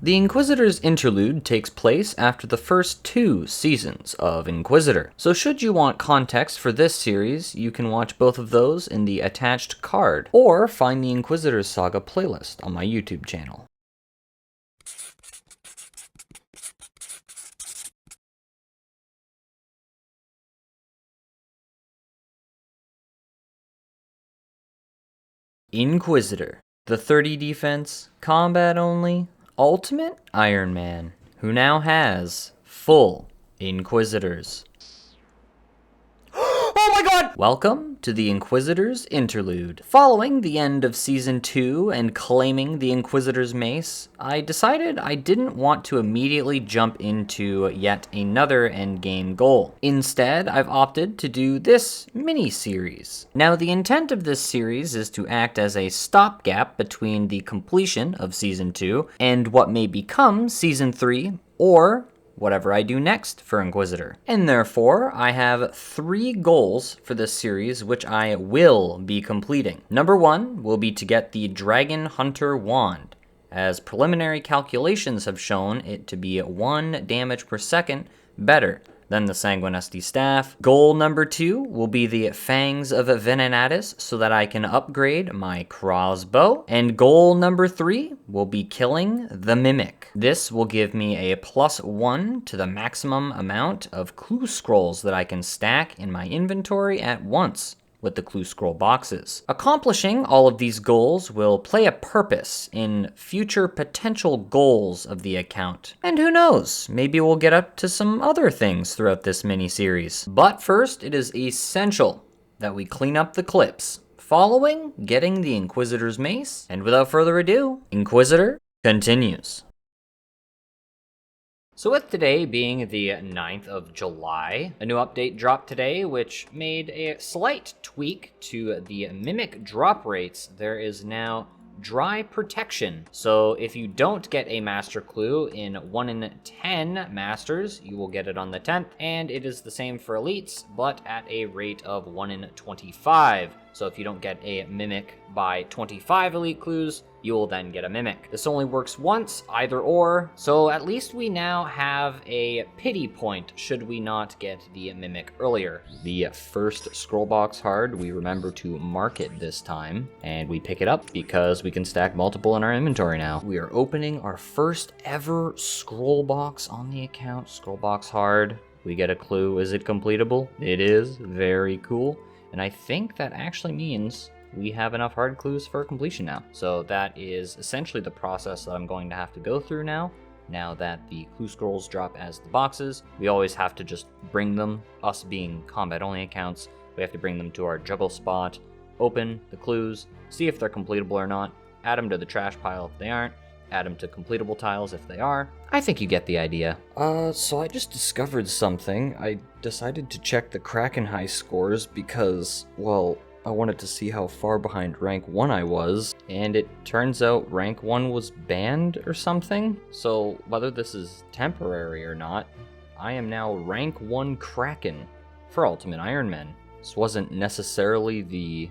The Inquisitor's Interlude takes place after the first 2 seasons of Inquisitor, so should you want context for this series, you can watch both of those in the attached card, or find the Inquisitor's Saga playlist on my YouTube channel. Inquisitor, the 30 defense, combat only, ultimate Ironman, who now has full Inquisitors. Oh my god! Welcome to the Inquisitor's Interlude. Following the end of Season 2 and claiming the Inquisitor's Mace, I decided I didn't want to immediately jump into yet another endgame goal. Instead, I've opted to do this mini-series. Now, the intent of this series is to act as a stopgap between the completion of Season 2 and what may become Season 3, or whatever I do next for Inquisitor. And therefore, I have 3 goals for this series which I will be completing. Number 1 will be to get the Dragon Hunter Wand, as preliminary calculations have shown it to be 1 damage per second better than the Sanguinesti Staff. Goal number 2 will be the Fangs of Venenatis so that I can upgrade my crossbow. And goal number 3 will be killing the Mimic. This will give me a +1 to the maximum amount of clue scrolls that I can stack in my inventory at once with the clue scroll boxes. Accomplishing all of these goals will play a purpose in future potential goals of the account. And who knows, maybe we'll get up to some other things throughout this mini-series. But first, it is essential that we clean up the clips, following getting the Inquisitor's Mace. And without further ado, Inquisitor continues. So with today being the 9th of July, a new update dropped today which made a slight tweak to the Mimic drop rates. There is now dry protection. So if you don't get a master clue in 1 in 10 masters, you will get it on the 10th, and it is the same for elites, but at a rate of 1 in 25. So if you don't get a Mimic by 25 elite clues, you will then get a Mimic. This only works once, either or, so at least we now have a pity point should we not get the Mimic earlier. The first scroll box hard, we remember to mark it this time, and we pick it up because we can stack multiple in our inventory now. We are opening our first ever scroll box on the account. Scroll box hard, we get a clue. Is it completable? It is, very cool. And I think that actually means we have enough hard clues for completion now. So that is essentially the process that I'm going to have to go through now that the clue scrolls drop as the boxes. We always have to just bring them, us being combat only accounts, we have to bring them to our juggle spot, open the clues, see if they're completable or not, add them to the trash pile if they aren't, add them to completable tiles if they are. I think you get the idea. So I just discovered something. I decided to check the Kraken High scores because, well, I wanted to see how far behind rank 1 I was, and it turns out rank 1 was banned or something. So whether this is temporary or not, I am now rank 1 Kraken for Ultimate Ironman. This wasn't necessarily the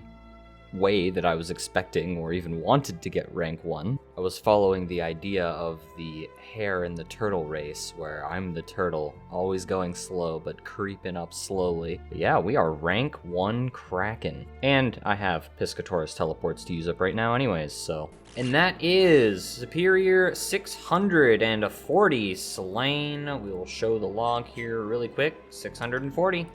way that I was expecting or even wanted to get rank 1. I was following the idea of the hare and the turtle race, where I'm the turtle, always going slow but creeping up slowly. But yeah, we are rank 1 Kraken. And I have Piscator's teleports to use up right now anyways, so. And that is Superior 640 slain. We will show the log here really quick. 640.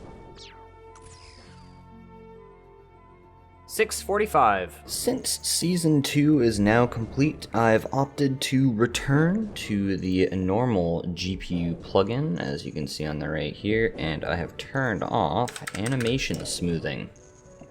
645. Since Season 2 is now complete, I've opted to return to the normal GPU plugin, as you can see on the right here, and I have turned off animation smoothing.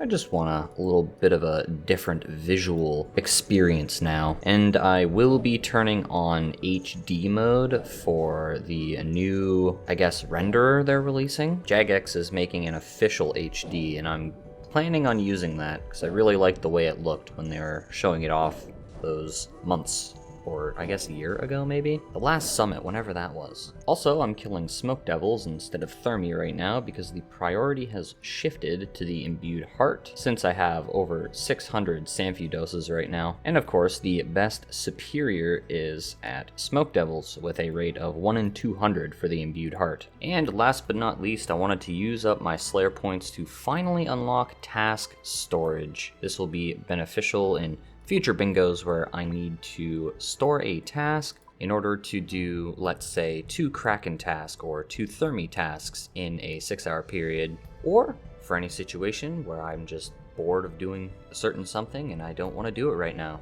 I just want a little bit of a different visual experience now, and I will be turning on HD mode for the new, I guess, renderer they're releasing. Jagex is making an official HD, and I'm planning on using that because I really liked the way it looked when they were showing it off those months or I guess a year ago maybe? The last summit, whenever that was. Also, I'm killing Smoke Devils instead of Thermi right now because the priority has shifted to the Imbued Heart, since I have over 600 Sanfu doses right now. And of course, the best superior is at Smoke Devils with a rate of 1 in 200 for the Imbued Heart. And last but not least, I wanted to use up my Slayer points to finally unlock Task Storage. This will be beneficial in future bingos where I need to store a task in order to do, let's say, 2 Kraken tasks or 2 Thermi tasks in a 6-hour period, or for any situation where I'm just bored of doing a certain something and I don't want to do it right now.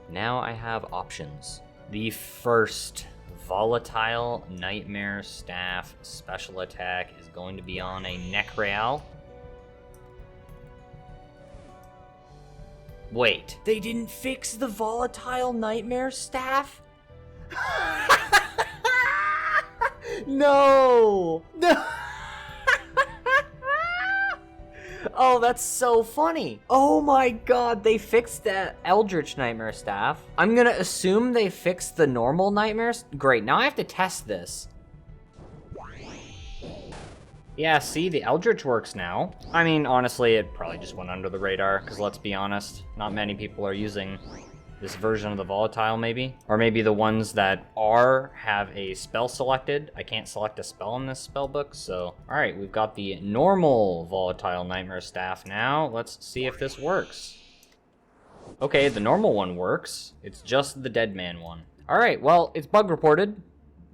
Now I have options. The first Volatile Nightmare Staff special attack is going to be on a Necreal. Wait, they didn't fix the Volatile Nightmare Staff? No! No! Oh, that's so funny. Oh my god, they fixed that Eldritch Nightmare Staff. I'm gonna assume they fixed the normal nightmares. Great, now I have to test this. Yeah, see, the Eldritch works now. I mean, honestly, it probably just went under the radar, because let's be honest, not many people are using this version of the Volatile, maybe? Or maybe the ones that have a spell selected. I can't select a spell in this spell book, so... Alright, we've got the normal Volatile Nightmare Staff now. Let's see if this works. Okay, the normal one works. It's just the Dead Man one. Alright, well, it's bug reported.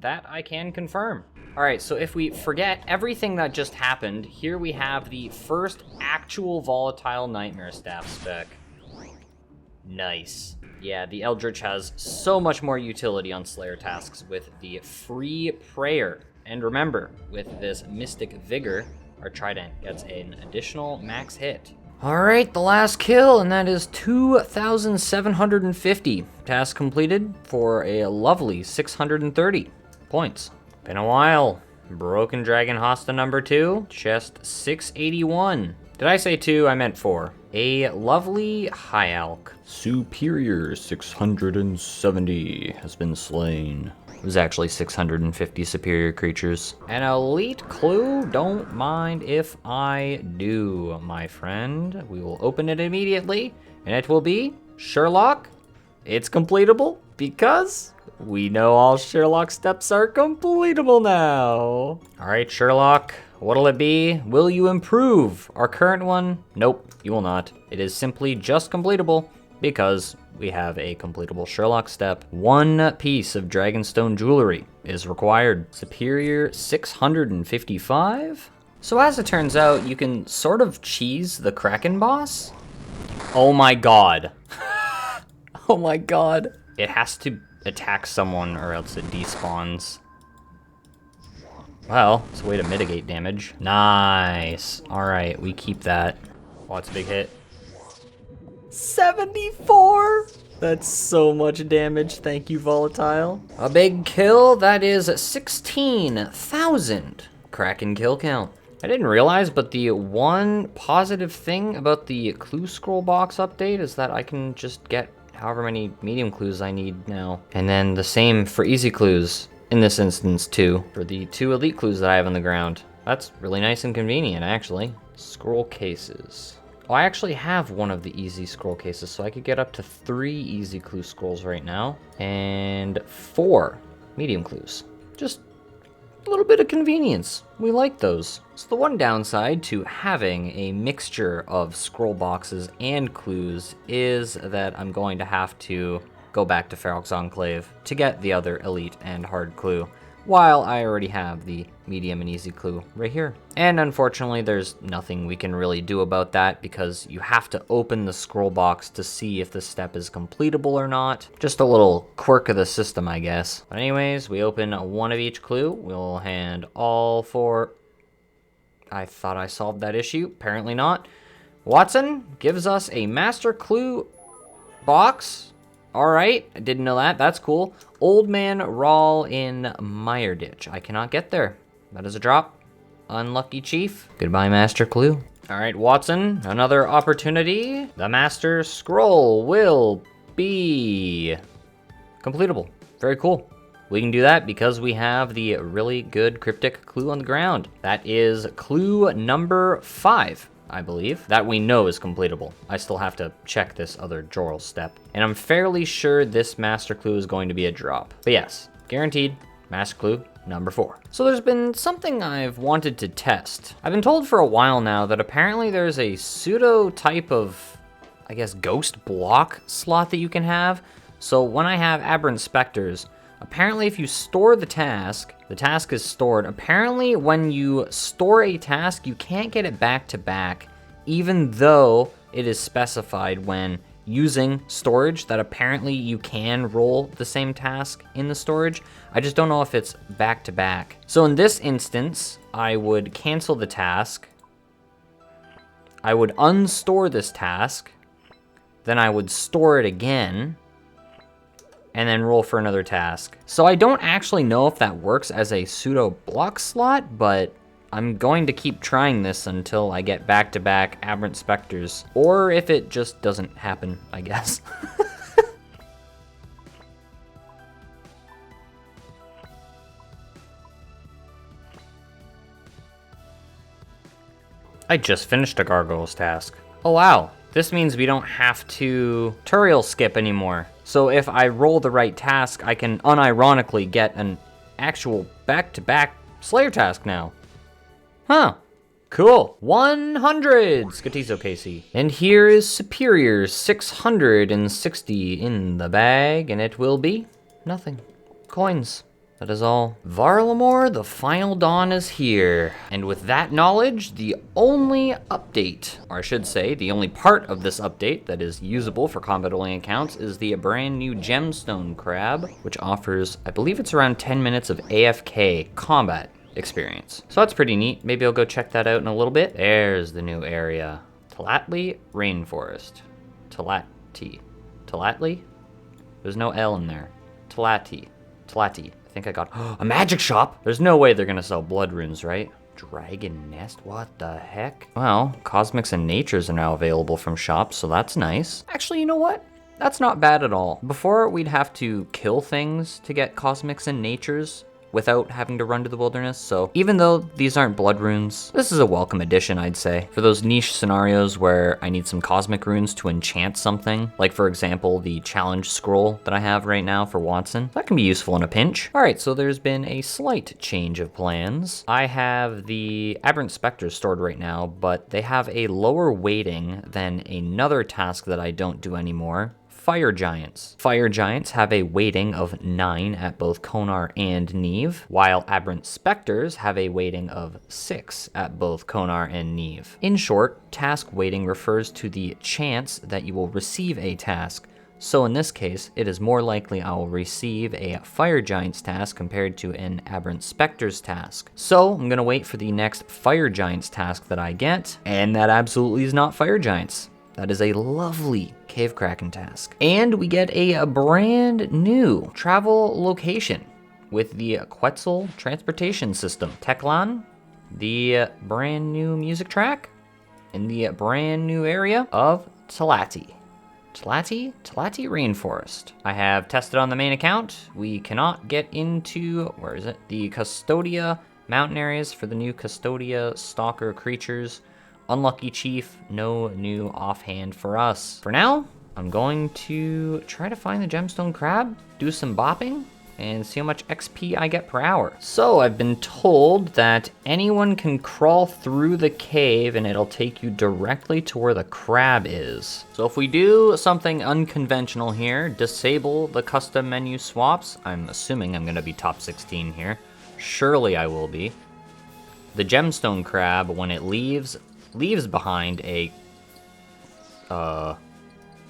That I can confirm. Alright, so if we forget everything that just happened, here we have the first actual Volatile Nightmare Staff spec. Nice. Yeah, the Eldritch has so much more utility on Slayer tasks with the free prayer. And remember, with this Mystic Vigor, our Trident gets an additional max hit. Alright, the last kill, and that is 2,750. Task completed for a lovely 630 points. Been a while. Broken Dragon Hosta number 2, chest 681. Did I say 2? I meant 4. A lovely High Alk. Superior 670 has been slain. It was actually 650 superior creatures. An elite clue? Don't mind if I do, my friend. We will open it immediately, and it will be Sherlock. It's completable because we know all Sherlock steps are completable now. All right, Sherlock. What'll it be? Will you improve our current one? Nope, you will not. It is simply just completable because we have a completable Sherlock step. 1 piece of Dragonstone jewelry is required. Superior 655. So as it turns out, you can sort of cheese the Kraken boss. Oh my god. Oh my god. It has to attack someone or else it despawns. Well, it's a way to mitigate damage. Nice. Alright, we keep that. Oh, it's a big hit. 74! That's so much damage. Thank you, Volatile. A big kill. That is 16,000 Kraken kill count. I didn't realize, but the one positive thing about the clue scroll box update is that I can just get however many medium clues I need now. And then the same for easy clues. In this instance, too, for the 2 elite clues that I have on the ground. That's really nice and convenient, actually. Scroll cases. Oh, I actually have one of the easy scroll cases, so I could get up to 3 easy clue scrolls right now, and 4 medium clues. Just a little bit of convenience. We like those. So the one downside to having a mixture of scroll boxes and clues is that I'm going to have to go back to Ferox Enclave to get the other elite and hard clue, while I already have the medium and easy clue right here. And unfortunately, there's nothing we can really do about that because you have to open the scroll box to see if the step is completable or not. Just a little quirk of the system, I guess. But anyways, we open 1 of each clue. We'll hand all 4. I thought I solved that issue. Apparently not. Watson gives us a master clue box. Alright, I didn't know that. That's cool. Old Man Rawl in Meyerditch. I cannot get there. That is a drop. Unlucky Chief. Goodbye, Master Clue. Alright, Watson, another opportunity. The Master Scroll will be Completable. Very cool. We can do that because we have the really good cryptic clue on the ground. That is clue number 5, I believe, that we know is completable. I still have to check this other Jorral step. And I'm fairly sure this master clue is going to be a drop. But yes, guaranteed, master clue number 4. So there's been something I've wanted to test. I've been told for a while now that apparently there's a pseudo type of, I guess, ghost block slot that you can have. So when I have Aberrant Specters, apparently if you store the task is stored. Apparently when you store a task, you can't get it back to back, even though it is specified when using storage that apparently you can roll the same task in the storage. I just don't know if it's back to back. So in this instance, I would cancel the task. I would unstore this task. Then I would store it again, and then roll for another task. So I don't actually know if that works as a pseudo block slot, but I'm going to keep trying this until I get back-to-back Aberrant Specters, or if it just doesn't happen, I guess. I just finished a Gargoyle's task. Oh wow, this means we don't have to tutorial skip anymore. So if I roll the right task, I can unironically get an actual back-to-back Slayer task now. Huh. Cool. 100! Skatizo Casey. And here is Superior 660 in the bag, and it will be nothing. Coins. That is all. Varlamore, the final dawn is here. And with that knowledge, the only update, or I should say, the only part of this update that is usable for combat-only accounts is the brand new Gemstone Crab, which offers, I believe it's around 10 minutes of AFK combat experience. So that's pretty neat. Maybe I'll go check that out in a little bit. There's the new area. Talatli Rainforest. Talatli? There's no L in there. Talati. I think I got a magic shop. There's no way they're gonna sell blood runes, right? Dragon Nest, what the heck? Well, Cosmics and Natures are now available from shops, so that's nice. Actually, you know what? That's not bad at all. Before, we'd have to kill things to get Cosmics and Natures without having to run to the wilderness, so even though these aren't blood runes, this is a welcome addition, I'd say. For those niche scenarios where I need some cosmic runes to enchant something, like for example, the challenge scroll that I have right now for Watson, that can be useful in a pinch. All right, so there's been a slight change of plans. I have the Aberrant Specters stored right now, but they have a lower weighting than another task that I don't do anymore. Fire Giants. Fire Giants have a weighting of 9 at both Konar and Neve, while Aberrant Specters have a weighting of 6 at both Konar and Neve. In short, task weighting refers to the chance that you will receive a task. So in this case, it is more likely I will receive a Fire Giants task compared to an Aberrant Specters task. So I'm gonna wait for the next Fire Giants task that I get, and that absolutely is not Fire Giants. That is a lovely Cave Kraken task. And we get a brand new travel location with the Quetzal transportation system. Teklan, the brand new music track, in the brand new area of Talati Rainforest. I have tested on the main account. We cannot get into, where is it? The Custodia mountain areas for the new Custodia stalker creatures. Unlucky Chief, no new offhand for us. For now, I'm going to try to find the Gemstone Crab, do some bopping, and see how much XP I get per hour. So I've been told that anyone can crawl through the cave and it'll take you directly to where the crab is. So if we do something unconventional here, disable the custom menu swaps, I'm assuming I'm gonna be top 16 here. Surely I will be. The Gemstone Crab, when it leaves behind a,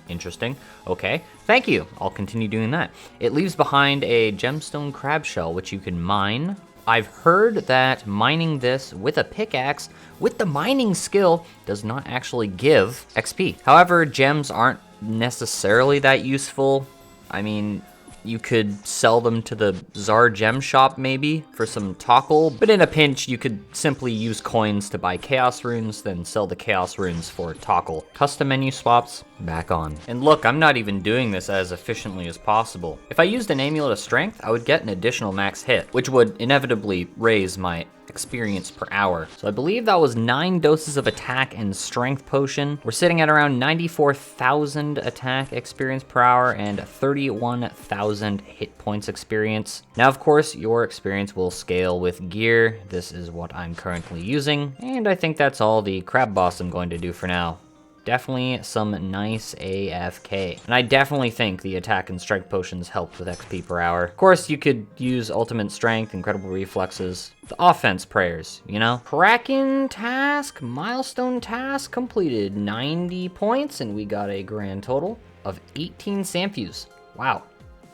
interesting. Okay, thank you. I'll continue doing that. It leaves behind a gemstone crab shell, which you can mine. I've heard that mining this with a pickaxe, with the mining skill, does not actually give XP. However, gems aren't necessarily that useful. I mean, You could sell them to the Tsar Gem Shop maybe for some Tokkul, but in a pinch you could simply use coins to buy Chaos Runes, then sell the Chaos Runes for Tokkul. Custom menu swaps, back on. And look, I'm not even doing this as efficiently as possible. If I used an Amulet of Strength, I would get an additional max hit, which would inevitably raise my experience per hour. So I believe that was 9 doses of attack and strength potion. We're sitting at around 94,000 attack experience per hour and 31,000 hit points experience. Now, of course, your experience will scale with gear. This is what I'm currently using, and I think that's all the crab boss I'm going to do for now. Definitely some nice AFK. And I definitely think the attack and strength potions helped with XP per hour. Of course, you could use ultimate strength, incredible reflexes, the offense prayers, you know? Kraken task, milestone task completed, 90 points, and we got a grand total of 18 Samfus. Wow,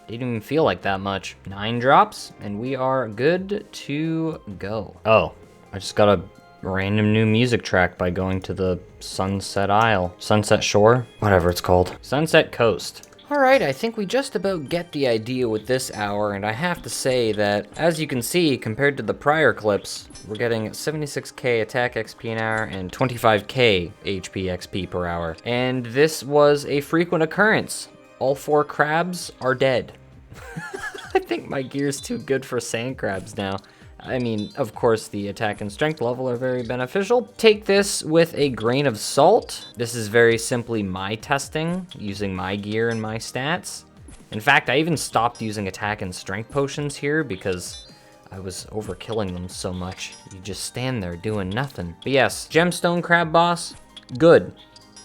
didn't even feel like that much. 9 drops, and we are good to go. Oh, I just got a random new music track by going to the Sunset Isle. Sunset Shore? Whatever it's called. Sunset Coast. Alright, I think we just about get the idea with this hour, and I have to say that, as you can see, compared to the prior clips, we're getting 76k attack XP an hour and 25k HP XP per hour. And this was a frequent occurrence. All 4 crabs are dead. I think my gear's too good for sand crabs now. I mean, of course, the attack and strength level are very beneficial. Take this with a grain of salt. This is very simply my testing, using my gear and my stats. In fact, I even stopped using attack and strength potions here because I was overkilling them so much. You just stand there doing nothing. But yes, Gemstone Crab Boss, good.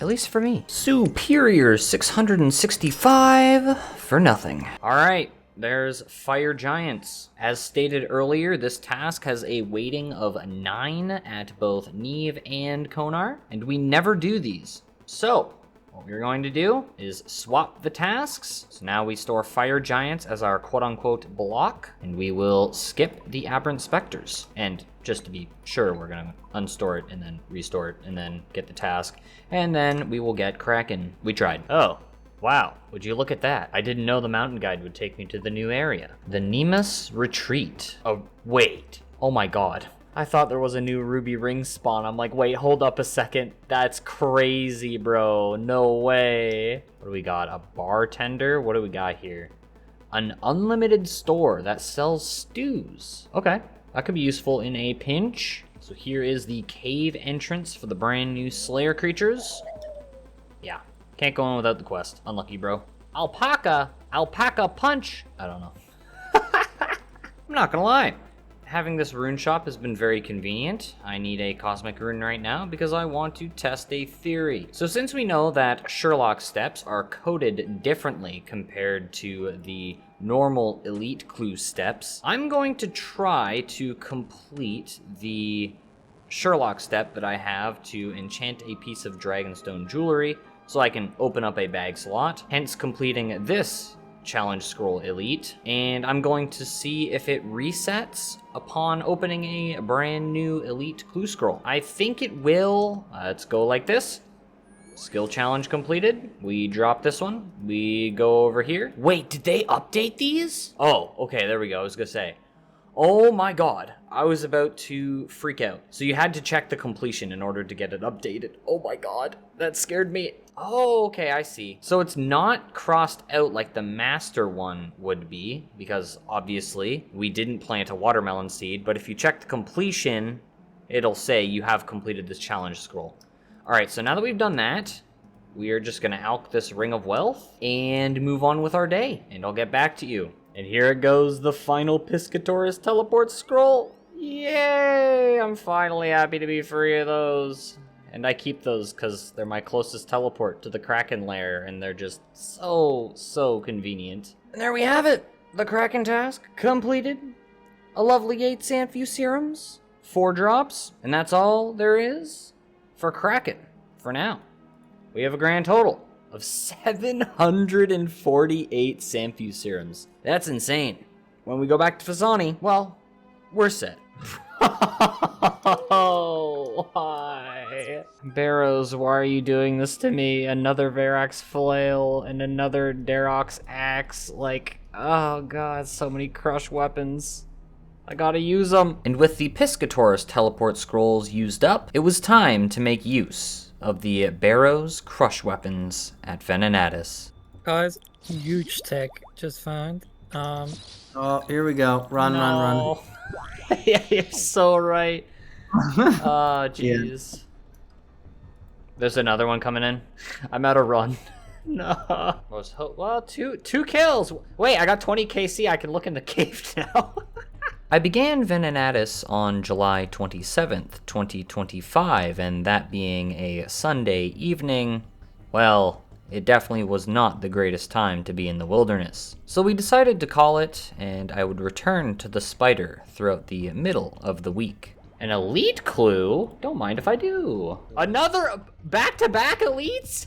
At least for me. Superior 665 for nothing. All right. There's Fire Giants. As stated earlier, this task has a weighting of 9 at both Neve and Konar, and we never do these. So, what we're going to do is swap the tasks. So now we store Fire Giants as our quote-unquote block, and we will skip the Aberrant Specters. And just to be sure, we're gonna unstore it and then restore it and then get the task, and then we will get Kraken. We tried. Oh. Wow, would you look at that? I didn't know the mountain guide would take me to the new area. The Nemus Retreat. Oh, wait. Oh my god. I thought there was a new Ruby Ring spawn. I'm like, wait, hold up a second. That's crazy, bro. No way. What do we got? A bartender? What do we got here? An unlimited store that sells stews. Okay, that could be useful in a pinch. So here is the cave entrance for the brand new Slayer creatures. Yeah. Can't go on without the quest. Unlucky, bro. Alpaca punch. I don't know. I'm not gonna lie. Having this rune shop has been very convenient. I need a cosmic rune right now because I want to test a theory. So since we know that Sherlock steps are coded differently compared to the normal elite clue steps, I'm going to try to complete the Sherlock step that I have to enchant a piece of Dragonstone jewelry so I can open up a bag slot, hence completing this challenge scroll elite, and I'm going to see if it resets upon opening a brand new elite clue scroll. I think it will. Let's go like this. Skill challenge completed. We drop this one. We go over here. Wait, did they update these? Oh, okay, there we go. I was gonna say. Oh my god, I was about to freak out. So you had to check the completion in order to get it updated. Oh my god, that scared me. Oh, okay, I see. So it's not crossed out like the master one would be, because obviously we didn't plant a watermelon seed, but if you check the completion, it'll say you have completed this challenge scroll. All right, so now that we've done that, we are just gonna alch this Ring of Wealth and move on with our day, and I'll get back to you. And here it goes, the final Piscatorus teleport scroll. Yay! I'm finally happy to be free of those. And I keep those because they're my closest teleport to the Kraken lair, and they're just so convenient. And there we have it! The Kraken task completed. A lovely 8 Sanfu serums, 4 drops, and that's all there is for Kraken for now. We have a grand total of 748 Sanfu serums. That's insane. When we go back to Phazani, well, we're set. Oh, why? Barrows, why are you doing this to me? Another Verax flail and another Darox axe. Like, Oh god, so many crush weapons. I gotta use them. And with the Piscator's teleport scrolls used up, it was time to make use of the Barrow's crush weapons at Venenatis. Guys, huge tech just found. Oh, here we go. Run, run. Yeah, you're so right. Oh, jeez. Yeah. There's another one coming in. I'm out of run. No. Well, two kills. Wait, I got 20 KC. I can look in the cave now. I began Venenatis on July 27th, 2025, and that being a Sunday evening, well, it definitely was not the greatest time to be in the wilderness. So we decided to call it, and I would return to the spider throughout the middle of the week. An elite clue? Don't mind if I do. Another back-to-back elites?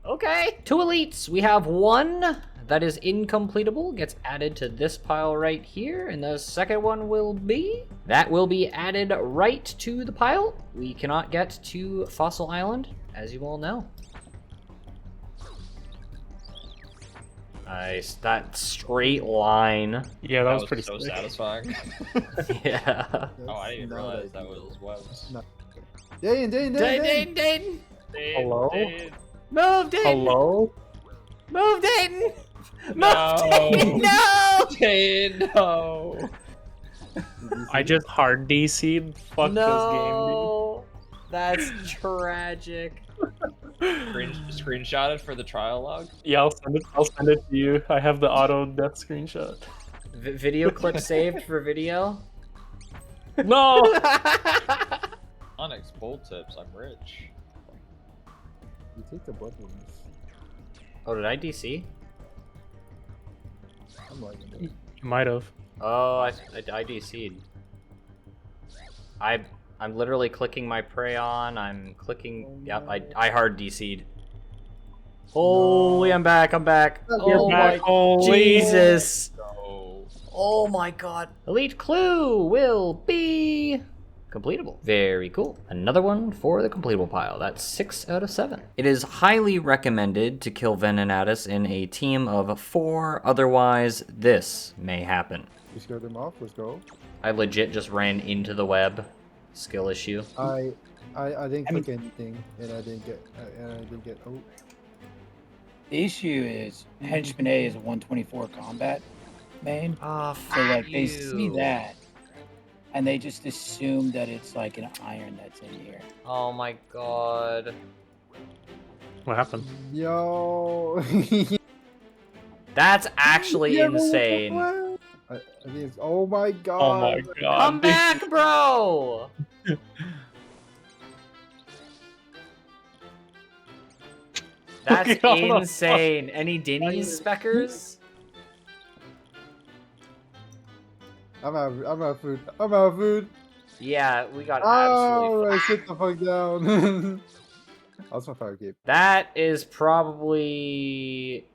Okay. 2 elites. We have one that is incompletable, gets added to this pile right here, and the second one will be? That will be added right to the pile. We cannot get to Fossil Island, as you all know. Nice, that straight line. Yeah, that was pretty so sick. satisfying. Yeah. Oh, I didn't even realize that was webs. No. Dayton! Hello? Move, Dayton! Hello? Move, Dayton! No. Move, Dayton! No! Dayton, no! I just hard DC'd. Fuck No! That's tragic. Screenshot it for the trial log? this game. Yeah, I'll send it to you. I have the auto death screenshot. Video clip saved for video? No! Onyx bolt tips, I'm rich. You take the buttons. Oh, did I DC? I'm like, You might have. Oh, I DC'd. I'm literally clicking my prey on. I'm clicking. Yep, I hard DC'd. Holy, I'm back. You're Oh back, my holy. Jesus. No. Oh my god. Elite clue will be completable. Very cool. Another one for the completable pile. That's 6 out of 7. It is highly recommended to kill Venenatis in a team of 4, otherwise this may happen. you scared them off. Let's go. I legit just ran into the web. Skill issue. I didn't click anything, and I didn't get. Oh, The issue is Henchman A is a 124 combat main, Oh, so like they see that, and they just assume that it's like an iron that's in here. Oh my god. What happened? yo. That's actually Yeah, but insane. what? I think it's. Oh my god. Oh my god. Come back, bro! That's Look at all the insane. Any Dinnies, Speckers? I'm out of food. Yeah, we got Oh, absolutely. I sit the fuck down. That's my fire cape. That is probably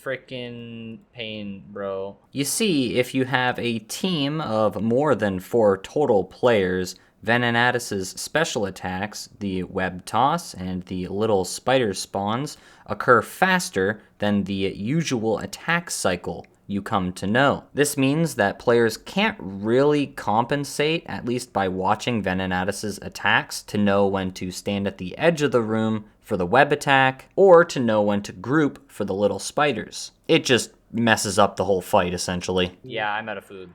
freaking pain, bro. You see, if you have a team of more than 4 total players, Venenatis' special attacks, the web toss and the little spider spawns, occur faster than the usual attack cycle you come to know. This means that players can't really compensate, at least by watching Venenatis' attacks, to know when to stand at the edge of the room for the web attack, or to know when to group for the little spiders. It just messes up the whole fight, essentially. Yeah, I'm out of food.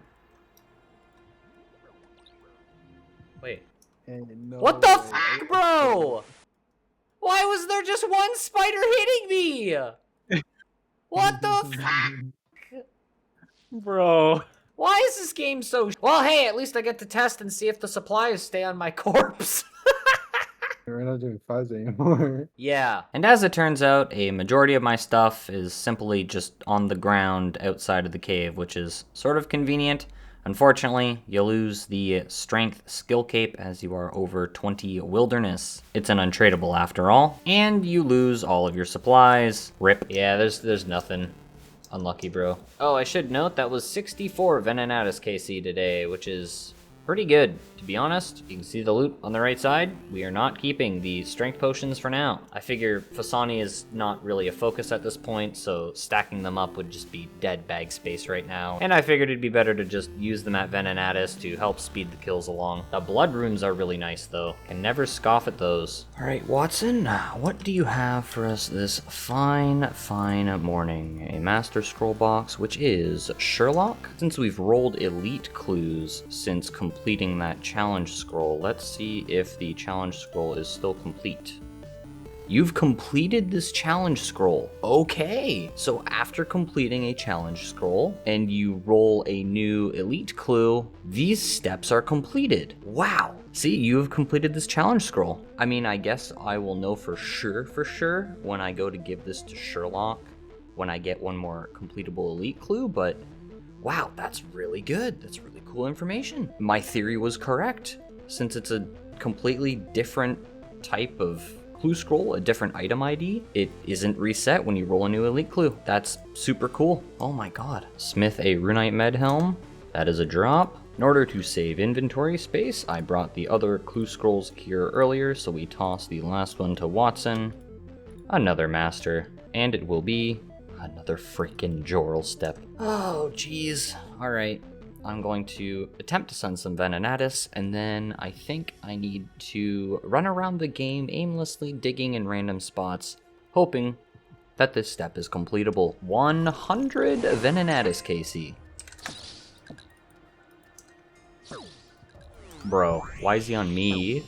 Wait. No What the way. fuck, bro? Why was there just one spider hitting me? What the fuck? Bro. Why is this game so... Well, hey, at least I get to test and see if the supplies stay on my corpse. We're not doing fives anymore. Yeah. And as it turns out, a majority of my stuff is simply just on the ground outside of the cave, which is sort of convenient. Unfortunately, you lose the strength skill cape as you are over 20 wilderness. It's an untradeable after all. And you lose all of your supplies. Rip. Yeah, there's nothing. Unlucky, bro. Oh, I should note that was 64 Venenatis KC today, which is pretty good. To be honest, you can see the loot on the right side. We are not keeping the strength potions for now. I figure Fasani is not really a focus at this point, so stacking them up would just be dead bag space right now. And I figured it'd be better to just use them at Venenatis to help speed the kills along. The blood runes are really nice though. Can never scoff at those. All right, Watson, what do you have for us this fine morning? A Master Scroll box, which is Sherlock. Since we've rolled elite clues since completing that challenge scroll, let's see if the challenge scroll is still complete. You've completed this challenge scroll. Okay, so after completing a challenge scroll and you roll a new elite clue, these steps are completed. Wow. See, you have completed this challenge scroll. I mean, I guess I will know for sure when I go to give this to Sherlock when I get one more completable elite clue, but wow, that's really good. That's really cool information. My theory was correct. Since it's a completely different type of clue scroll, a different item ID, it isn't reset when you roll a new elite clue. That's super cool. Oh my god. Smith a Runite Med Helm. That is a drop. In order to save inventory space, I brought the other clue scrolls here earlier, so we toss the last one to Watson. Another master. And it will be another freaking Jorral step. Oh, jeez. Alright. I'm going to attempt to send some Venenatis, and then I think I need to run around the game aimlessly digging in random spots, hoping that this step is completable. 100 Venenatis, Casey. Bro, why is he on me?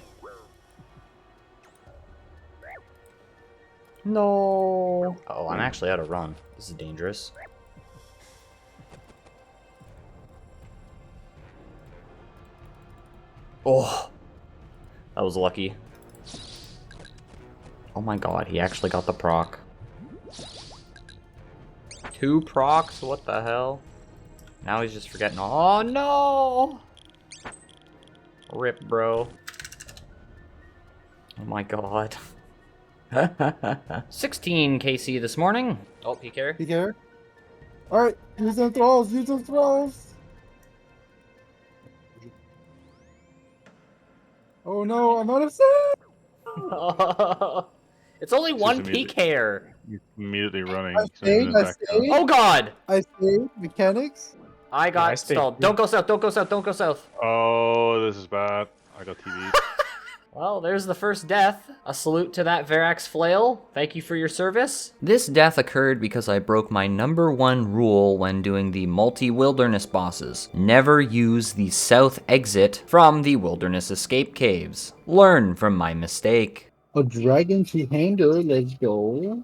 No. Oh, I'm actually out of run. This is dangerous. Oh, that was lucky. Oh my god, he actually got the proc. 2 procs? What the hell? Now he's just forgetting. Oh no! Rip, bro. Oh my god. 16 KC this morning. Oh, PK. PK. Alright, use them throws, use them throws. Oh no, I'm out of set! It's only It's one just immediate- PKer. He's immediately running. I He's not even stayed, I back down. stayed. Oh god! I saved mechanics. I got I stayed stalled. too. Don't go south, don't go south, don't go south. Oh, this is bad. I got TV'd. Well, there's the first death. A salute to that Verax flail. Thank you for your service. This death occurred because I broke my #1 rule when doing the multi-wilderness bosses. Never use the south exit from the wilderness escape caves. Learn from my mistake. A dragon to handle, let's go.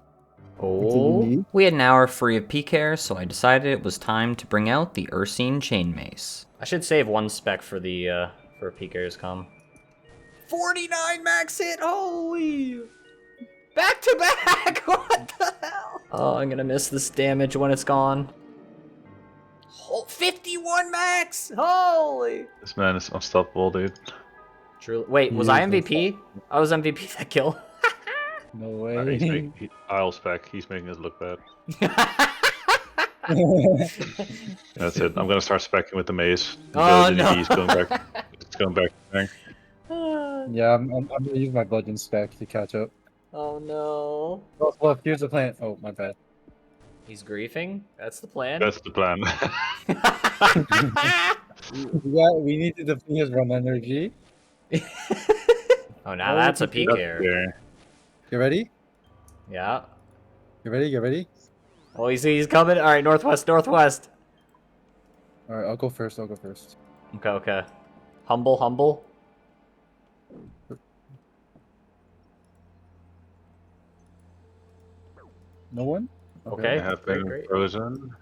Oh. We had an hour free of PKer, so I decided it was time to bring out the Ursine Chain Mace. I should save 1 spec for the for PKers come. 49 max hit, holy! Back to back, what the hell? Oh, I'm gonna miss this damage when it's gone. Oh, 51 max, holy! This man is unstoppable, dude. Truly. Wait, was I MVP? I was MVP that kill. No I'll spec. He's making us look bad. That's it. I'm gonna start specking with the mace. Oh, The no. He's going back. It's going back. Yeah, I'm gonna use my bludgeon spec to catch up. Oh no. Oh, look, here's the plan. Oh, my bad. He's griefing? That's the plan? That's the plan. Yeah, we need to defend his run energy. Oh, now that's a PKer. Yeah. You ready? Yeah. You ready? You ready? Oh, he's coming. All right, northwest, northwest. All right, I'll go first. I'll go first. Okay, okay. Humble, humble. No one? Okay. I have great, been great. frozen.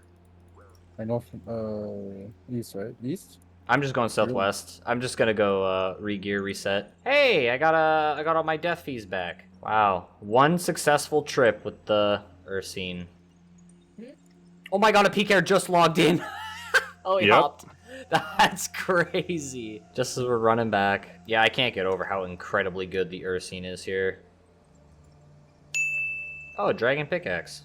I know from east, right? East. I'm just going southwest. I'm just gonna go regear, reset. Hey, I got all my death fees back. Wow, 1 successful trip with the Ursine. Oh my god, a PKer just logged in. Oh, he Yep. hopped. That's crazy. Just as we're running back. Yeah, I can't get over how incredibly good the Ursine is here. Oh, a dragon pickaxe.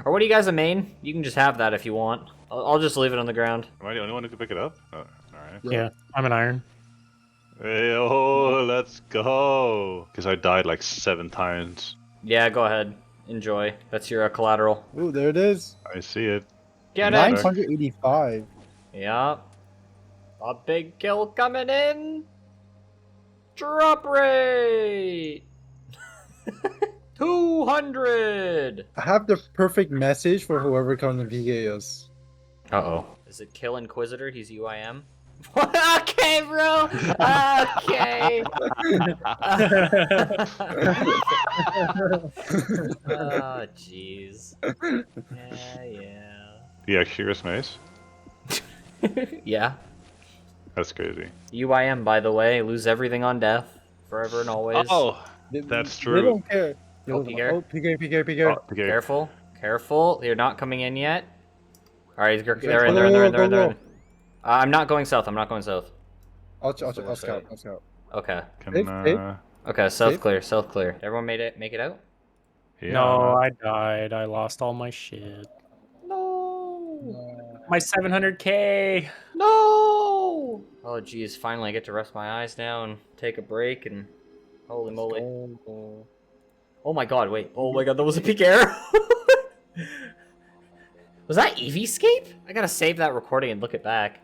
Or what do you guys a main? You can just have that if you want. I'll just leave it on the ground. Am I the only one who can pick it up? Oh, alright. Yeah, I'm an iron. Hey, oh, let's go. Because I died like 7 times. Yeah, go ahead. Enjoy. That's your collateral. Ooh, there it is. I see it. Get Nice. it. 985. Yeah. A big kill coming in. Drop rate. 200. I have the perfect message for whoever comes to PK us. Uh-oh. Is it kill Inquisitor? He's UIM? Okay, bro. Okay. Oh, jeez. Yeah. The Exodus Mace? Yeah. That's crazy. UIM, by the way, lose everything on death, forever and always. Oh, that's They true. don't care. Oh, PK. PK. Oh, okay. Careful. Careful. You're not coming in yet. Alright, they're in, Go, they're in, go, they're in, go, they're in, they're go. in. I'm not going south, I'm not going south. I'll scout. Okay. Can, Okay, south Safe? clear, south clear. Everyone make it out? yeah. No, I died. I lost all my shit. No! My 700k. No! Oh geez, finally I get to rest my eyes now and take a break and holy moly. Oh my god, wait. Oh my god, that was a peak arrow! Was that Eevescape? I gotta save that recording and look it back.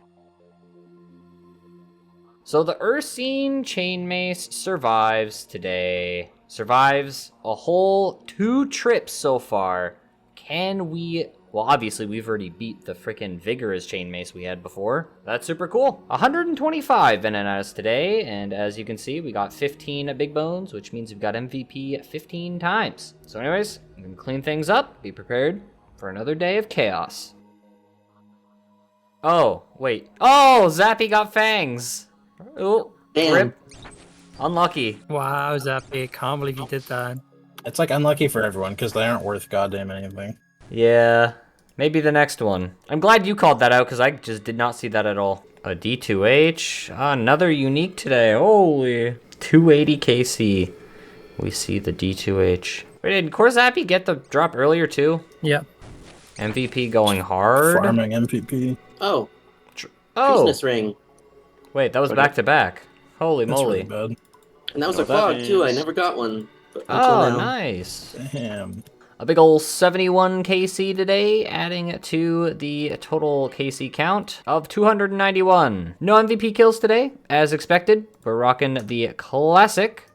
So the Ursine Chain Mace survives today. Survives a whole 2 trips so far. Can we... Well, obviously, we've already beat the frickin' Vigorous Chain Mace we had before. That's super cool. 125 Venenatis today, and as you can see, we got 15 Big Bones, which means we've got MVP 15 times. So anyways, I'm gonna clean things up, be prepared for another day of chaos. Oh, wait. Oh, Zappy got fangs! Oh, Damn. rip. Unlucky. Wow, Zappy, I can't believe you did that. It's like unlucky for everyone because they aren't worth goddamn anything. Yeah, maybe the next one. I'm glad you called that out because I just did not see that at all. A D2H, another unique today. Holy, 280 KC. We see the D2H. Wait, did Korzappy get the drop earlier too? Yeah. MVP going hard. Farming MPP. Oh, Oh, business ring. wait, that was back to back. Holy That's moly. really bad. And that was Oh, a fog that too. I is- never got one. But until Oh, now. nice. Damn. A big ol' 71 KC today, adding to the total KC count of 291. No MVP kills today, as expected. We're rocking the classic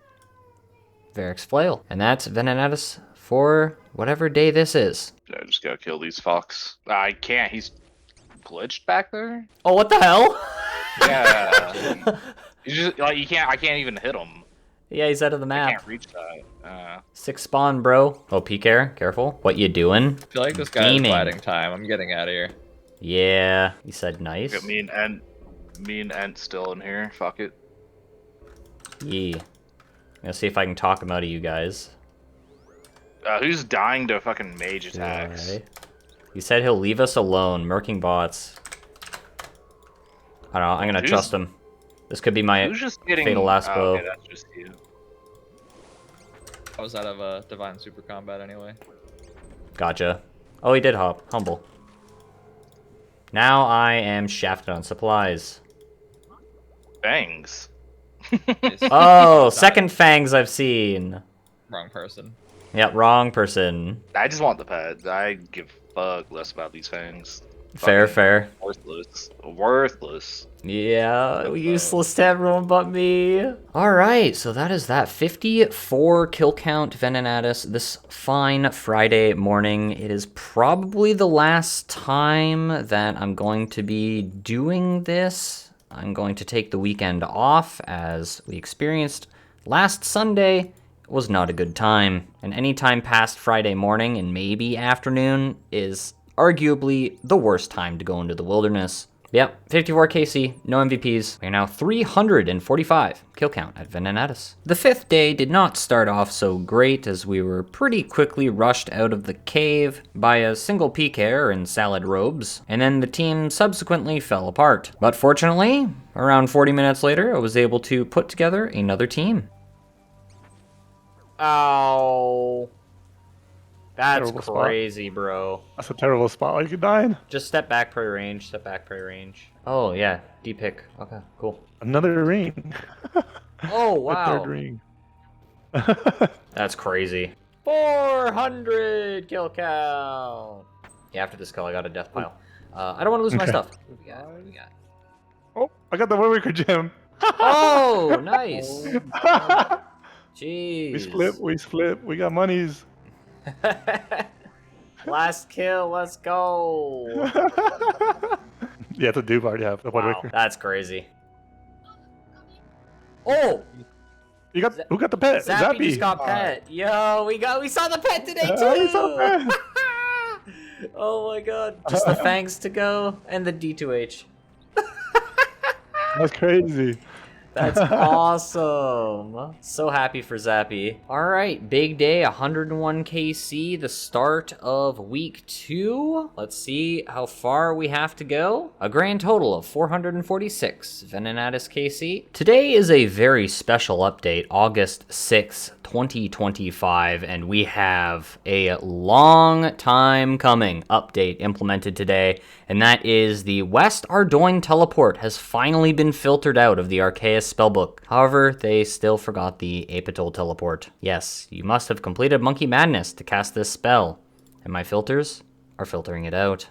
Varix Flail. And that's Venenatis for whatever day this is. I just gotta kill these fox. I can't. He's glitched back there. Oh, what the hell? Yeah. He's just like you can't. I can't even hit him. Yeah, he's out of the I map. can't reach that. 6 spawn, bro. Oh, PK, careful. What you doing? I feel like this guy is Gaming. biding time. I'm getting out of here. Yeah, he said nice. Got me and Ent still in here. Fuck it. Yeah. Gonna see if I can talk him out of you guys. Who's dying to fucking mage attacks? Okay. He said he'll leave us alone, murking bots. I don't know, I'm gonna Who's- trust him. This could be my Who's just getting fatal last oh, bow. okay, that's just you. I was out of a divine super combat anyway. Gotcha. Oh, he did hop. Humble. Now I am shafted on supplies. Bangs. Oh, second fangs I've seen. Wrong person. Yep, wrong person. I just want the pet. I give a fuck less about these fangs. Fair, Fucking fair. Worthless. Worthless. Yeah, useless to everyone but me. Alright, so that is that. 54 kill count Venenatis this fine Friday morning. It is probably the last time that I'm going to be doing this. I'm going to take the weekend off, as we experienced last Sunday was not a good time. And any time past Friday morning and maybe afternoon is arguably the worst time to go into the wilderness. Yep, 54 KC, no MVPs. We're now 345 kill count at Venenatis. The 5th day did not start off so great, as we were pretty quickly rushed out of the cave by a single PKer in salad robes, and then the team subsequently fell apart. But fortunately, around 40 minutes later, I was able to put together another team. Ow. That's Terrible spot. crazy, bro. That's a terrible spot. Like you dying. Just step back per range. Step back per range. Oh yeah, deep pick. Okay, cool. Another ring. Oh The wow. third ring. That's crazy. 400 kill count. Yeah, after this kill, I got a death pile. I don't want to lose my Okay. stuff. What we got? What we got? Oh, I got the Warwicker gem. Oh, nice. Jeez. We split. We got monies. Last kill, let's go. Yeah, the dude already have the Wow, Warwicker. that's crazy. Oh, You got who got the pet? Zappy Zappy. just got pet. Yo, we saw the pet today too. We saw the pet. Oh my god, just the fangs to go and the D2H. That's crazy. That's awesome. So happy for Zappy. All right, big day, 101 KC, the start of week 2. Let's see how far we have to go. A grand total of 446 Venenatis KC. Today is a very special update, August 6th, 2025, and we have a long time coming update implemented today, and that is the West Ardoin teleport has finally been filtered out of the Arceus spellbook. However, they still forgot the Apatol teleport. Yes, you must have completed Monkey Madness to cast this spell, and my filters are filtering it out.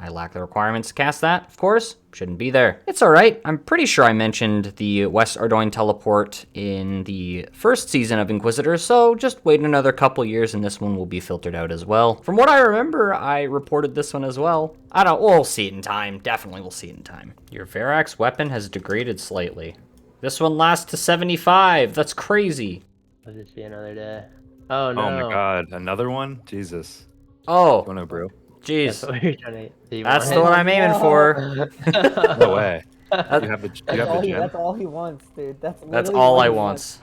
I lack the requirements to cast that, of course. Shouldn't be there. It's alright. I'm pretty sure I mentioned the West Ardoin teleport in the first season of Inquisitor, so just wait another couple years and this one will be filtered out as well. From what I remember, I reported this one as well. We'll see it in time. Definitely we'll see it in time. Your Verax weapon has degraded slightly. This one lasts to 75. That's crazy. Let's just see another day. Oh no. Oh my god, another one? Jesus. Oh, Oh no, bro. jeez. That's what you're trying to do. That's the one I'm aiming for. No way. You have the gem? That's all he wants, dude. That's That's literally all what I he want. wants.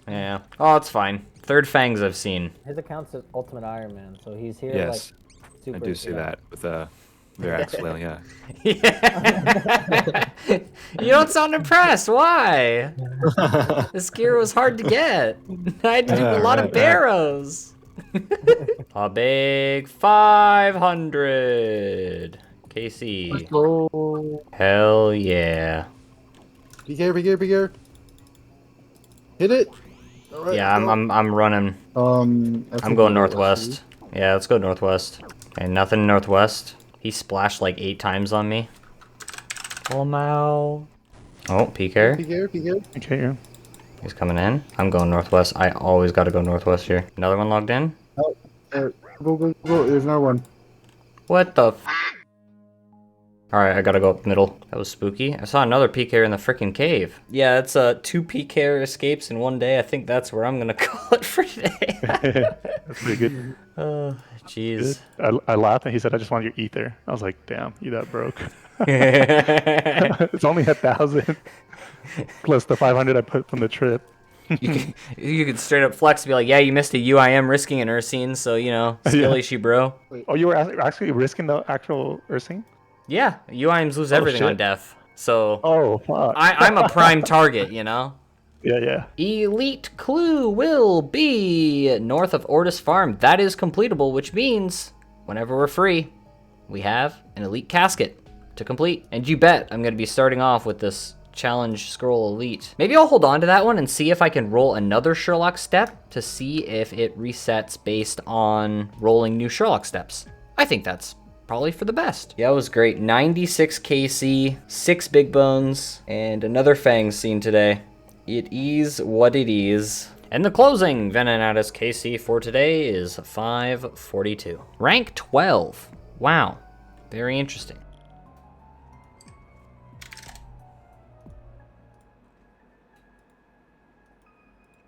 Yeah. Oh, it's fine. Third fangs I've seen. His account's Ultimate Ironman, so he's here Yes. like super. I do see that with Verax flail, yeah. Yeah. You don't sound impressed. Why? This gear was hard to get. I had to do a lot of barrows. A big 500 KC. Oh, Hell yeah. be here. Hit it. All right, Yeah, go. I'm running. I'm I'm going northwest. Yeah, let's go northwest. Okay, nothing northwest. He splashed like 8 times on me. Oh, Mao. Oh, PK. Be here. Okay, yeah. He's coming in. I'm going northwest. I always got to go northwest here. Another one logged in? Go. There's another one. What the f? Alright, I gotta go up middle. That was spooky. I saw another PKer in the freaking cave. Yeah, it's 2 PKer escapes in one day. I think that's where I'm gonna call it for today. That's pretty good. Oh, jeez. I laughed and he said, "I just want your ether." I was like, "Damn, you that broke." It's only 1,000 plus the 500 I put from the trip. You could straight up flex and be like, yeah, you missed a UIM risking an Ursine, so, you know, skilly she bro. Oh, you were actually risking the actual Ursine? Yeah, UIMs lose everything on shit. death. So Oh, fuck. I'm a prime target, you know? Yeah. Elite clue will be north of Ortis Farm. That is completable, which means whenever we're free, we have an elite casket to complete. And you bet I'm going to be starting off with this challenge scroll elite. Maybe I'll hold on to that one and see if I can roll another Sherlock step to see if it resets based on rolling new Sherlock steps. I think that's probably for the best. Yeah, it was great. 96 KC, 6 big bones, and another fang seen today. It is what it is. And the closing Venenatis KC for today is 542. Rank 12. Wow. Very interesting.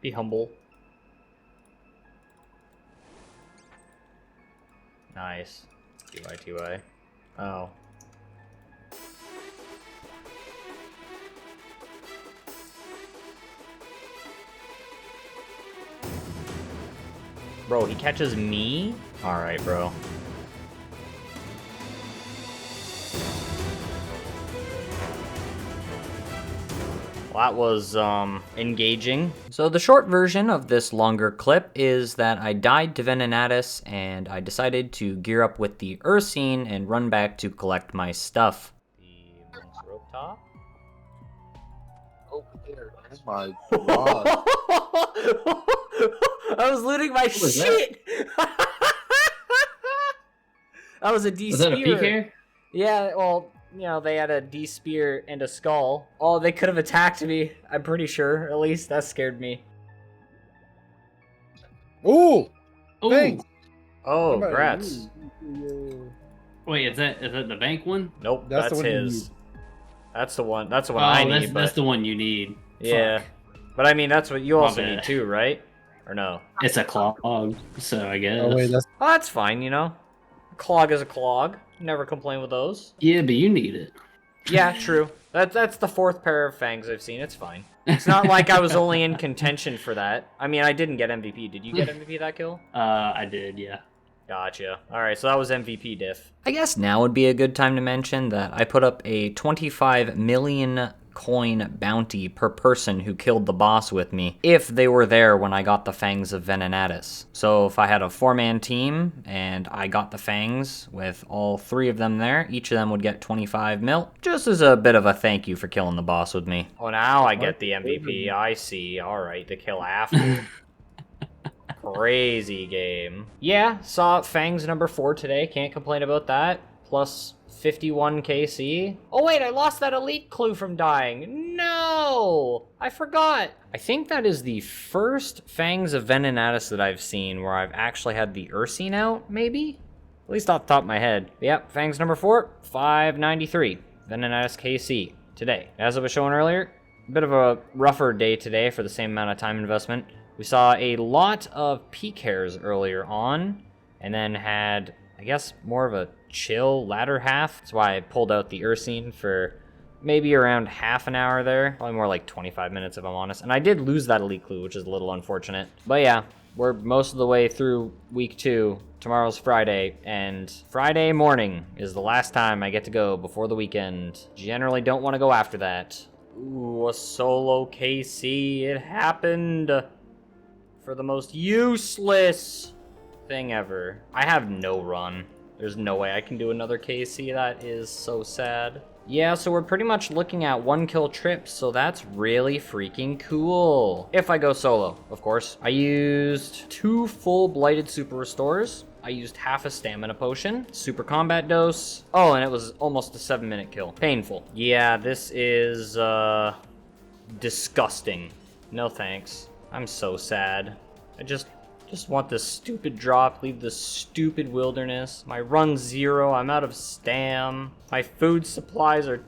Be humble. Nice. TY. Oh. Bro, he catches me? Alright, bro. That was engaging. So the short version of this longer clip is that I died to Venenatis and I decided to gear up with the Ursine and run back to collect my stuff. The rope top. Oh, there. Oh my god. I was looting my shit. That was a D Was that a spear. PK? Yeah, well, you know, they had a D spear and a skull. Oh, they could have attacked me. I'm pretty sure. At least that scared me. Ooh! Ooh. Thanks. Oh, grats. Wait, is that the bank one? Nope, That's that's the one you his. need. That's the one. That's the Oh, one I need. that's But the one you need. yeah, Fuck. but I mean, that's what you My also bad. need too, right? Or no? It's a clog, so I guess. Oh wait, that's Oh, that's fine. You know, a clog is a clog. Never complain with those. Yeah, but you need it. Yeah, true. That's the fourth pair of fangs I've seen. It's fine. It's not like I was only in contention for that. I mean, I didn't get MVP. Did you get MVP that kill? I did, yeah. Gotcha. Alright, so that was MVP diff. I guess now would be a good time to mention that I put up a 25 million coin bounty per person who killed the boss with me, if they were there when I got the Fangs of Venenatis. So if I had a 4-man team, and I got the Fangs with all 3 of them there, each of them would get 25 mil, just as a bit of a thank you for killing the boss with me. Oh, now I get the MVP, I see. Alright, the kill after. Crazy game. Yeah, saw Fangs number 4 today, can't complain about that. Plus 51 KC. Oh wait, I lost that elite clue from dying. No! I forgot. I think that is the first Fangs of Venenatis that I've seen where I've actually had the Ursine out, maybe? At least off the top of my head. Yep, Fangs number 4, 593. Venenatis KC today. As I was showing earlier, a bit of a rougher day today for the same amount of time investment. We saw a lot of peak hairs earlier on, and then had, I guess, more of a chill latter half. That's why I pulled out the Ursine for maybe around half an hour there. Probably more like 25 minutes if I'm honest. And I did lose that elite clue, which is a little unfortunate. But yeah, we're most of the way through week 2. Tomorrow's Friday, and Friday morning is the last time I get to go before the weekend. Generally don't want to go after that. Ooh, a solo KC. It happened. For the most useless thing ever. I have no run. There's no way I can do another KC. That is so sad. Yeah, so we're pretty much looking at 1 kill trips, so that's really freaking cool. If I go solo, of course. I used 2 full Blighted Super Restores. I used half a stamina potion, super combat dose. Oh, and it was almost a 7-minute kill. Painful. Yeah, this is, disgusting. No thanks. I'm so sad. I just want this stupid drop, leave this stupid wilderness. My run's 0, I'm out of stam. My food supplies are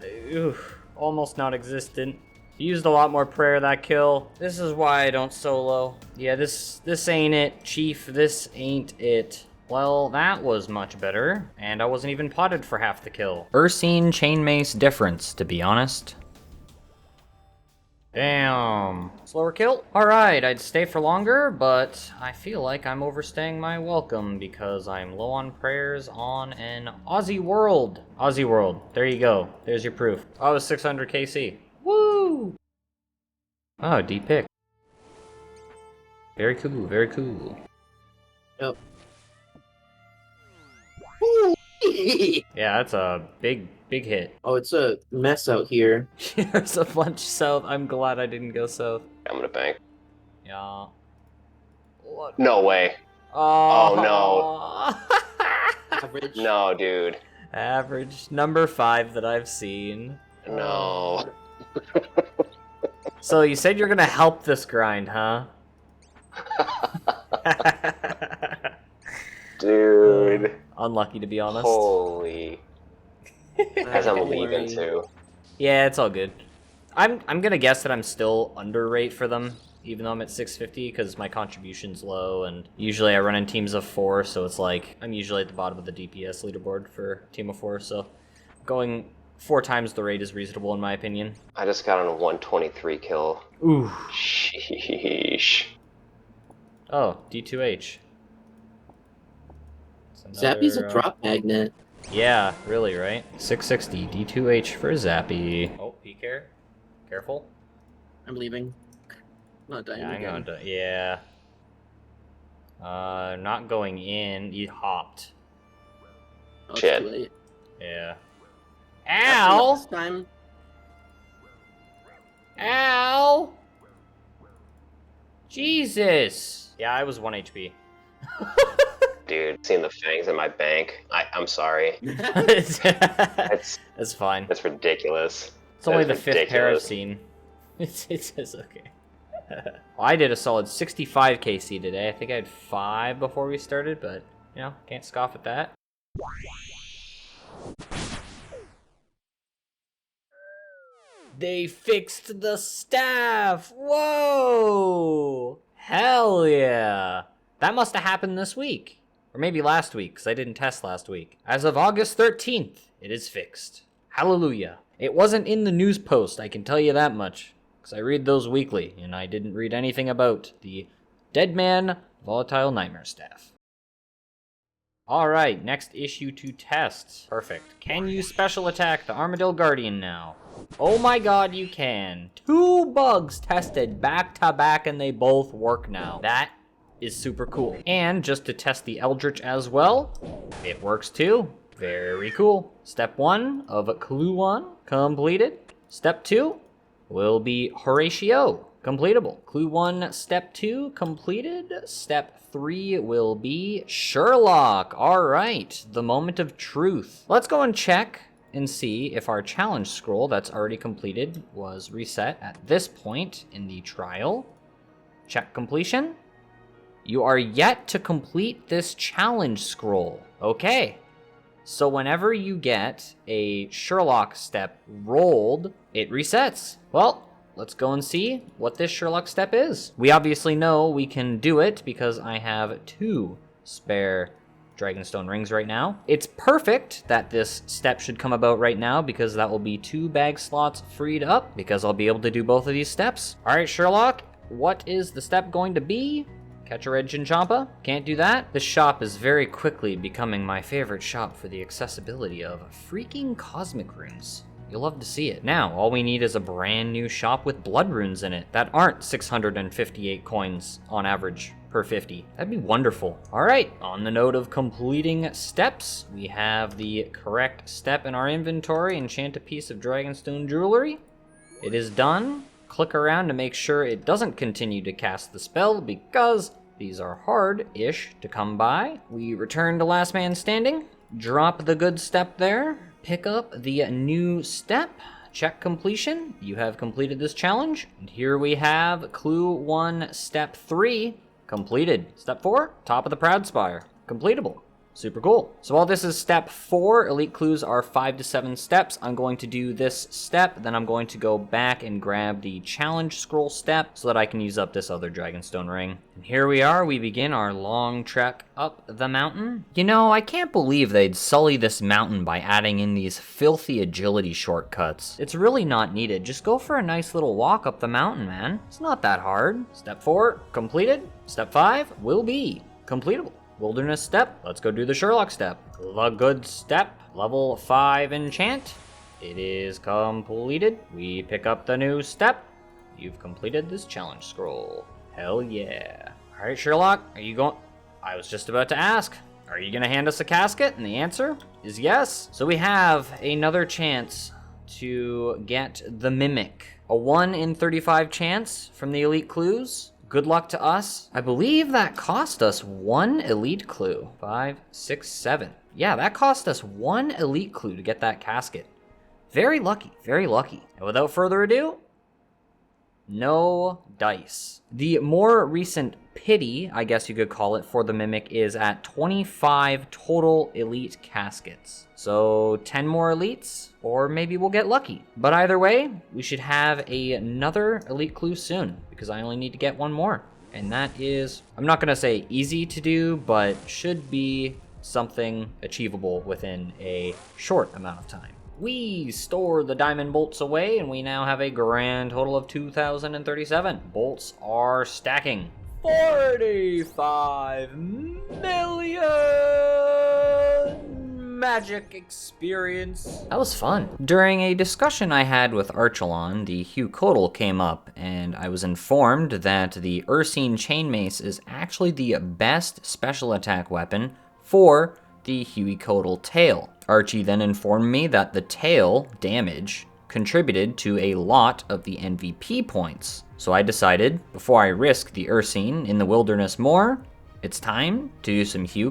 almost non-existent. Used a lot more prayer that kill. This is why I don't solo. Yeah, this ain't it, Chief. This ain't it. Well, that was much better, and I wasn't even potted for half the kill. Ursine Chain Mace difference, to be honest. Damn. Slower kill? Alright, I'd stay for longer, but I feel like I'm overstaying my welcome because I'm low on prayers on an Aussie World. Aussie World. There you go. There's your proof. Oh, it was 600 KC. Woo! Oh, deep pick. Very cool, very cool. Yep. Yeah, that's a big hit. Oh, it's a mess out here. There's a bunch south. I'm glad I didn't go south. I'm gonna bank. Yeah. What? No way. Oh, no. Average. No, dude. Average. Number 5 that I've seen. No. So you said you're gonna help this grind, huh? Dude. Unlucky, to be honest. Holy. As I'm leaving too. Yeah, it's all good. I'm gonna guess that I'm still under rate for them, even though I'm at 650, because my contribution's low, and usually I run in teams of 4, so it's like I'm usually at the bottom of the DPS leaderboard for team of 4, so going 4 times the rate is reasonable in my opinion. I just got on a 123 kill. Ooh. Sheesh. Oh, D2H. Zappy's a drop magnet. Yeah, really, right? 660, D2H for Zappy. Oh, peek here. Careful. I'm leaving. Not dying Yeah, I'm again. going to. Yeah. Not going in. You hopped. Oh, it's Shit. too late. Yeah. After Ow! last time. Ow! Jesus! Yeah, I was 1 HP. Dude, seeing the fangs in my bank. I'm sorry. It's fine. That's ridiculous. It's only the That is 5th pair I've ridiculous. seen. It's okay. Well, I did a solid 65 KC today. I think I had 5 before we started, but, you know, can't scoff at that. They fixed the staff! Whoa! Hell yeah! That must have happened this week. Or maybe last week, because I didn't test last week. As of August 13th, it is fixed. Hallelujah. It wasn't in the news post, I can tell you that much. Because I read those weekly, and I didn't read anything about the Dead Man Volatile Nightmare staff. Alright, next issue to test. Perfect. Can you special attack the Armadillo Guardian now? Oh my god, you can. 2 bugs tested back to back and they both work now. That is super cool. And just to test the Eldritch as well, it works too. Very cool. Step 1 of Clue 1 completed. Step 2 will be Horatio. Completable. Clue 1, Step 2 completed. Step 3 will be Sherlock. Alright, the moment of truth. Let's go and check and see if our challenge scroll that's already completed was reset at this point in the trial. Check completion. You are yet to complete this challenge scroll. Okay. So whenever you get a Sherlock step rolled, it resets. Well, let's go and see what this Sherlock step is. We obviously know we can do it because I have 2 spare Dragonstone rings right now. It's perfect that this step should come about right now because that will be 2 bag slots freed up because I'll be able to do both of these steps. All right, Sherlock, what is the step going to be? Catch a red Chinchompa? Can't do that. This shop is very quickly becoming my favorite shop for the accessibility of freaking cosmic runes. You'll love to see it. Now, all we need is a brand new shop with blood runes in it that aren't 658 coins on average per 50. That'd be wonderful. All right, on the note of completing steps, we have the correct step in our inventory. Enchant a piece of Dragonstone jewelry. It is done. Click around to make sure it doesn't continue to cast the spell because these are hard-ish to come by. We return to last man standing. Drop the good step there. Pick up the new step. Check completion. You have completed this challenge. And here we have Clue 1, Step 3 completed. Step 4, top of the Proud Spire. Completable. Super cool. So while this is step 4, elite clues are 5 to 7 steps. I'm going to do this step, then I'm going to go back and grab the challenge scroll step so that I can use up this other Dragonstone ring. And here we are, we begin our long trek up the mountain. You know, I can't believe they'd sully this mountain by adding in these filthy agility shortcuts. It's really not needed. Just go for a nice little walk up the mountain, man. It's not that hard. Step 4, completed. Step 5 will be completable. Wilderness step, let's go do the Sherlock step. The good step, level 5 enchant. It is completed. We pick up the new step. You've completed this challenge scroll. Hell yeah. All right, Sherlock, are you going? I was just about to ask. Are you gonna hand us a casket? And the answer is yes. So we have another chance to get the Mimic. A 1 in 35 chance from the elite clues. Good luck to us. I believe that cost us 1 elite clue. 5, 6, 7. Yeah, that cost us 1 elite clue to get that casket. Very lucky, very lucky. And without further ado, no dice. The more recent pity, I guess you could call it, for the Mimic is at 25 total elite caskets. So 10 more elites, or maybe we'll get lucky. But either way, we should have another elite clue soon, because I only need to get 1 more. And that is, I'm not gonna say easy to do, but should be something achievable within a short amount of time. We store the diamond bolts away, and we now have a grand total of 2,037. Bolts are stacking. 45 million magic experience. That was fun. During a discussion I had with Archelon, the Huey came up, and I was informed that the Ursine Chain Mace is actually the best special attack weapon for the Huey tail. Archie then informed me that the tail damage contributed to a lot of the MVP points. So I decided, before I risk the Ursine in the wilderness more, it's time to do some Huey.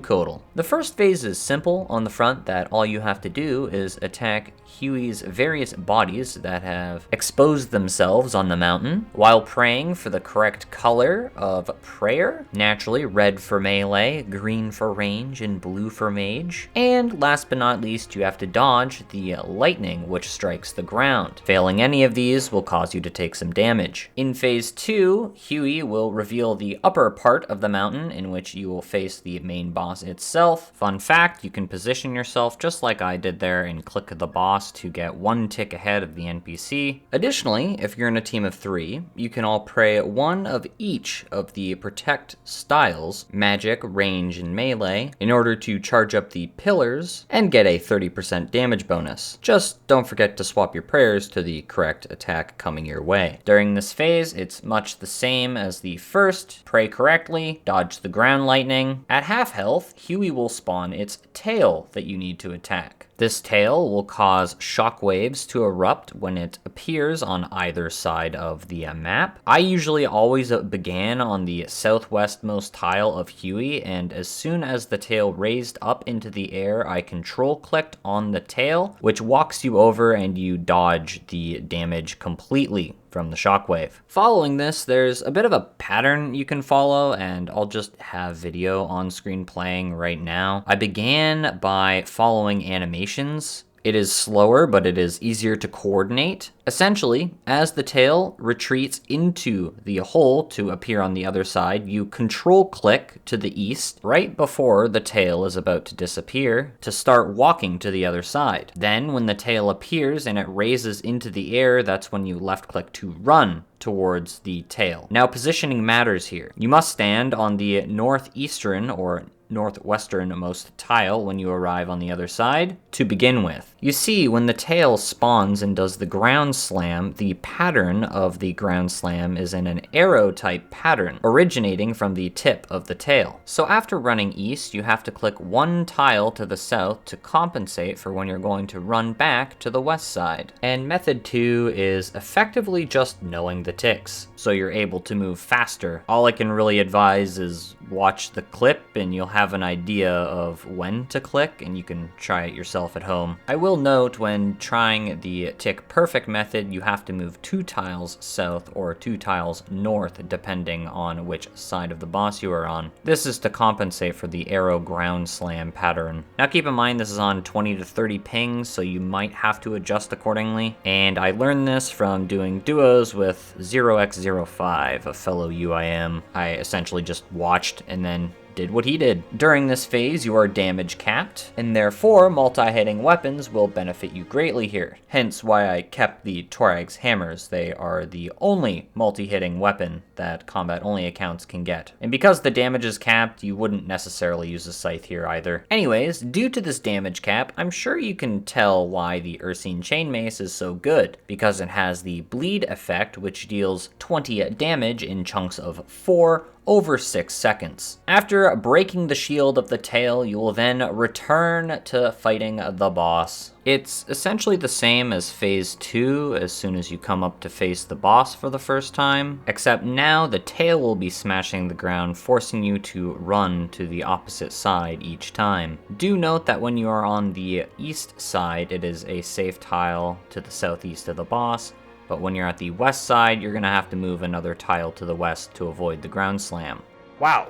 The first phase is simple on the front, that all you have to do is attack Huey's various bodies that have exposed themselves on the mountain while praying for the correct color of prayer. Naturally, red for melee, green for range, and blue for mage. And last but not least, you have to dodge the lightning which strikes the ground. Failing any of these will cause you to take some damage. In phase 2, Huey will reveal the upper part of the mountain in which you will face the main boss itself. Fun fact, you can position yourself just like I did there and click the boss to get one tick ahead of the NPC. Additionally, if you're in a team of 3, you can all pray one of each of the protect styles, magic, range, and melee, in order to charge up the pillars and get a 30% damage bonus. Just don't forget to swap your prayers to the correct attack coming your way. During this phase, it's much the same as the first. Pray correctly, dodge the ground lightning. At half health, Huey will spawn its tail that you need to attack. This tail will cause shockwaves to erupt when it appears on either side of the map. I usually always began on the southwestmost tile of Huey, and as soon as the tail raised up into the air, I control-clicked on the tail, which walks you over and you dodge the damage completely from the shockwave. Following this, there's a bit of a pattern you can follow, and I'll just have video on screen playing right now. I began by following animations. It is slower, but it is easier to coordinate. Essentially, as the tail retreats into the hole to appear on the other side, you control-click to the east right before the tail is about to disappear to start walking to the other side. Then, when the tail appears and it raises into the air, that's when you left-click to run towards the tail. Now, positioning matters here. You must stand on the northeastern or northwesternmost tile when you arrive on the other side to begin with. You see, when the tail spawns and does the ground slam, the pattern of the ground slam is in an arrow type pattern originating from the tip of the tail. So after running east, you have to click one tile to the south to compensate for when you're going to run back to the west side. And method 2 is effectively just knowing the ticks, so you're able to move faster. All I can really advise is watch the clip and you'll have an idea of when to click, and you can try it yourself at home. I will note, when trying the tick perfect method, you have to move 2 tiles south or 2 tiles north depending on which side of the boss you are on. This is to compensate for the arrow ground slam pattern. Now keep in mind this is on 20 to 30 pings, so you might have to adjust accordingly, and I learned this from doing duos with 0x05, a fellow UIM. I essentially just watched and then did what he did. During this phase, you are damage capped, and therefore multi-hitting weapons will benefit you greatly here. Hence why I kept the Torag's hammers. They are the only multi-hitting weapon that combat-only accounts can get. And because the damage is capped, you wouldn't necessarily use a scythe here either. Anyways, due to this damage cap, I'm sure you can tell why the Ursine Chain Mace is so good, because it has the bleed effect, which deals 20 damage in chunks of 4 over 6 seconds. After breaking the shield of the tail, you will then return to fighting the boss. It's essentially the same as phase 2 as soon as you come up to face the boss for the first time, except now the tail will be smashing the ground, forcing you to run to the opposite side each time. Do note that when you are on the east side, it is a safe tile to the southeast of the boss, but when you're at the west side, you're gonna have to move another tile to the west to avoid the ground slam. Wow.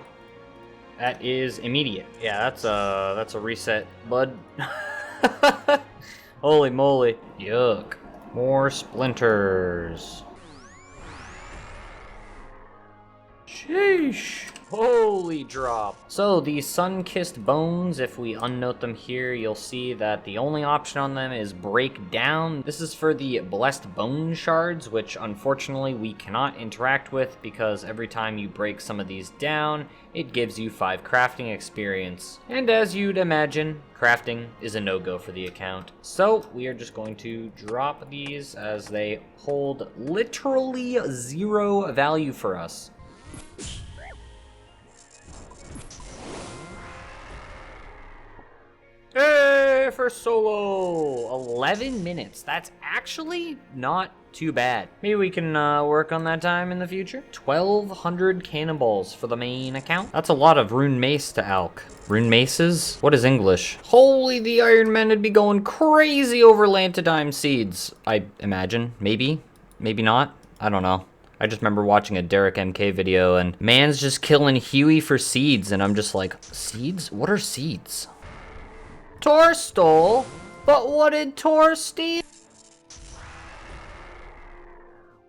That is immediate. Yeah, that's a reset, bud. Holy moly. Yuck. More splinters. Sheesh. Holy drop. So the sun-kissed bones, if we unnote them here, you'll see that the only option on them is break down. This is for the blessed bone shards, which unfortunately we cannot interact with because every time you break some of these down, it gives you 5 crafting experience. And as you'd imagine, crafting is a no-go for the account. So we are just going to drop these as they hold literally 0 value for us. Hey, for solo! 11 minutes. That's actually not too bad. Maybe we can work on that time in the future. 1,200 cannonballs for the main account. That's a lot of rune mace to alch. Rune maces? What is English? Holy, the Ironman would be going crazy over Lantidime seeds. I imagine. Maybe. Maybe not. I don't know. I just remember watching a Derek MK video and man's just killing Huey for seeds and I'm just like, seeds? What are seeds? Tor stole? But what did Tor steal?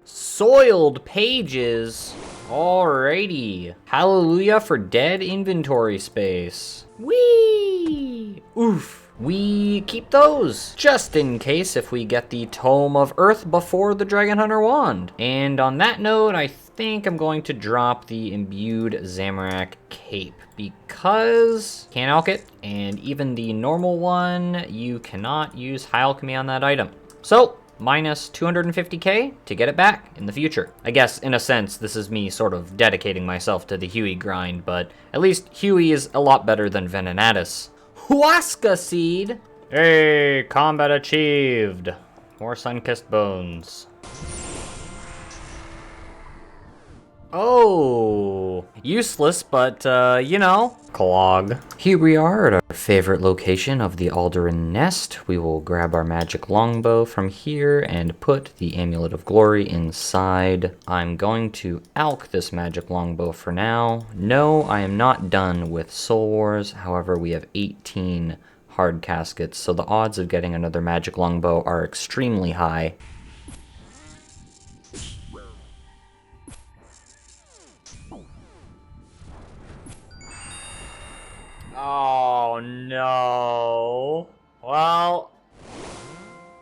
Soiled pages. Alrighty. Hallelujah for dead inventory space. Whee! Oof. We keep those, just in case if we get the Tome of Earth before the Dragon Hunter wand. And on that note, I think I'm going to drop the Imbued Zamorak Cape, because can't alch it, and even the normal one, you cannot use High Alchemy on that item. So, minus 250k to get it back in the future. I guess, in a sense, this is me sort of dedicating myself to the Huey grind, but at least Huey is a lot better than Venenatis. Huasca seed! Hey, combat achieved. More sun-kissed bones. Oh, useless, but, you know. Clog. Here we are at our favorite location of the Alderan Nest. We will grab our magic longbow from here and put the Amulet of Glory inside. I'm going to alch this magic longbow for now. No, I am not done with Soul Wars. However, we have 18 hard caskets, so the odds of getting another magic longbow are extremely high. Oh no. Well,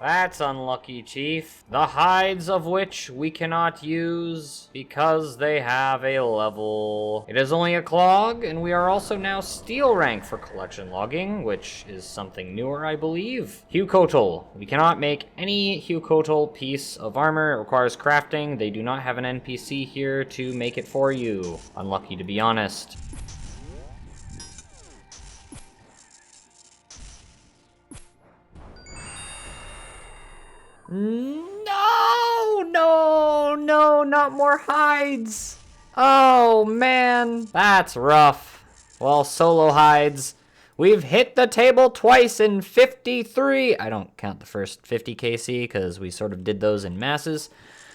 that's unlucky, Chief. The hides of which we cannot use because they have a level. It is only a clog, and we are also now steel rank for collection logging, which is something newer, I believe. Hucotal. We cannot make any Hucotal piece of armor. It requires crafting. They do not have an NPC here to make it for you. Unlucky, to be honest. No, not more hides. Oh man, that's rough. Well, solo hides. We've hit the table twice in 53. I don't count the first 50 KC because we sort of did those in masses.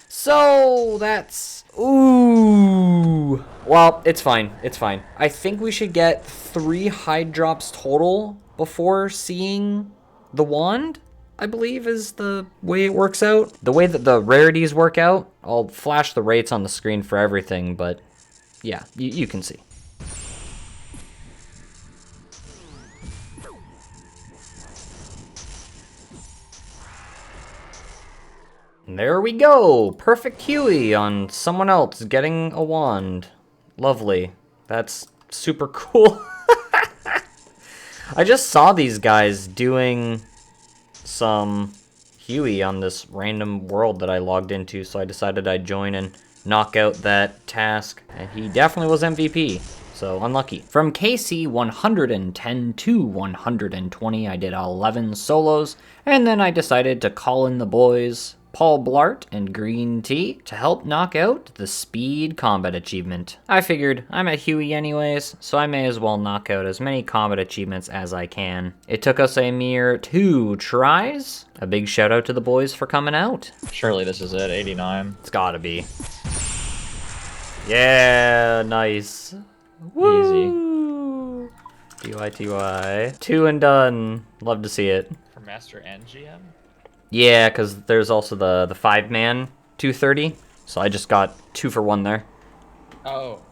So that's, ooh. Well, it's fine, it's fine. I think we should get 3 hide drops total before seeing the wand, I believe is the way it works out. The way that the rarities work out, I'll flash the rates on the screen for everything, but yeah, you can see. And there we go, perfect Huey on someone else getting a wand. Lovely, that's super cool. I just saw these guys doing some Huey on this random world that I logged into, so I decided I'd join and knock out that task, and he definitely was MVP, so unlucky. From KC 110 to 120, I did 11 solos, and then I decided to call in the boys, Paul Blart and Green Tea, to help knock out the speed combat achievement. I figured I'm at Huey anyways, so I may as well knock out as many combat achievements as I can. It took us a mere 2 tries. A big shout out to the boys for coming out. Surely this is it, 89. It's gotta be. Yeah, nice. Woo! TY. 2 and done. Love to see it. For Master and GM? Yeah, because there's also the 5-man 230, so I just got 2 for 1 there. Oh.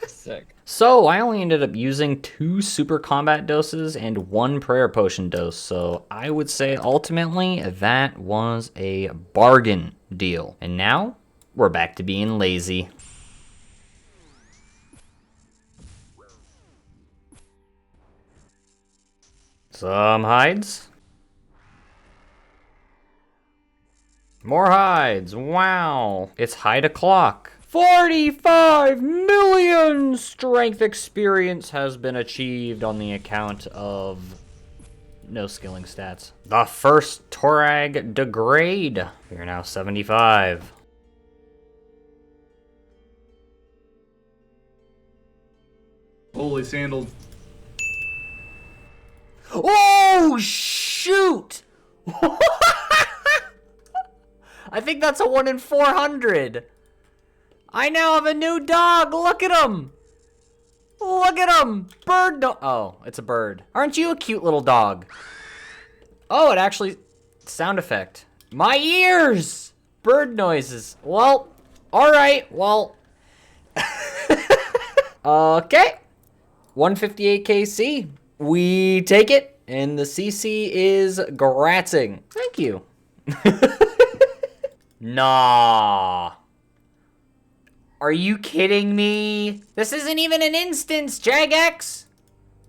Sick. So I only ended up using 2 super combat doses and 1 prayer potion dose. So I would say ultimately that was a bargain deal. And now we're back to being lazy. Some hides. More hides. Wow. It's hide o'clock. 45 million strength experience has been achieved on the account of no skilling stats. The first Torag degrade. We are now 75. Holy sandals. Oh, shoot! I think that's a 1 in 400. I now have a new dog. Look at him. Look at him. Bird dog. Oh, it's a bird. Aren't you a cute little dog? Oh, it actually... Sound effect. My ears! Bird noises. Well, alright, well... Okay. 158 KC. We take it, and the CC is gratzing. Thank you. Nah. Are you kidding me? This isn't even an instance, Jagex.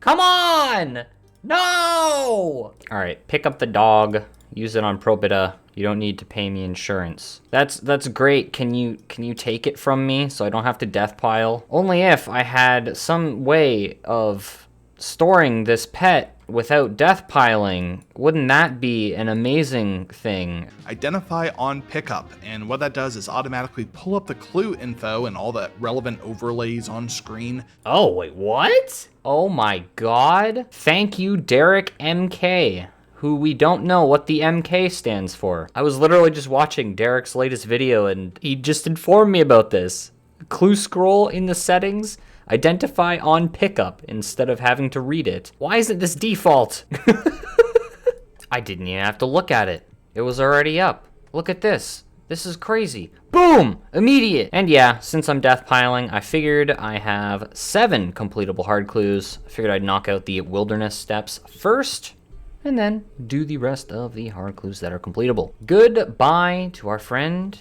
Come on. No. All right, pick up the dog. Use it on Probita. You don't need to pay me insurance. That's great. Can you take it from me so I don't have to death pile? Only if I had some way of storing this pet without death piling. Wouldn't that be an amazing thing? Identify on pickup, and what that does is automatically pull up the clue info and all the relevant overlays on screen. Oh, wait, what? Oh my god. Thank you, Derek MK, who we don't know what the MK stands for. I was literally just watching Derek's latest video and he just informed me about this. Clue scroll in the settings, identify on pickup instead of having to read it. Why isn't this default? I didn't even have to look at it. It was already up. Look at this. This is crazy. Boom! Immediate! And yeah, since I'm death piling, I figured I have 7 completable hard clues. I figured I'd knock out the wilderness steps first, and then do the rest of the hard clues that are completable. Goodbye to our friend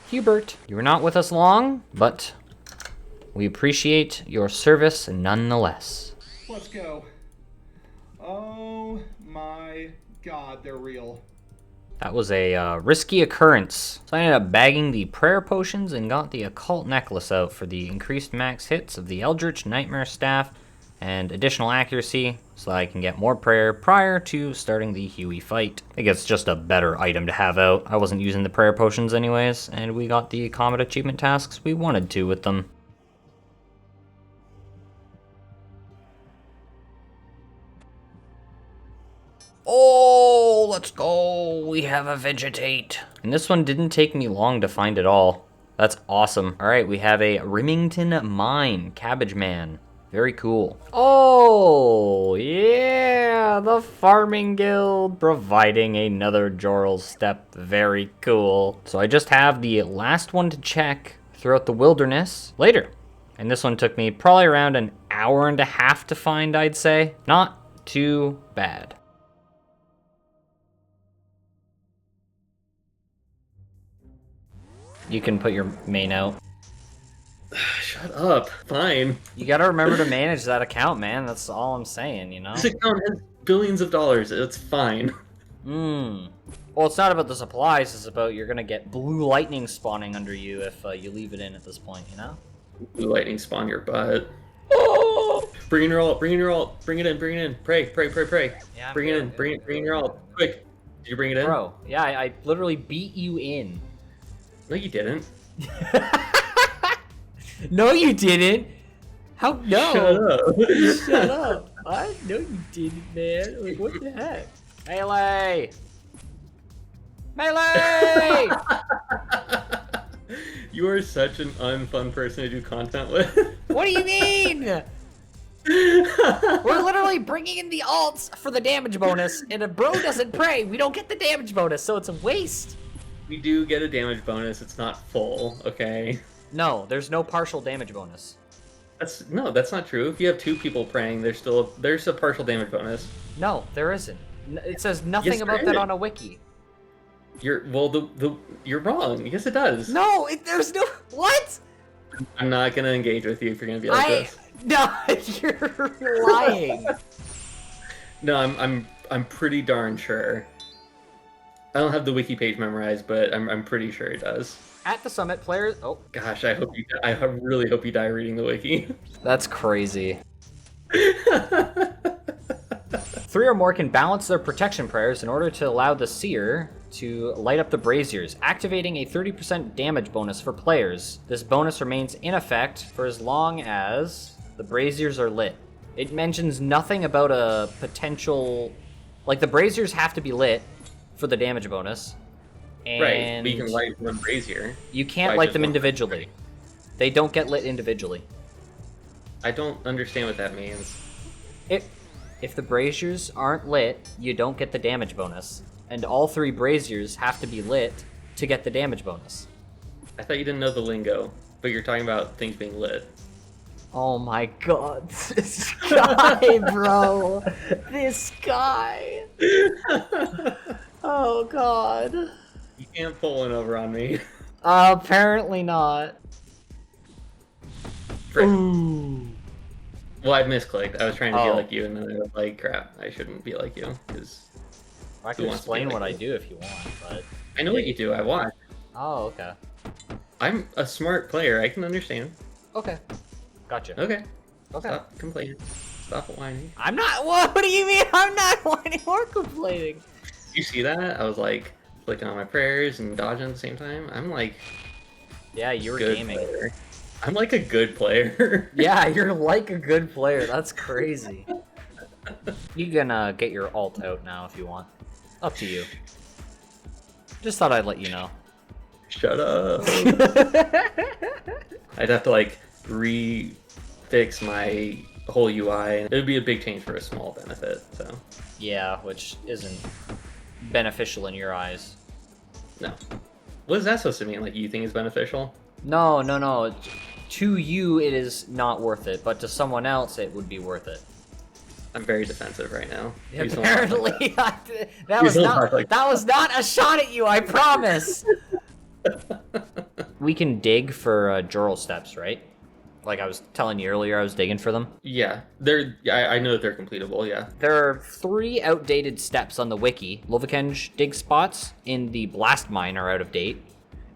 Hubert. You were not with us long, but we appreciate your service nonetheless. Let's go. Oh my god, they're real. That was a risky occurrence. So I ended up bagging the prayer potions and got the occult necklace out for the increased max hits of the Eldritch Nightmare Staff and additional accuracy so I can get more prayer prior to starting the Huey fight. I think it's just a better item to have out. I wasn't using the prayer potions anyways, and we got the combat achievement tasks we wanted to with them. Oh, let's go. We have a vegetate. And this one didn't take me long to find it all. That's awesome. All right, we have a Remington Mine, Cabbage Man. Very cool. Oh, yeah, the Farming Guild providing another Jorral step. Very cool. So I just have the last one to check throughout the wilderness later. And this one took me probably around an hour and a half to find, I'd say. Not too bad. You can put your main out. Shut up. Fine. You gotta remember to manage that account, man. That's all I'm saying, you know? This account has billions of dollars. It's fine. Well, it's not about the supplies. It's about you're gonna get blue lightning spawning under you if you leave it in at this point, you know? Blue lightning spawn your butt. Oh! Bring in your ult. Bring in your ult. Bring it in. Bring it in. Pray. Pray. Pray. Pray. Yeah, bring it in. Bring in your ult. Quick. Did you bring it in? Bro, yeah, I literally beat you in. No, you didn't. No, you didn't. How? No. Shut up. Shut up. I know you didn't, man. Like, what the heck? Melee! Melee! You are such an unfun person to do content with. What do you mean? We're literally bringing in the alts for the damage bonus, and if bro doesn't pray, we don't get the damage bonus, so it's a waste. We do get a damage bonus. It's not full, okay? No, there's no partial damage bonus. That's not true. If you have 2 people praying, there's a partial damage bonus. No, there isn't. It says nothing Yes, about there that is. on a wiki. You're wrong. Yes, it does. No, there's no what? I'm not gonna engage with you if you're gonna be like this. No, you're lying. No, I'm pretty darn sure. I don't have the wiki page memorized, but I'm pretty sure it does. At the summit, players. Oh Gosh, I really hope you die reading the wiki. that's crazy. 3 or more can balance their protection prayers in order to allow the seer to light up the braziers, activating a 30% damage bonus for players. This bonus remains in effect for as long as the braziers are lit. It mentions nothing about a potential... Like, the braziers have to be lit for the damage bonus. And Right, but you can light one brazier. you can't by light just them one individually. They don't get lit individually. I don't understand what that means. If the braziers aren't lit, you don't get the damage bonus. And all 3 braziers have to be lit to get the damage bonus. I thought you didn't know the lingo, but you're talking about things being lit. Oh my god, this guy, bro. This guy. Oh god. You can't pull one over on me. Apparently not. Frick. Ooh. Well, I misclicked. I was trying to be Oh. like you, and then I was like, crap, I shouldn't be like you, because I Who can wants to be explain like what I you? do if you want, but... I know what you do. I watch. Oh, okay. I'm a smart player. I can understand. Okay. Gotcha. Okay. Okay. Stop complaining. Stop whining. I'm not... What do you mean I'm not whining or complaining? You see that? I was like clicking on my prayers and dodging at the same time. I'm like... Yeah, you were good gaming. player. I'm like a good player. Yeah, you're like a good player. That's crazy. You can get your alt out now if you want. Up to you. Just thought I'd let you know. Shut up. I'd have to like refix my whole UI. It would be a big change for a small benefit. So Yeah, which isn't beneficial in your eyes. no. What is that supposed to mean? Like you think it's beneficial? No. To you, it is not worth it, but to someone else, it would be worth it. I'm very defensive right now. Please don't Apparently, that Please was don't not talk like that was not a shot at you. I promise. We can dig for Jorral steps, right? Like I was telling you earlier, I was digging for them. Yeah, I know that they're completable. Yeah. There are 3 outdated steps on the wiki. Lovikenge dig spots in the blast mine are out of date,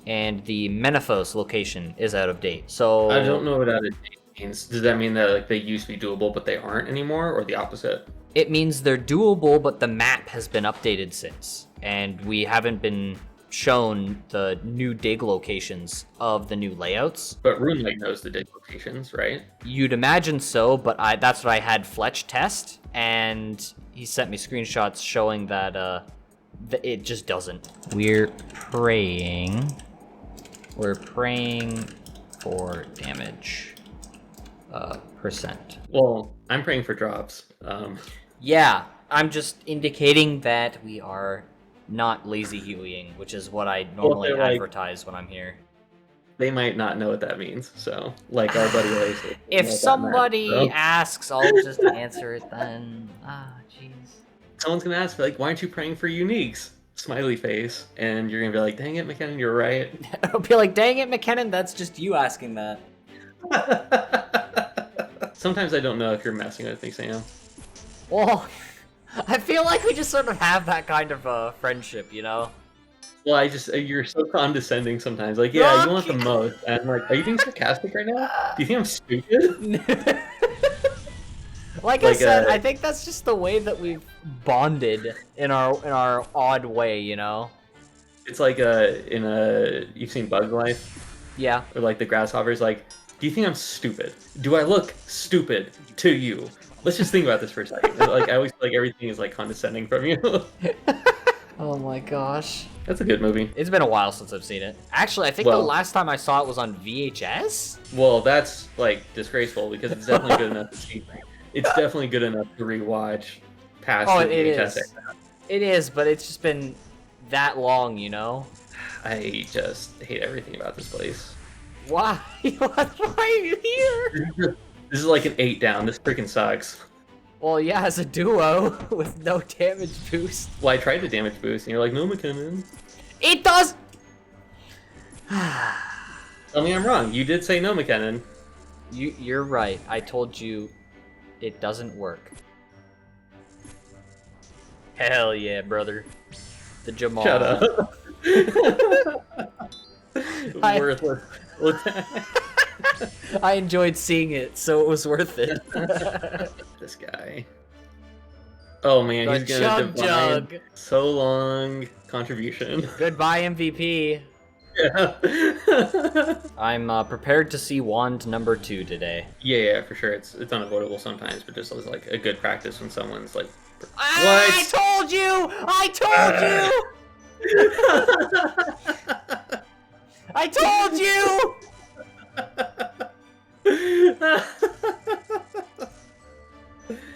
and the Menaphos location is out of date. So I don't know what out of date means. Does that mean that like they used to be doable but they aren't anymore, or the opposite? it means they're doable, but the map has been updated since, and we haven't been shown the new dig locations of the new layouts. But RuneLight knows the dig locations, right? You'd imagine so, but that's what I had Fletch test, and he sent me screenshots showing that it just doesn't. We're praying for damage percent. Well, I'm praying for drops. Yeah, I'm just indicating that we are not lazy Hueying, which is what I normally they're like- advertise when I'm here. They might not know what that means, so like our buddy Lace. If somebody asks, I'll just answer it then. Ah, jeez. Someone's gonna ask, like, why aren't you praying for uniques? Smiley face, and you're gonna be like, dang it, McKinnon, you're right. I'll be like, dang it, McKinnon, that's just you asking that. Sometimes I don't know if you're messing with me, Sam. Well, I feel like we just sort of have that kind of friendship, you know? Well, you're so condescending sometimes. Like, yeah, you want the most. And I'm like, are you being sarcastic right now? Do you think I'm stupid? Like I said, I think that's just the way that we've bonded in our odd way, you know? It's like you've seen Bug's Life? Yeah. Or like the grasshopper's like, do you think I'm stupid? Do I look stupid to you? Let's just think about this for a second. Like, I always feel like everything is like condescending from you. Oh my gosh. That's a good movie. It's been a while since I've seen it. Actually, I think the last time I saw it was on VHS? Well, that's like disgraceful because it's definitely good enough to see. It's definitely good enough to rewatch past the VHS era. It is, but it's just been that long, you know? I just hate everything about this place. Why? Why are you here? This is like an 8 down. This freaking sucks. Well, yeah, as a duo with no damage boost. Well, I tried the damage boost, and you're like, no, McKinnon. It does. Tell me I'm wrong. You did say no, McKinnon. You're right. I told you it doesn't work. Hell yeah, brother. The Jamal. Shut up. Worthless. I enjoyed seeing it, so it was worth it. This guy. Oh man, The he's gonna Jug. divine so long contribution. Goodbye, MVP. Yeah. I'm prepared to see wand number 2 today. Yeah, for sure. It's unavoidable sometimes, but just as like a good practice when someone's like, I told you! I told you! I told you!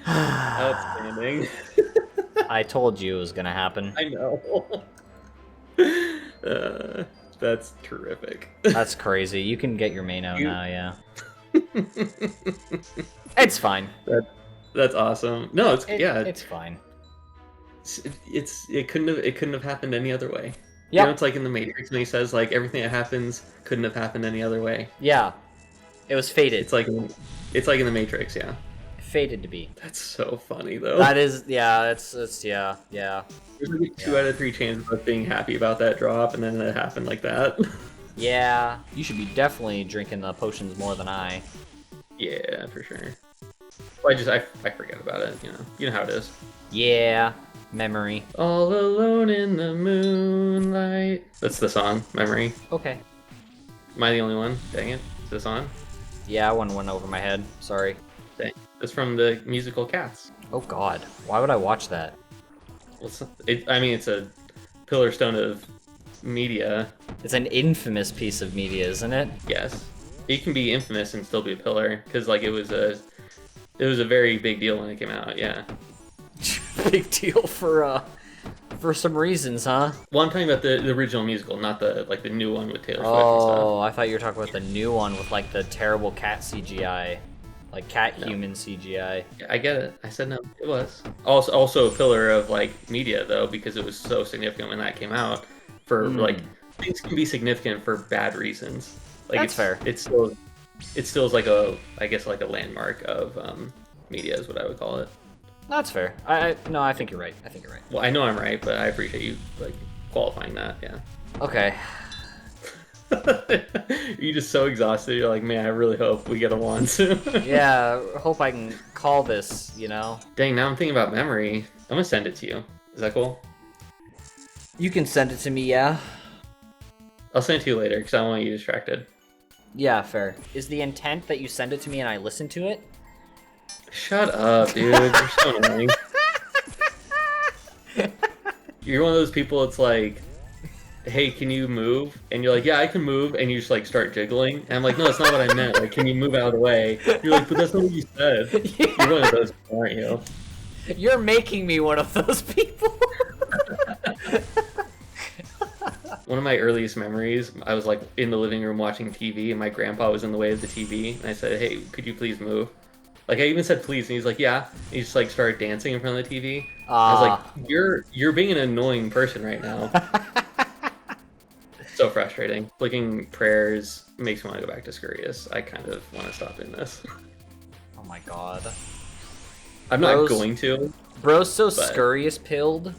Outstanding. I told you it was gonna happen. I know. That's terrific. That's crazy. You can get your main out now, yeah. It's fine. That's awesome. No, it's fine. It couldn't have happened any other way. Yeah. You know, it's like in the Matrix when he says like everything that happens couldn't have happened any other way. Yeah. It was fated. It's like in the Matrix, yeah. Fated to be. That's so funny though. That is, yeah, it's yeah. There's like a 2 out of 3 chance of us being happy about that drop, and then it happened like that. Yeah. You should be definitely drinking the potions more than I. Yeah, for sure. Well, I forget about it, you know. You know how it is. Yeah. Memory. All alone in the moonlight. That's the song, Memory. Okay. Am I the only one? Dang it. Is this on? Yeah, one went over my head. Sorry. Dang. It's from the musical Cats. Oh god. Why would I watch that? Well, it's a pillar stone of media. It's an infamous piece of media, isn't it? Yes. It can be infamous and still be a pillar, because like it was a very big deal when it came out, yeah. Big deal for some reasons, huh? Well, I'm talking about the original musical, not the new one with Taylor Swift and Oh, I thought you were talking about the new one with like the terrible cat CGI. Like cat-human CGI. stuff. I get it. I said no. It was. Also a pillar of like media though, because it was so significant when that came out. For like things can be significant for bad reasons. Like That's fair. It still is like a landmark of media is what I would call it. That's fair. No, I think you're right. Well, I know I'm right, but I appreciate you like qualifying that. Yeah. Okay. You're just so exhausted. You're like, man, I really hope we get a wand soon. Yeah, hope I can call this, you know? Dang, now I'm thinking about memory. I'm gonna send it to you. Is that cool? You can send it to me, yeah? I'll send it to you later because I don't want you distracted. Yeah, fair. Is the intent that you send it to me and I listen to it? Shut up, dude. You're so annoying. You're one of those people, it's like, hey, can you move? And you're like, yeah, I can move. And you just like start jiggling. And I'm like, no, that's not what I meant. Like, can you move out of the way? You're like, but that's not what you said. Yeah. You're one of those people, aren't you? You're making me one of those people. One of my earliest memories, I was like in the living room watching TV and my grandpa was in the way of the TV. And I said, hey, could you please move? Like I even said please, and he's like, yeah. And he just like started dancing in front of the TV. I was like, you're being an annoying person right now. So frustrating. Flicking prayers makes me want to go back to Scurious. I kind of want to stop doing this. Oh my god. I'm not going to. Bro's so Scurious pilled.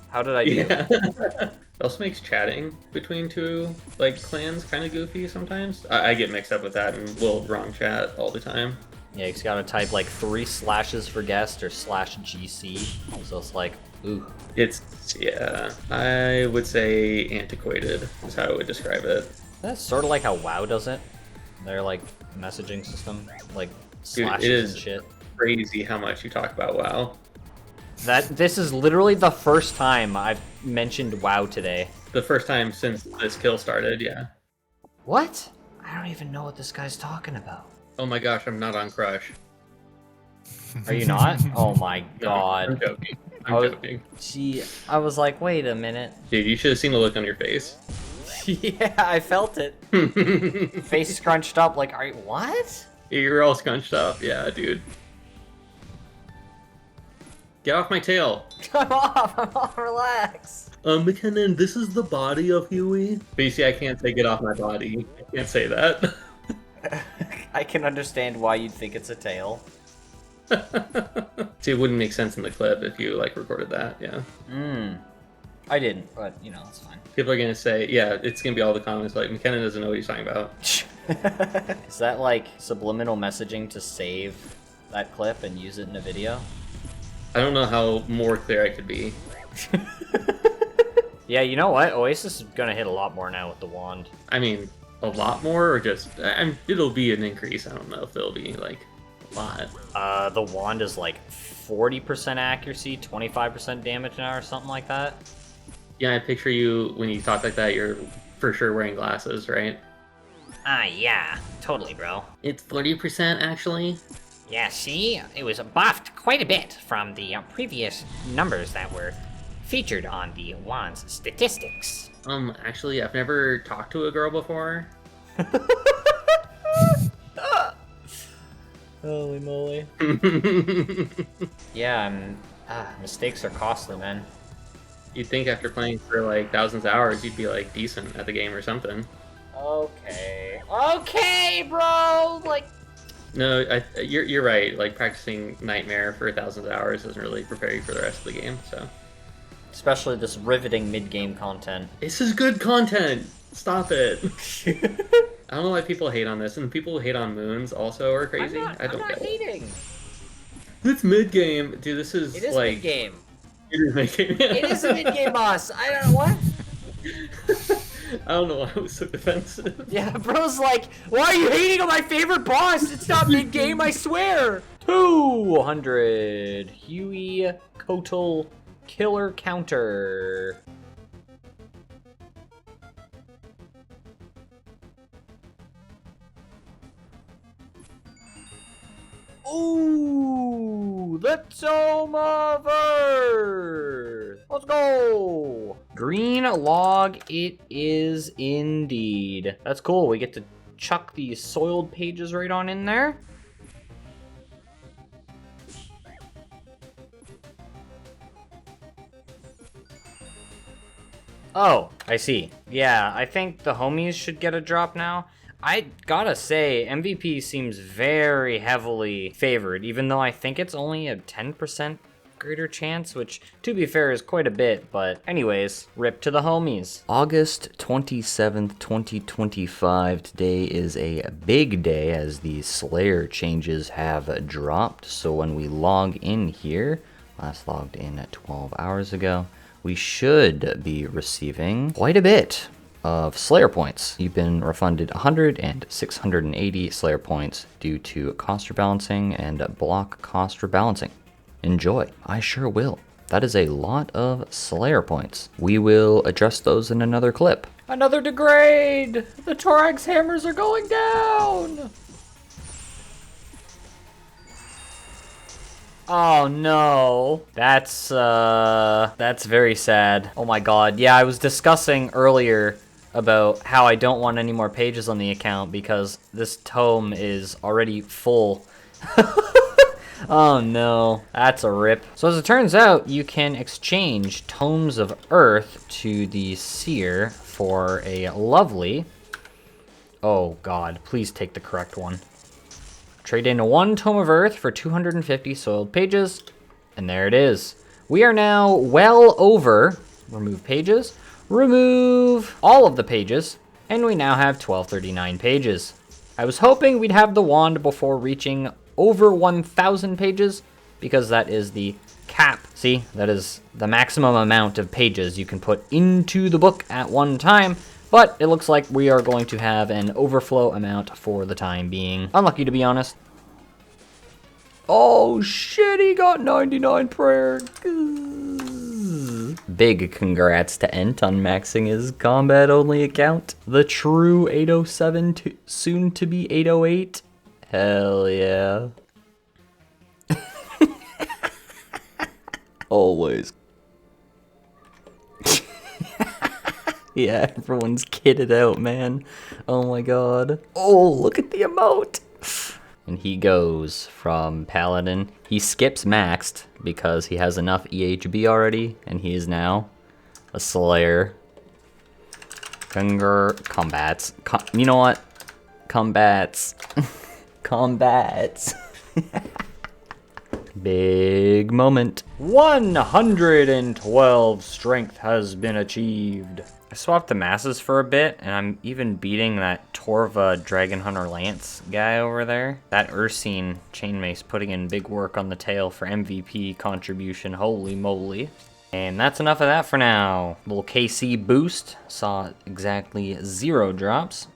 How did I do? Yeah. It also makes chatting between two like clans kind of goofy sometimes. I get mixed up with that and will wrong chat all the time. Yeah, you just gotta type like 3 slashes for guest or /GC. So it's like, ooh. It's, yeah, I would say antiquated is how I would describe it. That's sort of like how WoW does it. Their like messaging system, like slashes Dude, it is and shit. Crazy how much you talk about WoW. This is literally the first time I've mentioned WoW today. The first time since this kill started, yeah. What? I don't even know what this guy's talking about. Oh my gosh, I'm not on Crush. Are you not? Oh my god. No, I'm joking. I'm joking. Gee, I was like, wait a minute. Dude, you should have seen the look on your face. Yeah, I felt it. Face scrunched up like, are you, what? You're all scrunched up. Yeah, dude. Get off my tail. I'm off, relax. McKinnon, this is the body of Huey. But you see, I can't say get off my body. I can't say that. I can understand why you'd think it's a tail. See, it wouldn't make sense in the clip if you, like, recorded that, yeah. I didn't, but, you know, it's fine. People are gonna say, yeah, it's gonna be all the comments like, McKenna doesn't know what he's talking about. Is that, like, subliminal messaging to save that clip and use it in a video? I don't know how more clear I could be. Yeah, you know what? Oasis is gonna hit a lot more now with the wand. I mean, a lot more, or just... it'll be an increase. I don't know if it'll be, like, a lot. The wand is, like, 40% accuracy, 25% damage now, or something like that. Yeah, I picture you, when you talk like that, you're for sure wearing glasses, right? Yeah, totally, bro. It's 40%, actually? Yeah, see? It was buffed quite a bit from the previous numbers that were featured on the wand's statistics. Actually, I've never talked to a girl before. Holy moly. Yeah, mistakes are costly, man. You'd think after playing for, like, thousands of hours, you'd be, like, decent at the game or something. Okay. Okay, bro! Like... No, you're right. Like, practicing Nightmare for thousands of hours doesn't really prepare you for the rest of the game, so... Especially this riveting mid-game content. This is good content! Stop it! I don't know why people hate on this, and people who hate on moons also are crazy. I don't get it. hating. It's mid-game. Dude, this is, It is like... mid-game. It is mid-game. It is a mid-game boss. I don't know what. I don't know why I was so defensive. Yeah, bro's like, why are you hating on my favorite boss? It's not mid-game, I swear. 200 Huey Kotal Killer Counter. Ooh, the Tome of Earth. Let's go. Green log it is indeed. That's cool. We get to chuck these soiled pages right on in there. Oh, I see. Yeah, I think the homies should get a drop now. I gotta say, MVP seems very heavily favored, even though I think it's only a 10% greater chance, which, to be fair, is quite a bit, but anyways, rip to the homies. August 27th, 2025. Today is a big day as the Slayer changes have dropped, so when we log in here, last logged in 12 hours ago, we should be receiving quite a bit of Slayer points. You've been refunded 100 and 680 Slayer points due to cost rebalancing and block cost rebalancing. Enjoy. I sure will. That is a lot of Slayer points. We will address those in another clip. Another degrade! The Torax hammers are going down! Oh no. That's very sad. Oh my god. Yeah, I was discussing earlier about how I don't want any more pages on the account because this tome is already full. Oh no, that's a rip. So as it turns out, you can exchange Tomes of Earth to the Seer for a lovely... Oh god, please take the correct one. Trade in 1 Tome of Earth for 250 soiled pages, and there it is. We are now well over, remove pages, remove all of the pages, and we now have 1239 pages. I was hoping we'd have the wand before reaching over 1,000 pages, because that is the cap. See, that is the maximum amount of pages you can put into the book at one time, but it looks like we are going to have an overflow amount for the time being. Unlucky, to be honest. Oh shit, he got 99 prayer. Big congrats to Ent on maxing his combat-only account. The true 807 soon to be 808. Hell yeah. Always. Yeah, everyone's kitted out, man. Oh my god. Oh, look at the emote. And he goes from Paladin. He skips maxed because he has enough EHB already, and he is now a Slayer. Combats. You know what? Combats. Combats. Big moment. 112 strength has been achieved. I swapped the masses for a bit, and I'm even beating that Torva Dragon Hunter Lance guy over there. That Ursine Chainmace putting in big work on the tail for MVP contribution. Holy moly. And that's enough of that for now. Little KC boost. Saw exactly 0 drops.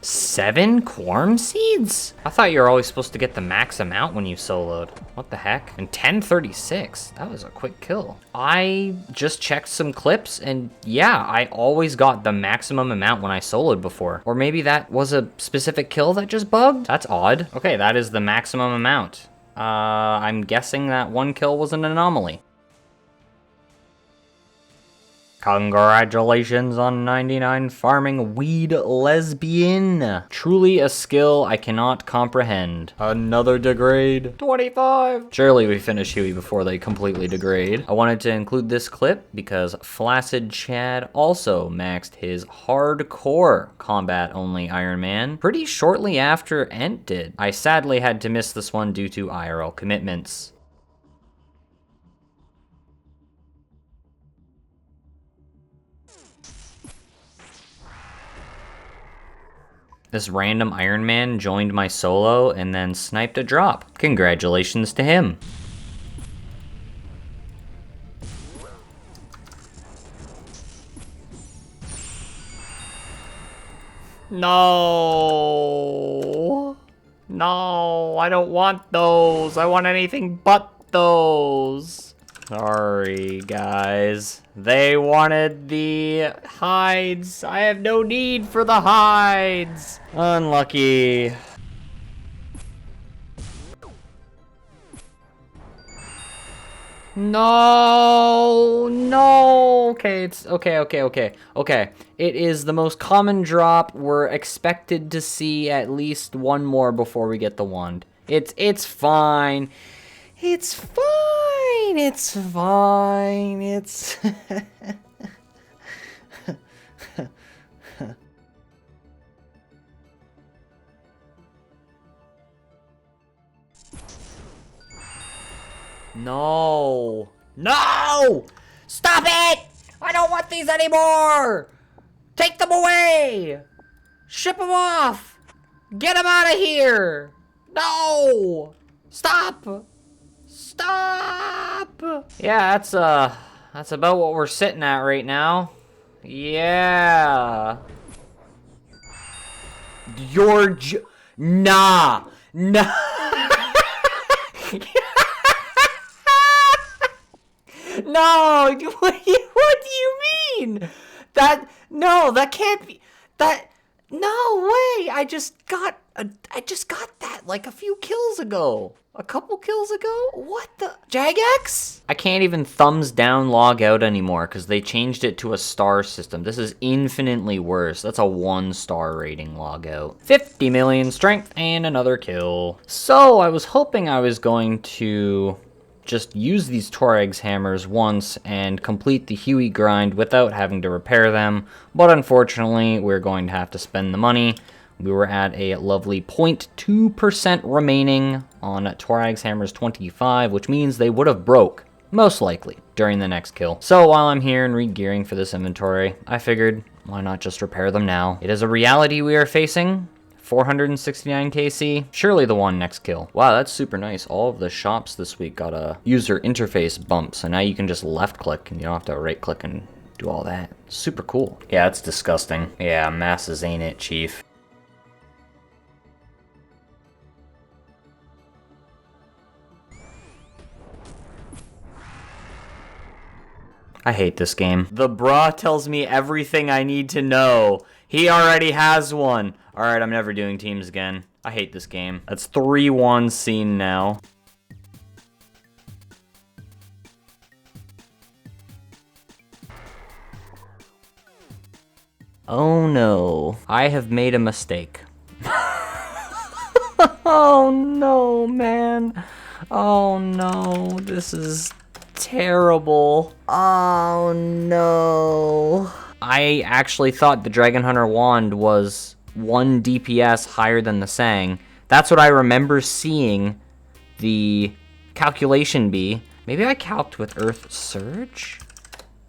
Seven Quorum Seeds? I thought you were always supposed to get the max amount when you soloed. What the heck? And 1036. That was a quick kill. I just checked some clips, and yeah, I always got the maximum amount when I soloed before. Or maybe that was a specific kill that just bugged? That's odd. Okay, that is the maximum amount. I'm guessing that one kill was an anomaly. Congratulations on 99 farming weed lesbian. Truly a skill I cannot comprehend. Another degrade. 25. Surely we finish Huey before they completely degrade. I wanted to include this clip because Flaccid Chad also maxed his hardcore combat only Ironman pretty shortly after Ent did. I sadly had to miss this one due to IRL commitments. This random Iron Man joined my solo and then sniped a drop. Congratulations to him. No. No, I don't want those. I want anything but those. Sorry, guys. They wanted the hides. I have no need for the hides. Unlucky. No, no. Okay, it's okay. It is the most common drop. We're expected to see at least one more before we get the wand. It's fine. It's fine. It's fine. It's No! No! Stop it! I don't want these anymore! Take them away! Ship them off! Get them out of here! No! Stop! Stop! Yeah, that's about what we're sitting at right now. Yeah. Nah. No, what do you mean? That can't be, no way. I just got that like a few kills ago. A couple kills ago? What the? Jagex? I can't even thumbs down log out anymore because they changed it to a star system. This is infinitely worse. That's a 1-star rating log out. 50 million strength and another kill. So I was hoping I was going to just use these Torag's hammers once and complete the Huey grind without having to repair them, but unfortunately we're going to have to spend the money. We were at a lovely 0.2% remaining on Torag's hammers 25, which means they would have broke, most likely, during the next kill. So while I'm here and re-gearing for this inventory, I figured, why not just repair them now? It is a reality we are facing. 469 KC, surely the one next kill. Wow, that's super nice. All of the shops this week got a user interface bump, so now you can just left click and you don't have to right click and do all that. Super cool. Yeah, it's disgusting. Yeah, masses ain't it, chief. I hate this game. The bra tells me everything I need to know. He already has one. Alright, I'm never doing teams again. I hate this game. That's 3 wands seen now. Oh no, I have made a mistake. Oh no, man. Oh no, this is terrible. Oh no. I actually thought the Dragon Hunter wand was 1 DPS higher than the Sang. That's what I remember seeing the calculation be. Maybe I calced with Earth Surge?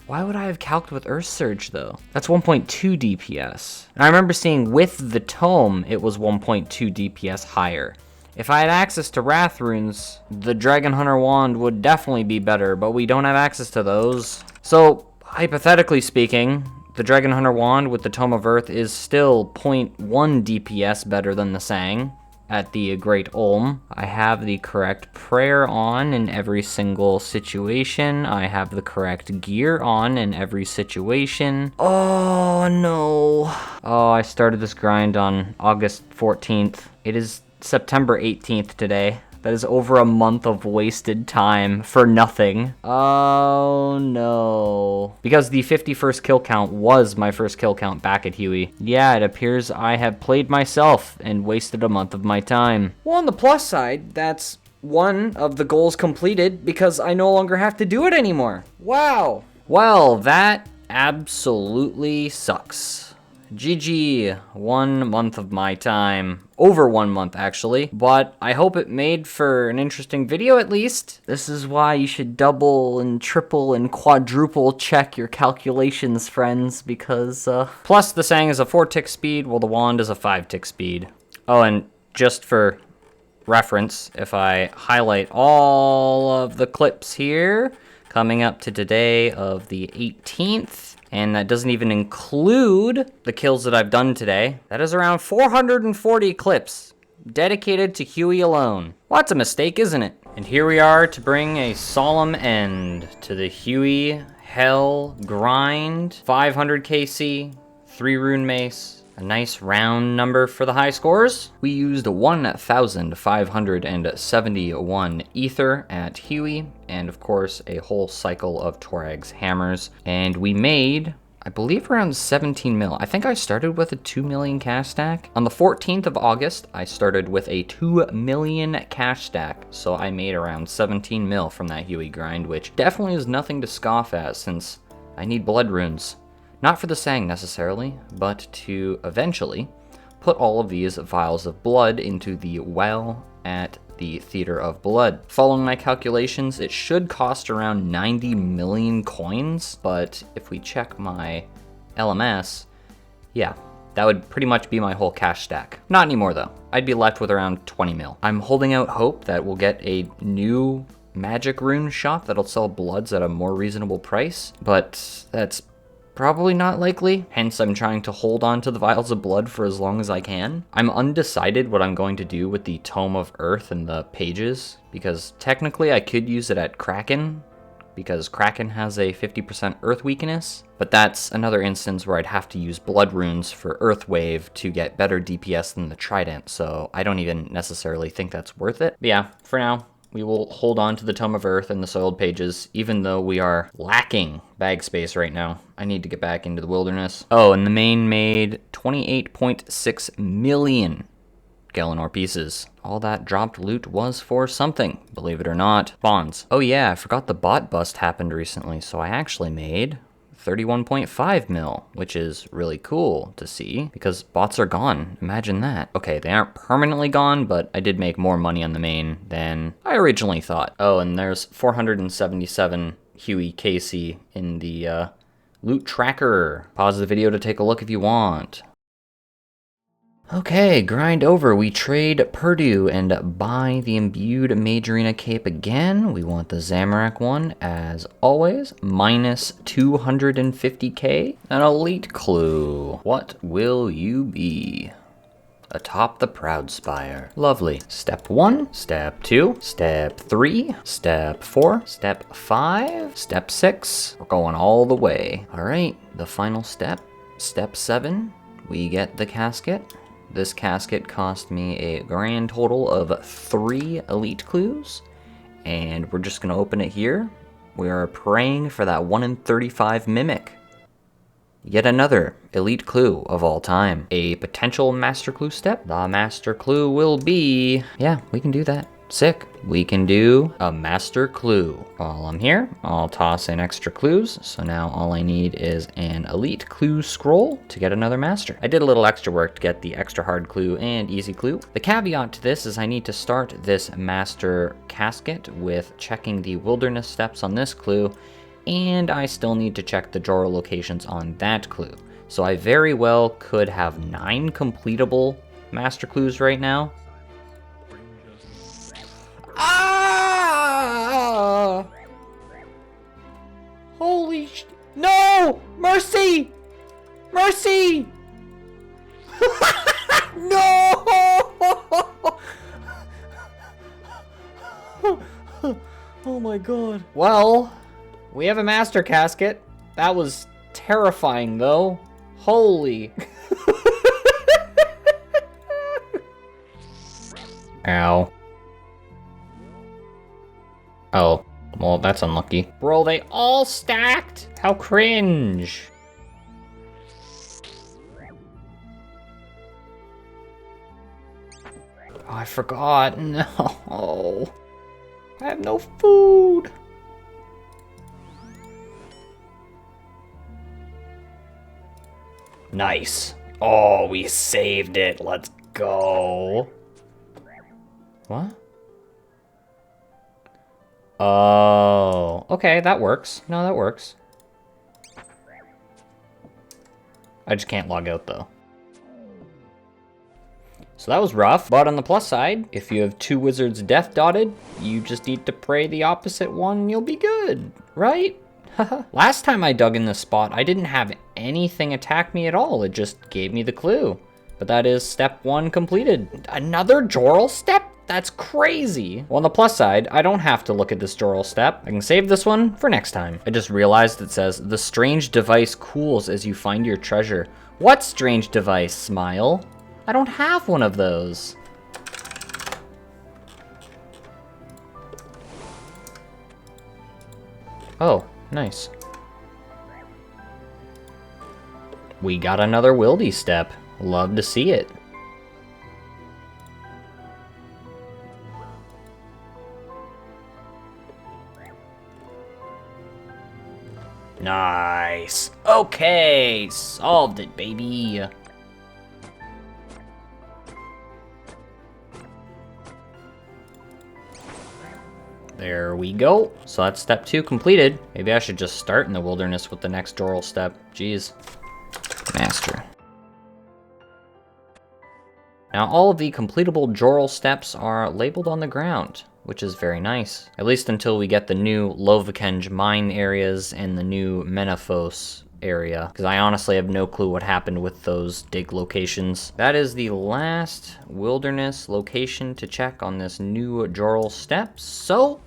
Why would I have calced with Earth Surge, though? That's 1.2 DPS. And I remember seeing with the Tome, it was 1.2 DPS higher. If I had access to Wrath runes, the Dragon Hunter wand would definitely be better, but we don't have access to those. So, hypothetically speaking, the Dragon Hunter wand with the Tome of Earth is still 0.1 DPS better than the Sang at the Great Olm. I have the correct prayer on in every single situation. I have the correct gear on in every situation. Oh no. Oh, I started this grind on August 14th. It is September 18th today. That is over a month of wasted time for nothing. Oh no. Because the 51st kill count was my first kill count back at Huey. Yeah, it appears I have played myself and wasted a month of my time. Well, on the plus side, that's one of the goals completed because I no longer have to do it anymore. Wow. Well, that absolutely sucks. GG, 1 month of my time. Over 1 month, actually. But I hope it made for an interesting video, at least. This is why you should double and triple and quadruple check your calculations, friends, because, Plus, the Sang is a 4-tick speed, while the wand is a 5-tick speed. Oh, and just for reference, if I highlight all of the clips here, coming up to today of the 18th, and that doesn't even include the kills that I've done today. That is around 440 clips dedicated to Huey alone. Well, that's a mistake, isn't it? And here we are to bring a solemn end to the Huey Hell grind. 500 KC, 3 rune mace, a nice round number for the high scores. We used 1,571 ether at Huey, and of course a whole cycle of Torag's hammers. And we made, I believe, around 17 mil. I think I started with a 2 million cash stack. On the 14th of August, I started with a 2 million cash stack. So I made around 17 mil from that Huey grind, which definitely is nothing to scoff at since I need blood runes. Not for the Sang necessarily, but to eventually put all of these vials of blood into the well at the Theater of Blood. Following my calculations, it should cost around 90 million coins, but if we check my LMS, yeah, that would pretty much be my whole cash stack. Not anymore though. I'd be left with around 20 mil. I'm holding out hope that we'll get a new magic rune shop that'll sell bloods at a more reasonable price, but that's probably not likely, hence I'm trying to hold on to the vials of blood for as long as I can. I'm undecided what I'm going to do with the Tome of Earth and the pages, because technically I could use it at Kraken, because Kraken has a 50% Earth weakness, but that's another instance where I'd have to use blood runes for Earth Wave to get better DPS than the Trident, so I don't even necessarily think that's worth it. But yeah, for now, we will hold on to the Tome of Earth and the Soiled Pages, even though we are lacking bag space right now. I need to get back into the wilderness. Oh, and the main made 28.6 million Galenor pieces. All that dropped loot was for something, believe it or not. Bonds. Oh yeah, I forgot the bot bust happened recently, so I actually made 31.5 mil, which is really cool to see because bots are gone. Imagine that. Okay, they aren't permanently gone, but I did make more money on the main than I originally thought. Oh, and there's 477 Huey KC in the loot tracker. Pause the video to take a look if you want. Okay, grind over. We trade Purdue and buy the Imbued Majorina Cape again. We want the Zamorak one, as always. Minus 250k. An Elite Clue. What will you be? Atop the Proud Spire. Lovely. Step 1, Step 2, Step 3, Step 4, Step 5, Step 6. We're going all the way. All right, the final step. Step 7, we get the casket. This casket cost me a grand total of 3 elite clues, and we're just gonna open it here. We are praying for that 1 in 35 mimic. Yet another elite clue of all time. A potential master clue step. The master clue will be... Yeah, we can do that. Sick. We can do a master clue. While I'm here, I'll toss in extra clues. So now all I need is an elite clue scroll to get another master. I did a little extra work to get the extra hard clue and easy clue. The caveat to this is I need to start this master casket with checking the wilderness steps on this clue, and I still need to check the Jorral locations on that clue. So I very well could have 9 completable master clues right now. Ah! Holy sh... No! Mercy! Mercy! No! Oh my god. Well, we have a master casket. That was terrifying though. Holy. Ow. Oh, well, that's unlucky. Bro, they all stacked? How cringe. Oh, I forgot. No. I have no food. Nice. Oh, we saved it. Let's go. What? Oh, okay, that works. No, that works. I just can't log out though. So that was rough, but on the plus side, if you have 2 wizards death dotted, you just need to pray the opposite one and you'll be good, right? Last time I dug in this spot, I didn't have anything attack me at all. It just gave me the clue. But that is step 1 completed. Another Jorral step? That's crazy. Well, on the plus side, I don't have to look at this Jorral step. I can save this one for next time. I just realized it says, the strange device cools as you find your treasure. What strange device, Smile? I don't have one of those. Oh, nice. We got another wildy step. Love to see it. Nice. Okay, solved it, baby. There we go. So that's step 2 completed. Maybe I should just start in the wilderness with the next Jorral step. Jeez. Master. Now all of the completable Jorral steps are labeled on the ground, which is very nice. At least until we get the new Lovakenge mine areas and the new Menaphos area, because I honestly have no clue what happened with those dig locations. That is the last wilderness location to check on this new Jorral step. So,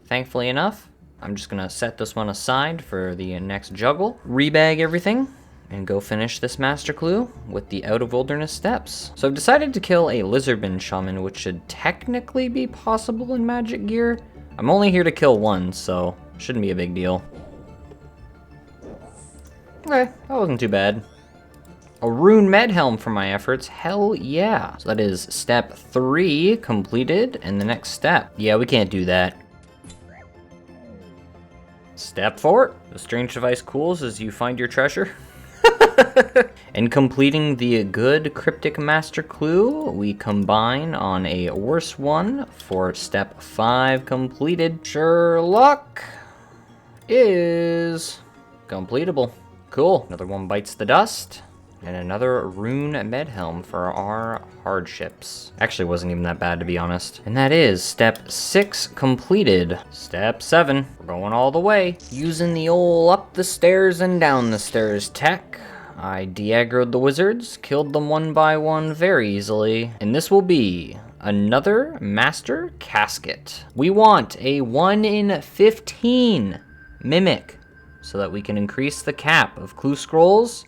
thankfully enough, I'm just gonna set this one aside for the next juggle, rebag everything, and go finish this master clue with the out of wilderness steps. So I've decided to kill a lizardman shaman, which should technically be possible in magic gear. I'm only here to kill one, so shouldn't be a big deal. Okay, that wasn't too bad. A rune med helm for my efforts, hell yeah. So that is step 3 completed, and the next step. Yeah, we can't do that. Step 4, the strange device cools as you find your treasure. And completing the good cryptic master clue, we combine on a worse one for step 5 completed. Sherlock is completable. Cool, another one bites the dust. And another rune med helm for our hardships. Actually wasn't even that bad, to be honest. And that is step 6 completed. Step 7, we're going all the way. Using the old up the stairs and down the stairs tech, I de-aggroed the wizards, killed them one by one very easily. And this will be another master casket. We want a 1 in 15 mimic so that we can increase the cap of clue scrolls.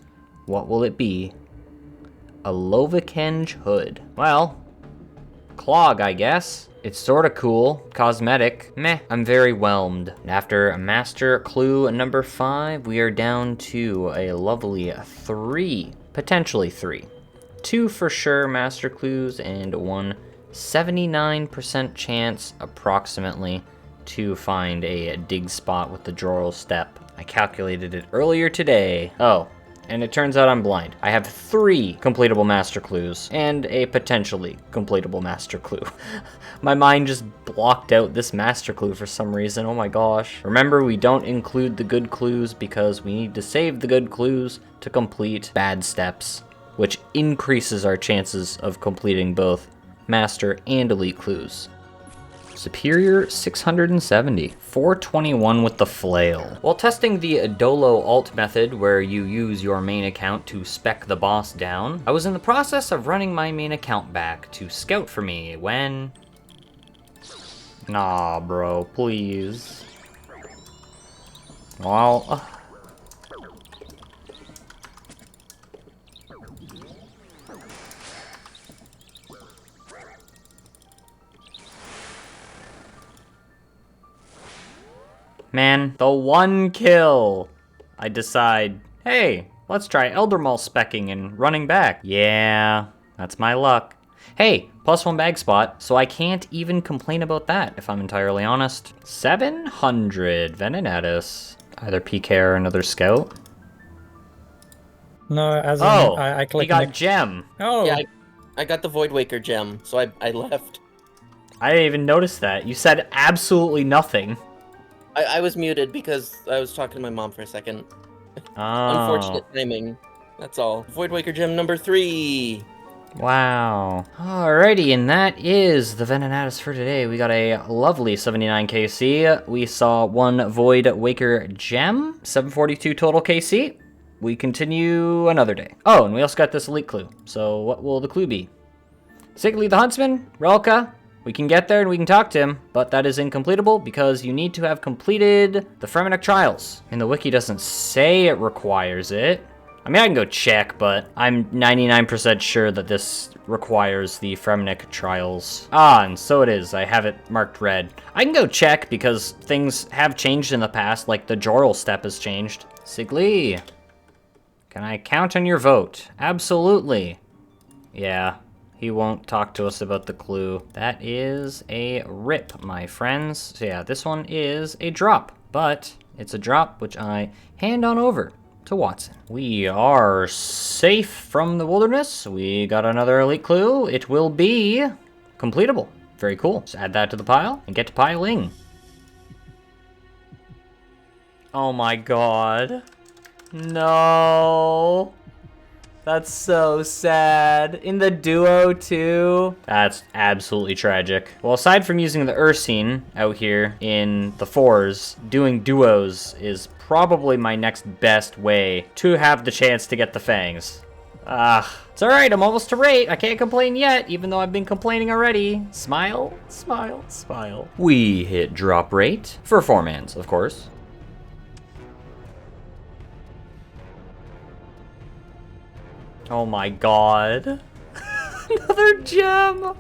What will it be? a Lovakenge hood. Well, clog, I guess. It's sorta cool, cosmetic. Meh, I'm very whelmed. After master clue number 5, we are down to a lovely 3, potentially 3. 2 for sure master clues and 1 79% chance approximately to find a dig spot with the Jorral step. I calculated it earlier today. Oh, and it turns out I'm blind. I have 3 completable master clues and a potentially completable master clue. My mind just blocked out this master clue for some reason. Oh my gosh. Remember, we don't include the good clues because we need to save the good clues to complete bad steps, which increases our chances of completing both master and elite clues. Superior 670, 421 with the flail. While testing the Dolo alt method, where you use your main account to spec the boss down, I was in the process of running my main account back to scout for me when... Nah, bro, please. Well... Man, the 1 kill! I decide, hey, let's try Eldermaul specking and running back. Yeah, that's my luck. Hey, +1 bag spot, so I can't even complain about that, if I'm entirely honest. 700 Venenatis. Either PK or another scout. No, as in, Oh, I he clicked got gem. Oh, Yeah, I got the Void Waker gem, so I left. I didn't even notice that. You said absolutely nothing. I was muted because I was talking to my mom for a second. Oh. Unfortunate timing. That's all. Void Waker gem number 3. Wow. Alrighty, and that is the Venenatis for today. We got a lovely 79 KC. We saw 1 Void Waker gem, 742 total KC. We continue another day. Oh, and we also got this elite clue. So what will the clue be? Sigley the Huntsman, Relka. We can get there and we can talk to him, but that is incompletable because you need to have completed the Fremennik trials. And the wiki doesn't say it requires it. I mean, I can go check, but I'm 99% sure that this requires the Fremennik trials. Ah, and so it is. I have it marked red. I can go check because things have changed in the past, like the Jorral step has changed. Sigley, can I count on your vote? Absolutely. Yeah. He won't talk to us about the clue. That is a rip, my friends. So yeah, this one is a drop, but it's a drop which I hand on over to Watson. We are safe from the wilderness. We got another elite clue. It will be completable. Very cool. Just add that to the pile and get to piling. Oh my god. No. That's so sad. In the duo, too. That's absolutely tragic. Well, aside from using the Ursine out here in the 4s, doing duos is probably my next best way to have the chance to get the fangs. It's alright, I'm almost to rate. I can't complain yet, even though I've been complaining already. Smile, smile, smile. We hit drop rate for 4-mans, of course. Oh my god. Another gem!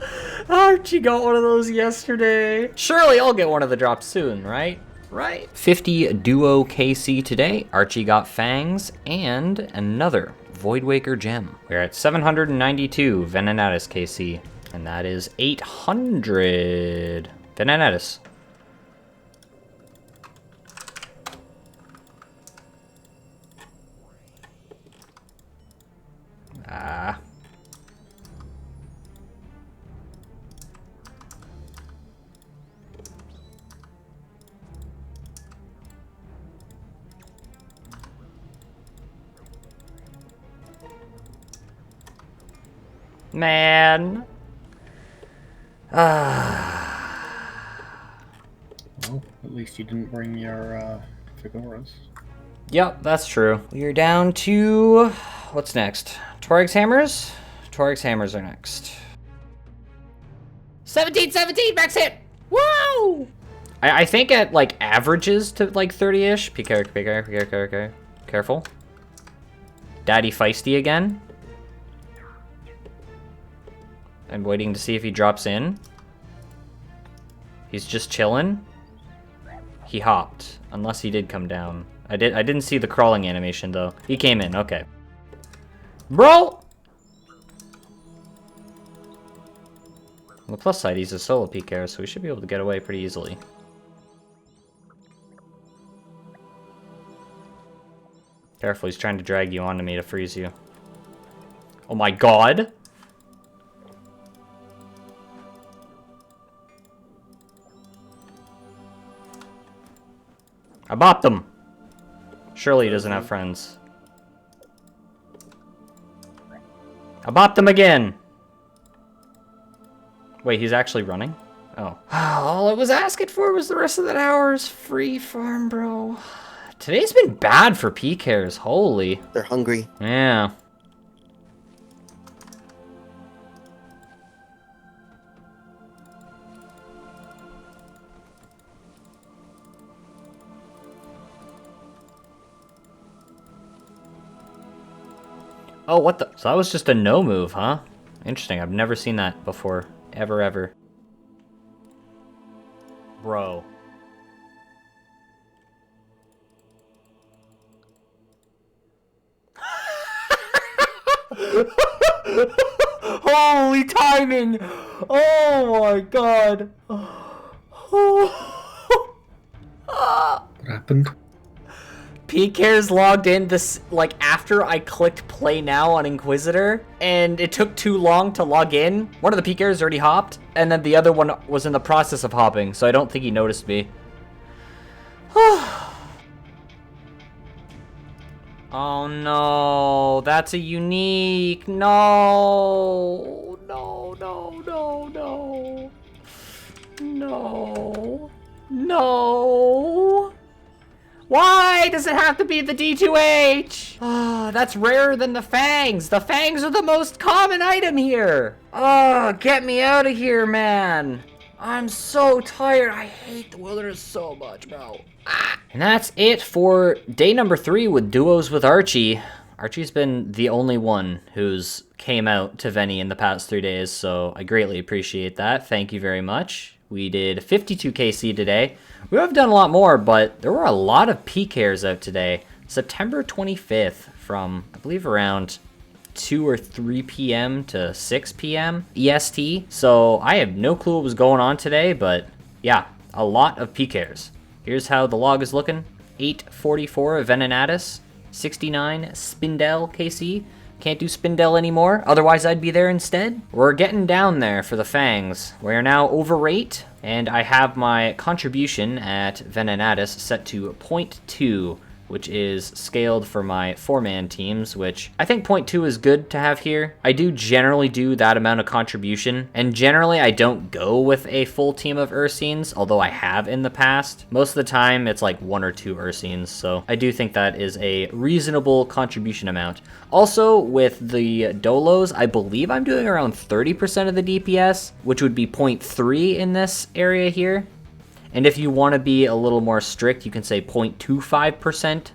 Archie got one of those yesterday. Surely I'll get one of the drops soon, right? Right. 50 duo KC today. Archie got fangs and another Void Waker gem. We're at 792 Venenatis KC. And that is 800 Venenatis. Man. Well, at least you didn't bring your fedoras. Yep, that's true. We are down to... what's next? Torag's Hammers? Torag's Hammers are next. 17, max hit! Woo! I think at, like, averages to, like, 30-ish. Be careful. Daddy feisty again. I'm waiting to see if he drops in. He's just chilling. He hopped, unless he did come down. I didn't see the crawling animation though. He came in, okay. Bro! On the plus side, he's a solo PK, so we should be able to get away pretty easily. Careful, he's trying to drag you onto me to freeze you. Oh my god! I bopped him! Surely he doesn't have friends. I bopped him again! Wait, he's actually running? Oh. All I was asking for was the rest of that hour's free farm, bro. Today's been bad for PKers, holy. They're hungry. Yeah. Oh, what the? So that was just a no move, huh? Interesting, I've never seen that before. Ever. Bro. Holy timing! Oh my god! What happened? PKers logged in this like after I clicked play now on Inquisitor, and it took too long to log in. One of the PKers already hopped, and then the other one was in the process of hopping, so I don't think he noticed me. Oh no, that's a unique. No. Why does it have to be the D2H? Ah, that's rarer than the fangs. The fangs are the most common item here. Oh, get me out of here, man. I'm so tired. I hate the wilderness so much, bro. And that's it for day number 3 with duos with Archie. Archie's been the only one who's came out to Vene in the past 3 days, so I greatly appreciate that. Thank you very much. We did 52 KC today. We have done a lot more, but there were a lot of PKers out today. September 25th from, I believe, around 2 or 3 p.m. to 6 p.m. EST. So I have no clue what was going on today, but yeah, a lot of PKers. Here's how the log is looking. 844 Venenatis, 69 Spindel KC. Can't do Spindel anymore, otherwise I'd be there instead. We're getting down there for the fangs. We're now over 8, and I have my contribution at Venenatis set to 0.2, which is scaled for my 4-man teams, which I think 0.2 is good to have here. I do generally do that amount of contribution, and generally I don't go with a full team of Ursines, although I have in the past. Most of the time it's like 1 or 2 Ursines, so I do think that is a reasonable contribution amount. Also, with the Dolos, I believe I'm doing around 30% of the DPS, which would be 0.3 in this area here. And if you want to be a little more strict, you can say 0.25%.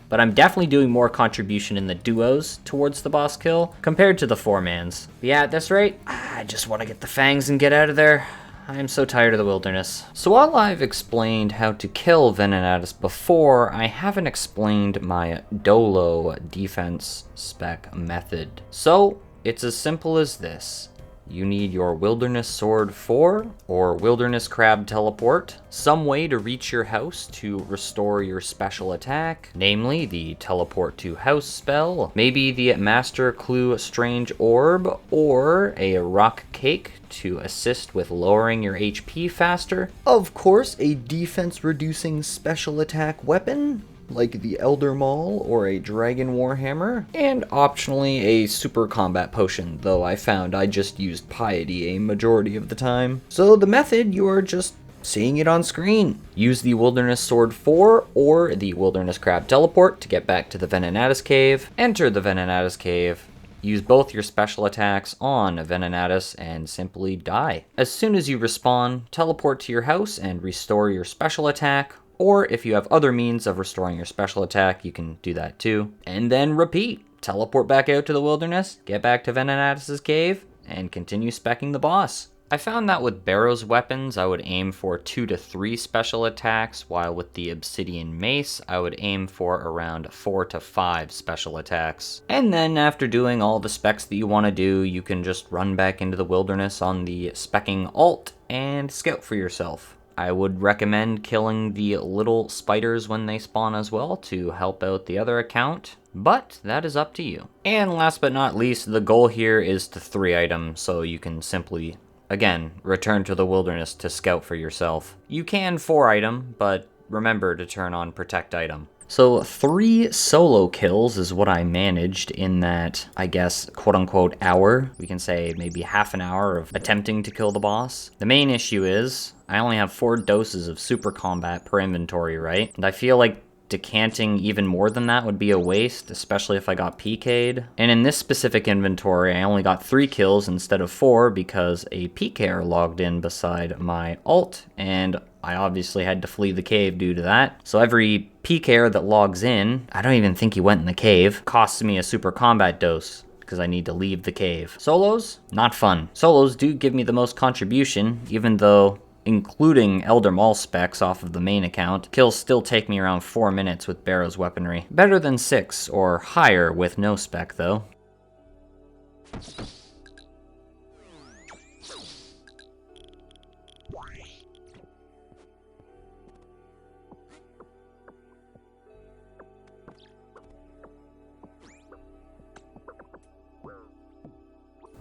But I'm definitely doing more contribution in the duos towards the boss kill compared to the 4-mans. But yeah, at this rate, I just want to get the fangs and get out of there. I'm so tired of the wilderness. So while I've explained how to kill Venenatis before, I haven't explained my Dolo defense spec method. So it's as simple as this. You need your Wilderness Sword 4 or Wilderness Crab Teleport, some way to reach your house to restore your special attack, namely the Teleport to House spell, maybe the Master Clue Strange Orb, or a Rock Cake to assist with lowering your HP faster. Of course, a defense reducing special attack weapon, like the Elder Maul or a Dragon Warhammer, and optionally a super combat potion, though I found I just used Piety a majority of the time. So the method, you are just seeing it on screen. Use the Wilderness Sword 4 or the Wilderness Crab Teleport to get back to the Venenatis Cave, enter the Venenatis Cave, use both your special attacks on Venenatis and simply die. As soon as you respawn, teleport to your house and restore your special attack, or if you have other means of restoring your special attack, you can do that too. And then repeat. Teleport back out to the wilderness, get back to Venenatis' cave, and continue speccing the boss. I found that with Barrow's weapons, I would aim for 2 to 3 special attacks, while with the Obsidian Mace, I would aim for around 4 to 5 special attacks. And then after doing all the specs that you want to do, you can just run back into the wilderness on the specking alt and scout for yourself. I would recommend killing the little spiders when they spawn as well to help out the other account, but that is up to you. And last but not least, the goal here is to 3 items, so you can simply, again, return to the wilderness to scout for yourself. You can 4 item, but remember to turn on protect item. So 3 solo kills is what I managed in that, I guess, quote-unquote hour. We can say maybe half an hour of attempting to kill the boss. The main issue is, I only have 4 doses of super combat per inventory, right? And I feel like decanting even more than that would be a waste, especially if I got PK'd. And in this specific inventory, I only got 3 kills instead of 4 because a PKer logged in beside my alt, and I obviously had to flee the cave due to that. So every PKer that logs in, I don't even think he went in the cave, costs me a super combat dose because I need to leave the cave. Solos? Not fun. Solos do give me the most contribution, even though including Elder Maul specs off of the main account, kills still take me around 4 minutes with Barrow's weaponry. Better than 6 or higher with no spec though.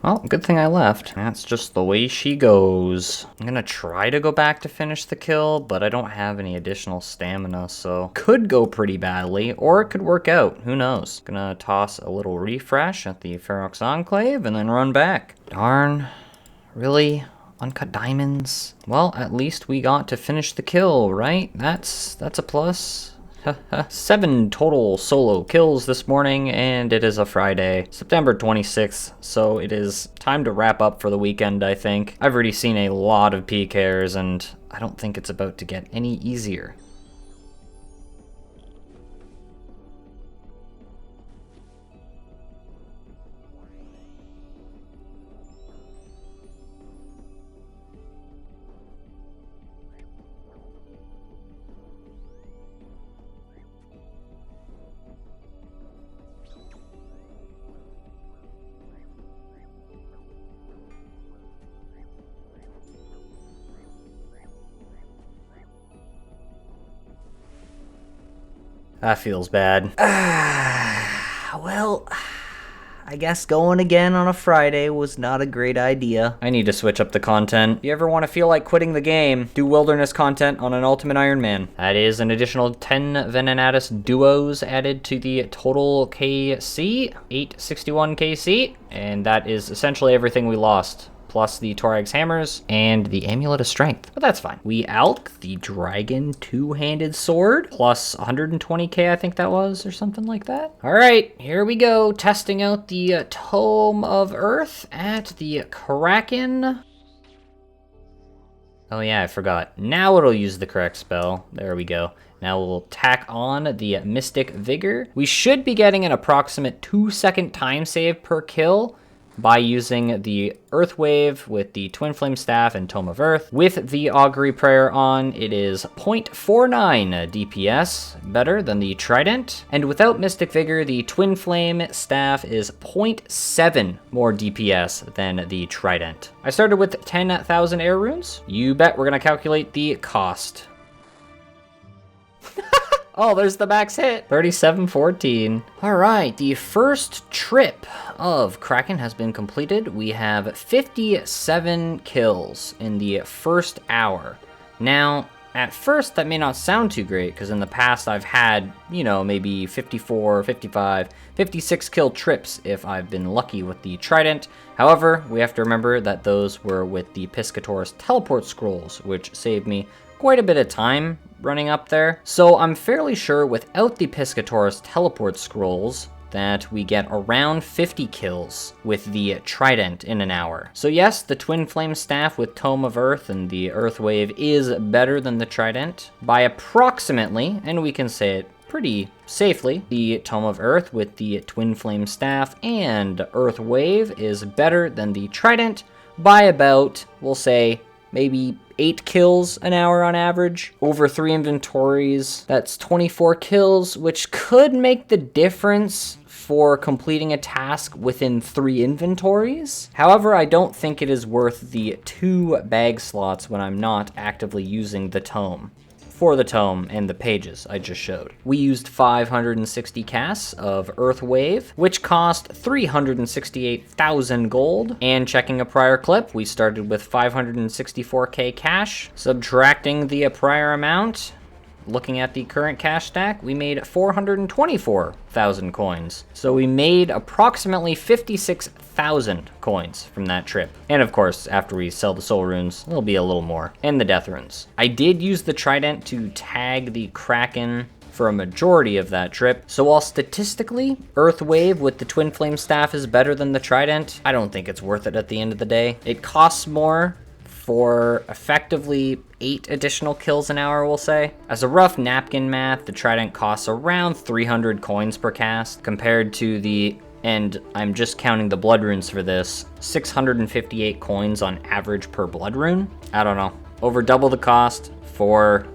Well, good thing I left. That's just the way she goes. I'm gonna try to go back to finish the kill, but I don't have any additional stamina, so could go pretty badly, or it could work out. Who knows? Gonna toss a little refresh at the Ferox Enclave and then run back. Darn. Really? Uncut diamonds? Well, at least we got to finish the kill, right? That's a plus. 7 total solo kills this morning, and it is a Friday, September 26th, so it is time to wrap up for the weekend, I think. I've already seen a lot of PKs, and I don't think it's about to get any easier. That feels bad. Well, I guess going again on a Friday was not a great idea. I need to switch up the content. If you ever want to feel like quitting the game, do wilderness content on an Ultimate Ironman. That is an additional 10 Venenatis duos added to the total KC, 861 KC, and that is essentially everything we lost, plus the Torag's hammers and the Amulet of Strength. But that's fine. We alk the Dragon two-handed sword, plus 120k, I think that was, or something like that. All right, here we go, testing out the Tome of Earth at the Kraken. Oh yeah, I forgot. Now it'll use the correct spell. There we go. Now we'll tack on the Mystic Vigor. We should be getting an approximate 2-second time save per kill by using the Earth Wave with the Twin Flame Staff and Tome of Earth. With the Augury Prayer on, it is 0.49 DPS, better than the Trident. And without Mystic Vigor, the Twin Flame Staff is 0.7 more DPS than the Trident. I started with 10,000 air runes. You bet we're gonna calculate the cost. Oh, there's the max hit. 3714. All right, the first trip of Kraken has been completed. We have 57 kills in the first hour. Now, at first, that may not sound too great, because in the past I've had, you know, maybe 54, 55, 56 kill trips if I've been lucky with the Trident. However, we have to remember that those were with the Piscator's teleport scrolls, which saved me quite a bit of time running up there. So I'm fairly sure without the Piscator's teleport scrolls that we get around 50 kills with the Trident in an hour. So yes, the Twin Flame Staff with Tome of Earth and the Earth Wave is better than the Trident by approximately, and we can say it pretty safely. The Tome of Earth with the Twin Flame Staff and Earth Wave is better than the Trident by about, we'll say, maybe 8 kills an hour on average. Over 3 inventories, that's 24 kills, which could make the difference for completing a task within 3 inventories. However, I don't think it is worth the 2 bag slots when I'm not actively using the Tome. For the Tome and the pages I just showed. We used 560 casts of Earth Wave, which cost 368,000 gold. And checking a prior clip, we started with 564k cash. Subtracting the prior amount, looking at the current cash stack, we made 424,000 coins. So we made approximately 56,000 coins from that trip. And of course, after we sell the soul runes, it'll be a little more. And the death runes. I did use the trident to tag the Kraken for a majority of that trip. So while statistically, Earth Wave with the Twin Flame Staff is better than the trident, I don't think it's worth it at the end of the day. It costs more for effectively 8 additional kills an hour, we'll say. As a rough napkin math, the trident costs around 300 coins per cast compared to the, and I'm just counting the blood runes for this, 658 coins on average per blood rune. I don't know, over double the cost for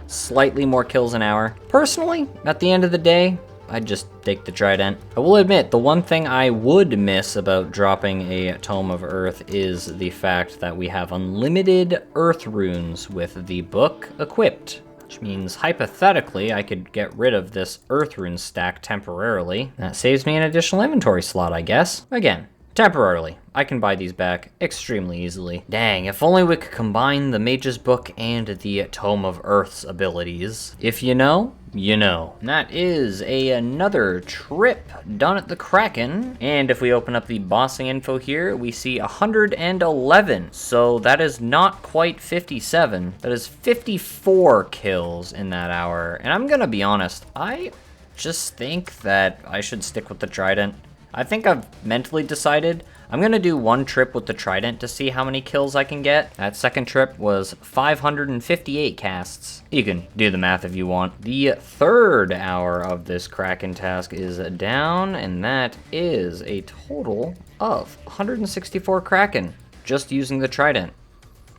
slightly more kills an hour. Personally, at the end of the day, I'd just take the trident. I will admit, the one thing I would miss about dropping a Tome of Earth is the fact that we have unlimited Earth runes with the book equipped, which means hypothetically I could get rid of this Earth rune stack temporarily. That saves me an additional inventory slot, I guess. Again, temporarily. I can buy these back extremely easily. Dang, if only we could combine the Mage's Book and the Tome of Earth's abilities. If you know, you know. And that is another trip done at the Kraken. And if we open up the bossing info here, we see 111. So that is not quite 57. That is 54 kills in that hour. And I'm gonna be honest, I just think that I should stick with the trident. I think I've mentally decided I'm gonna do one trip with the trident to see how many kills I can get. That second trip was 558 casts. You can do the math if you want. The third hour of this Kraken task is down, and that is a total of 164 Kraken, just using the trident.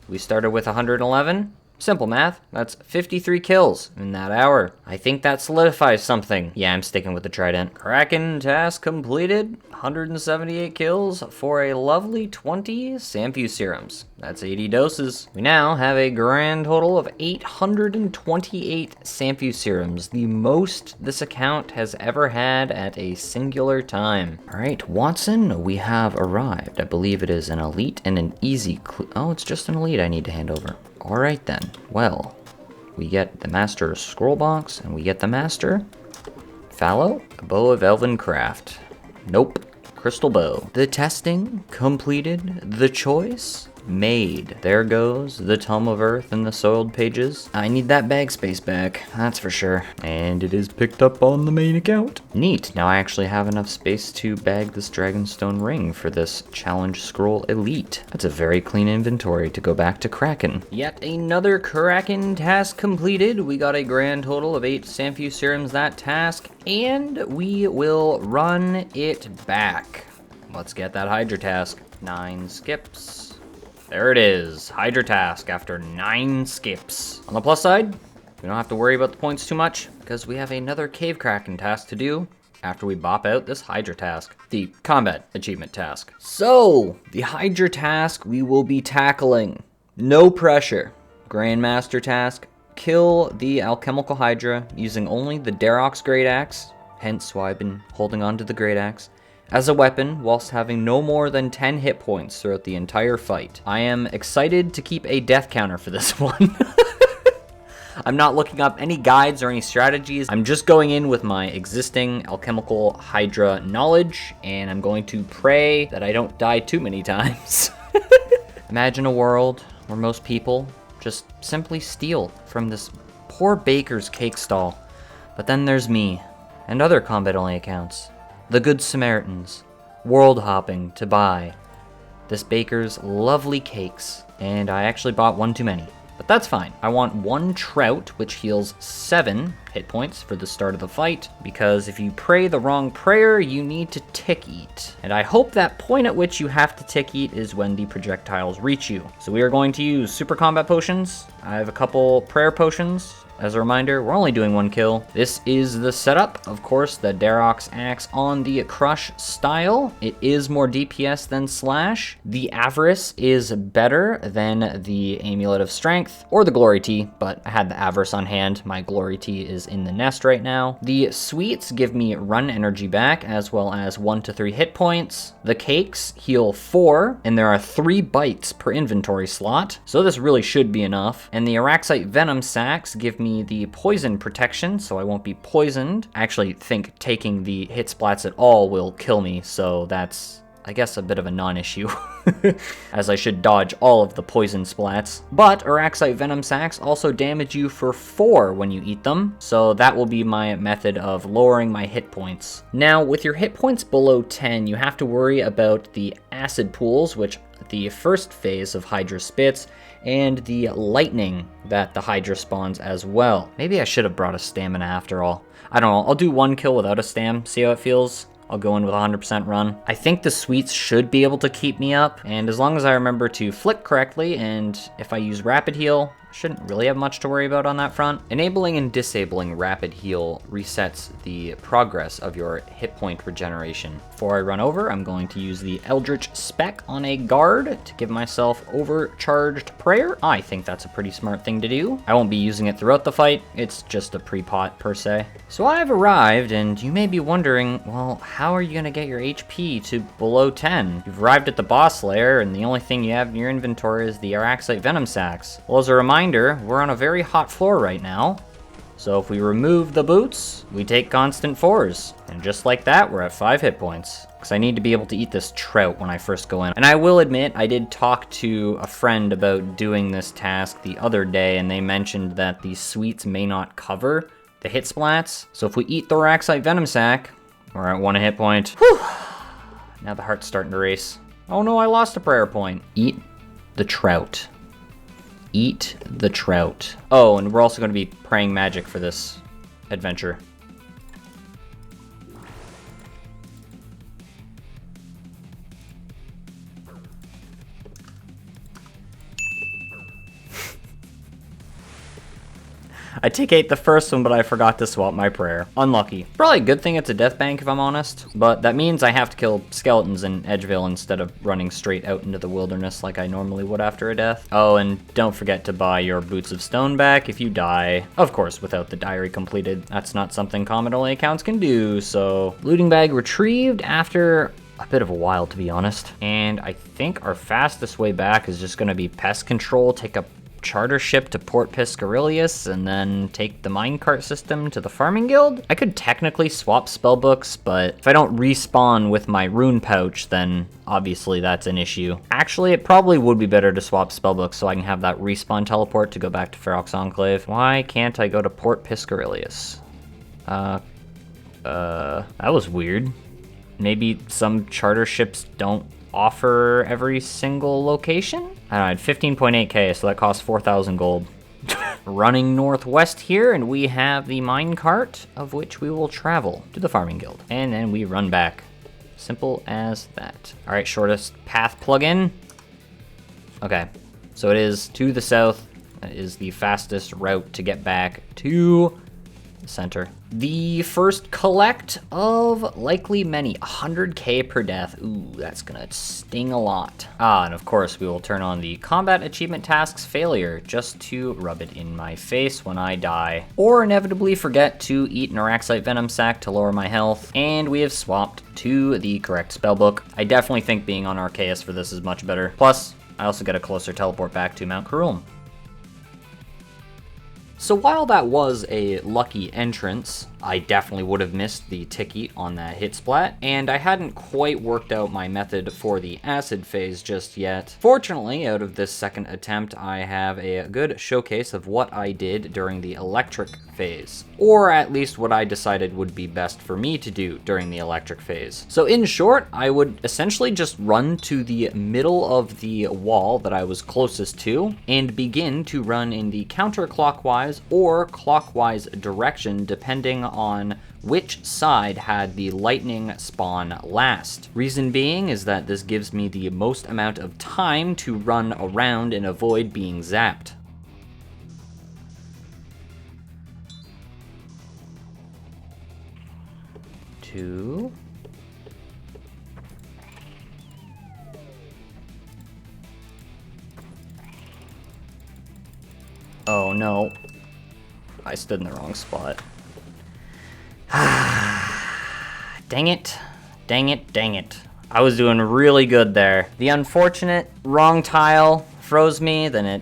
We started with 111. Simple math, that's 53 kills in that hour. I think that solidifies something. Yeah, I'm sticking with the trident. Kraken task completed, 178 kills for a lovely 20 Samfu serums. That's 80 doses. We now have a grand total of 828 Samfu serums, the most this account has ever had at a singular time. All right, Watson, we have arrived. I believe it is an elite and an easy oh, it's just an elite I need to hand over. All right then, well, we get the Master Scroll Box, and we get the Master Fallow, a Bow of Elven Craft. Nope, Crystal Bow. The testing completed, the choice made. There goes the Tome of Earth and the soiled pages. I need that bag space back, that's for sure. And it is picked up on the main account. Neat, now I actually have enough space to bag this Dragonstone ring for this Challenge Scroll Elite. That's a very clean inventory to go back to Kraken. Yet another Kraken task completed. We got a grand total of 8 Samfu serums that task, and we will run it back. Let's get that Hydra task. 9 skips. There it is, Hydra task after 9 skips. On the plus side, we don't have to worry about the points too much because we have another Cave Kraken task to do after we bop out this Hydra task, the combat achievement task. So, the Hydra task we will be tackling. No pressure. Grandmaster task, kill the Alchemical Hydra using only the Darox Great Axe, hence why I've been holding on to the Great Axe, as a weapon whilst having no more than 10 hit points throughout the entire fight. I am excited to keep a death counter for this one. I'm not looking up any guides or any strategies. I'm just going in with my existing Alchemical Hydra knowledge, and I'm going to pray that I don't die too many times. Imagine a world where most people just simply steal from this poor baker's cake stall. But then there's me, and other combat-only accounts. The Good Samaritans, world hopping to buy this baker's lovely cakes, and I actually bought one too many, but that's fine. I want 1 trout, which heals 7 hit points for the start of the fight, because if you pray the wrong prayer, you need to tick eat. And I hope that point at which you have to tick eat is when the projectiles reach you. So we are going to use super combat potions. I have a couple prayer potions. As a reminder, we're only doing 1 kill. This is the setup. Of course, the Darok's Axe on the Crush style. It is more DPS than Slash. The Avarice is better than the Amulet of Strength or the Glory Tea, but I had the Avarice on hand. My Glory Tea is in the nest right now. The Sweets give me run energy back, as well as 1 to 3 hit points. The Cakes heal 4, and there are 3 bites per inventory slot, so this really should be enough. And the Araxite Venom Sacs give me the poison protection, so I won't be poisoned. I actually think taking the hit splats at all will kill me, so that's, I guess, a bit of a non-issue, as I should dodge all of the poison splats. But Araxite Venom Sacs also damage you for 4 when you eat them, so that will be my method of lowering my hit points. Now, with your hit points below 10, you have to worry about the acid pools, which the first phase of Hydra spits, and the lightning that the Hydra spawns as well. Maybe I should have brought a stamina after all. I don't know, I'll do 1 kill without a stam, see how it feels. I'll go in with 100% run. I think the Sweets should be able to keep me up, and as long as I remember to flick correctly, and if I use Rapid Heal, shouldn't really have much to worry about on that front. Enabling and disabling Rapid Heal resets the progress of your hit point regeneration. Before I run over, I'm going to use the Eldritch Spec on a guard to give myself overcharged prayer. I think that's a pretty smart thing to do. I won't be using it throughout the fight, it's just a pre-pot per se. So I've arrived, and you may be wondering, well, how are you gonna get your HP to below 10? You've arrived at the boss lair, and the only thing you have in your inventory is the Araxite Venom Sacs. Well, as a reminder, we're on a very hot floor right now. So if we remove the boots, we take constant 4s. And just like that, we're at 5 hit points. Because I need to be able to eat this trout when I first go in. And I will admit, I did talk to a friend about doing this task the other day, and they mentioned that the Sweets may not cover the hit splats. So if we eat the Araxite Venom Sac, we're at 1 hit point. Whew. Now the heart's starting to race. Oh no, I lost a prayer point. Eat the trout. Eat the trout. Oh, and we're also going to be praying magic for this adventure. I tick ate the first one, but I forgot to swap my prayer. Unlucky. Probably a good thing it's a death bank if I'm honest, but that means I have to kill skeletons in Edgeville instead of running straight out into the wilderness like I normally would after a death. Oh, and don't forget to buy your Boots of Stone back if you die. Of course, without the diary completed. That's not something common-only accounts can do, so... Looting bag retrieved after a bit of a while, to be honest. And I think our fastest way back is just gonna be pest control, take a charter ship to Port Piscarilius, and then take the minecart system to the farming guild. I could technically swap spellbooks, but if I don't respawn with my rune pouch, then obviously that's an issue. Actually, it probably would be better to swap spellbooks so I can have that respawn teleport to go back to Ferox Enclave. Why can't I go to Port Piscarilius? That was weird. Maybe some charter ships don't offer every single location? I don't know, I had 15.8k, so that costs 4,000 gold. Running northwest here, and we have the minecart, of which we will travel to the farming guild. And then we run back. Simple as that. All right, shortest path plug-in. Okay, so it is to the south. That is the fastest route to get back to the center. The first collect of likely many, 100k per death. Ooh, that's gonna sting a lot. Ah, and of course we will turn on the combat achievement tasks failure just to rub it in my face when I die. Or inevitably forget to eat an Araxite Venom Sac to lower my health. And we have swapped to the correct spellbook. I definitely think being on Arceus for this is much better. Plus, I also get a closer teleport back to Mount Karum. So while that was a lucky entrance, I definitely would have missed the tick-eat on that hit splat, and I hadn't quite worked out my method for the acid phase just yet. Fortunately, out of this second attempt, I have a good showcase of what I did during the electric phase, or at least what I decided would be best for me to do during the electric phase. So in short, I would essentially just run to the middle of the wall that I was closest to, and begin to run in the counterclockwise counterclockwise or clockwise direction depending on which side had the lightning spawn last. Reason being is that this gives me the most amount of time to run around and avoid being zapped. Two. Oh no. I stood in the wrong spot. Dang it. Dang it, dang it. I was doing really good there. The unfortunate wrong tile froze me, then it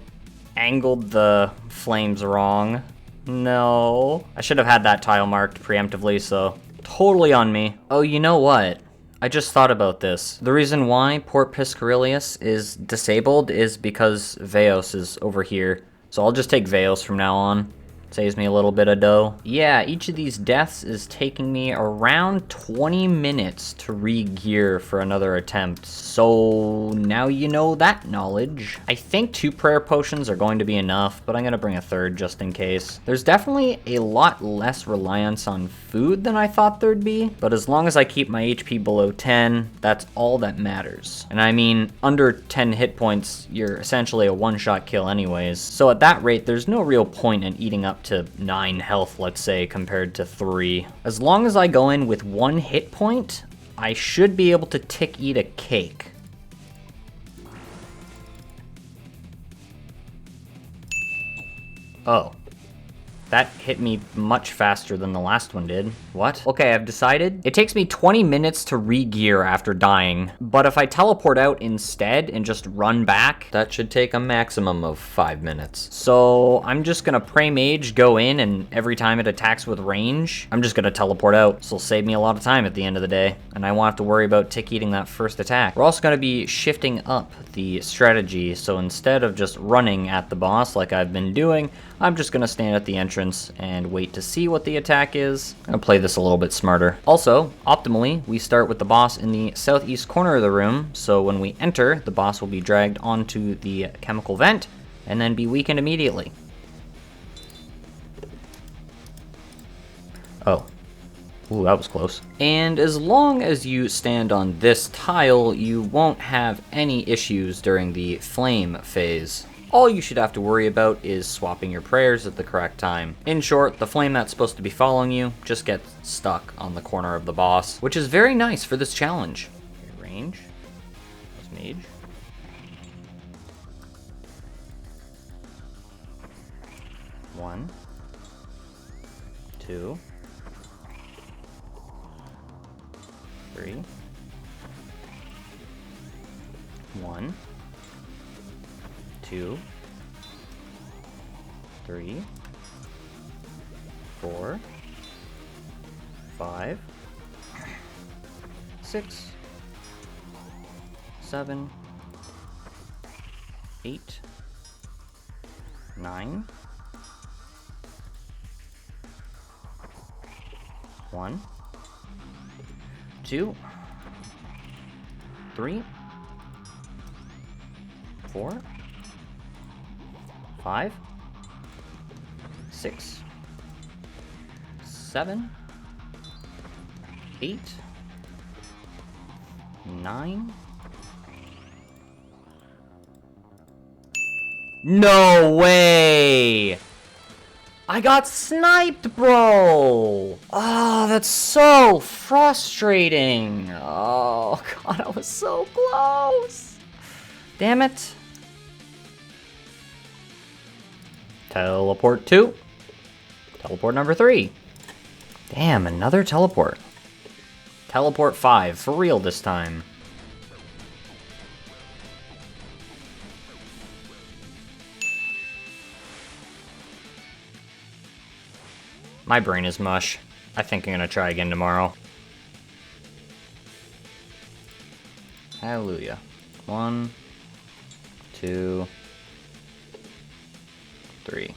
angled the flames wrong. No. I should have had that tile marked preemptively, so totally on me. Oh, you know what? I just thought about this. The reason why Port Piscarilius is disabled is because Veos is over here. So I'll just take Veos from now on. Saves me a little bit of dough. Yeah, each of these deaths is taking me around 20 minutes to re-gear for another attempt. So now you know that knowledge. I think 2 prayer potions are going to be enough, but I'm gonna bring a 3rd just in case. There's definitely a lot less reliance on food than I thought there'd be, but as long as I keep my HP below 10, that's all that matters. And I mean, under 10 hit points, you're essentially a one-shot kill anyways. So at that rate, there's no real point in eating up to 9 health, let's say, compared to 3. As long as I go in with 1 hit point, I should be able to tick eat a cake. Oh. That hit me much faster than the last one did. What? Okay, I've decided. It takes me 20 minutes to re-gear after dying, but if I teleport out instead and just run back, that should take a maximum of 5 minutes. So I'm just gonna pray mage, go in, and every time it attacks with range, I'm just gonna teleport out. This will save me a lot of time at the end of the day, and I won't have to worry about tick eating that first attack. We're also gonna be shifting up the strategy, so instead of just running at the boss like I've been doing, I'm just gonna stand at the entrance and wait to see what the attack is. I'm gonna play this a little bit smarter. Also, optimally, we start with the boss in the southeast corner of the room, so when we enter, the boss will be dragged onto the chemical vent and then be weakened immediately. Oh. Ooh, that was close. And as long as you stand on this tile, you won't have any issues during the flame phase. All you should have to worry about is swapping your prayers at the correct time. In short, the flame that's supposed to be following you just gets stuck on the corner of the boss, which is very nice for this challenge. Okay, range. That's mage. One. 2. 3. 1. 2. 3. 4. 5. 6. 7. 8. 9. 1. 2. 3. 4. 5. 6. 7. 8. 9. No way! I got sniped, bro! Oh, that's so frustrating. Oh, God, I was so close. Damn it. Teleport 2. Teleport number 3. Damn, another teleport. Teleport 5, for real this time. My brain is mush. I think I'm gonna try again tomorrow. Hallelujah. 1, 2, 3.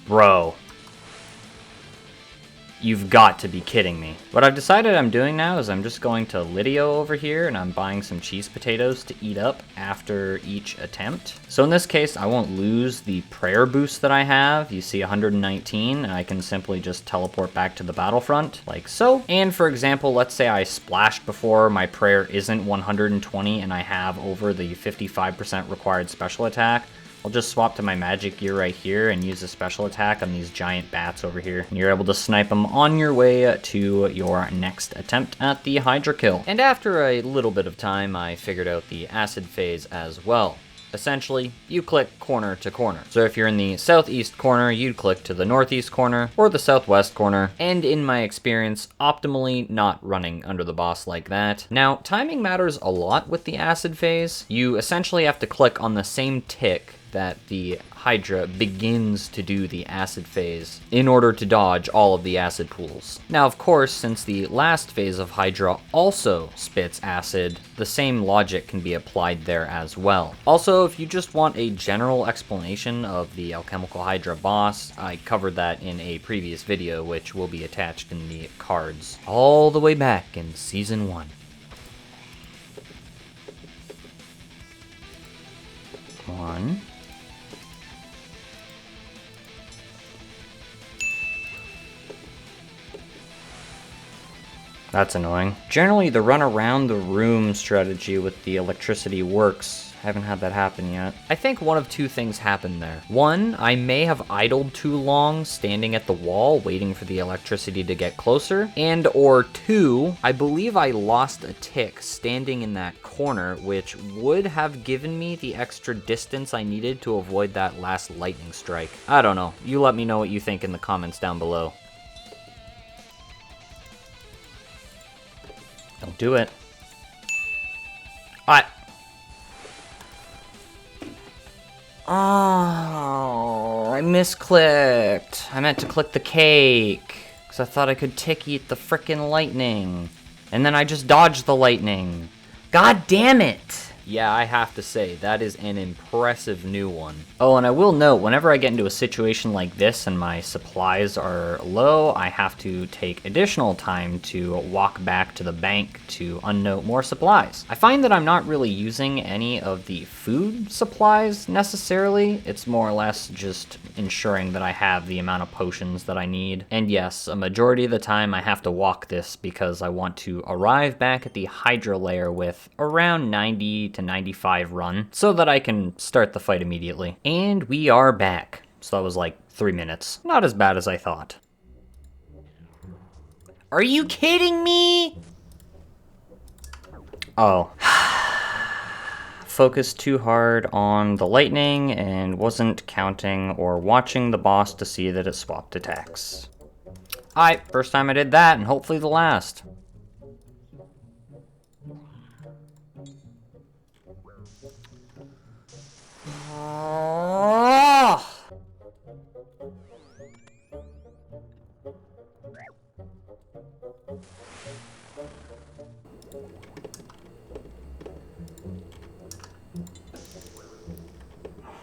Bro. You've got to be kidding me. What I've decided I'm doing now is I'm just going to Lydio over here and I'm buying some cheese potatoes to eat up after each attempt. So in this case, I won't lose the prayer boost that I have. You see 119, and I can simply just teleport back to the battlefront, like so. And for example, let's say I splashed before, my prayer isn't 120, and I have over the 55% required special attack. I'll just swap to my magic gear right here and use a special attack on these giant bats over here. And you're able to snipe them on your way to your next attempt at the Hydra kill. And after a little bit of time, I figured out the acid phase as well. Essentially, you click corner to corner. So if you're in the southeast corner, you'd click to the northeast corner or the southwest corner. And in my experience, optimally not running under the boss like that. Now, timing matters a lot with the acid phase. You essentially have to click on the same tick that the Hydra begins to do the acid phase in order to dodge all of the acid pools. Now, of course, since the last phase of Hydra also spits acid, the same logic can be applied there as well. Also, if you just want a general explanation of the Alchemical Hydra boss, I covered that in a previous video, which will be attached in the cards all the way back in Season 1. One. That's annoying. Generally, the run around the room strategy with the electricity works. Haven't had that happen yet. I think one of two things happened there. One, I may have idled too long standing at the wall waiting for the electricity to get closer. And or two, I believe I lost a tick standing in that corner, which would have given me the extra distance I needed to avoid that last lightning strike. I don't know. You let me know what you think in the comments down below. Don't do it. What? Oh, I misclicked. I meant to click the cake, because I thought I could tick eat the frickin' lightning. And then I just dodged the lightning. God damn it! Yeah, I have to say, that is an impressive new one. Oh, and I will note, whenever I get into a situation like this and my supplies are low, I have to take additional time to walk back to the bank to unnote more supplies. I find that I'm not really using any of the food supplies necessarily. It's more or less just ensuring that I have the amount of potions that I need. And yes, a majority of the time I have to walk this because I want to arrive back at the Hydra lair with around 90 to 95 run so that I can start the fight immediately. And we are back. So that was like 3 minutes. Not as bad as I thought. Are you kidding me? Oh. Focused too hard on the lightning and wasn't counting or watching the boss to see that it swapped attacks. Alright, first time I did that and hopefully the last. Oh!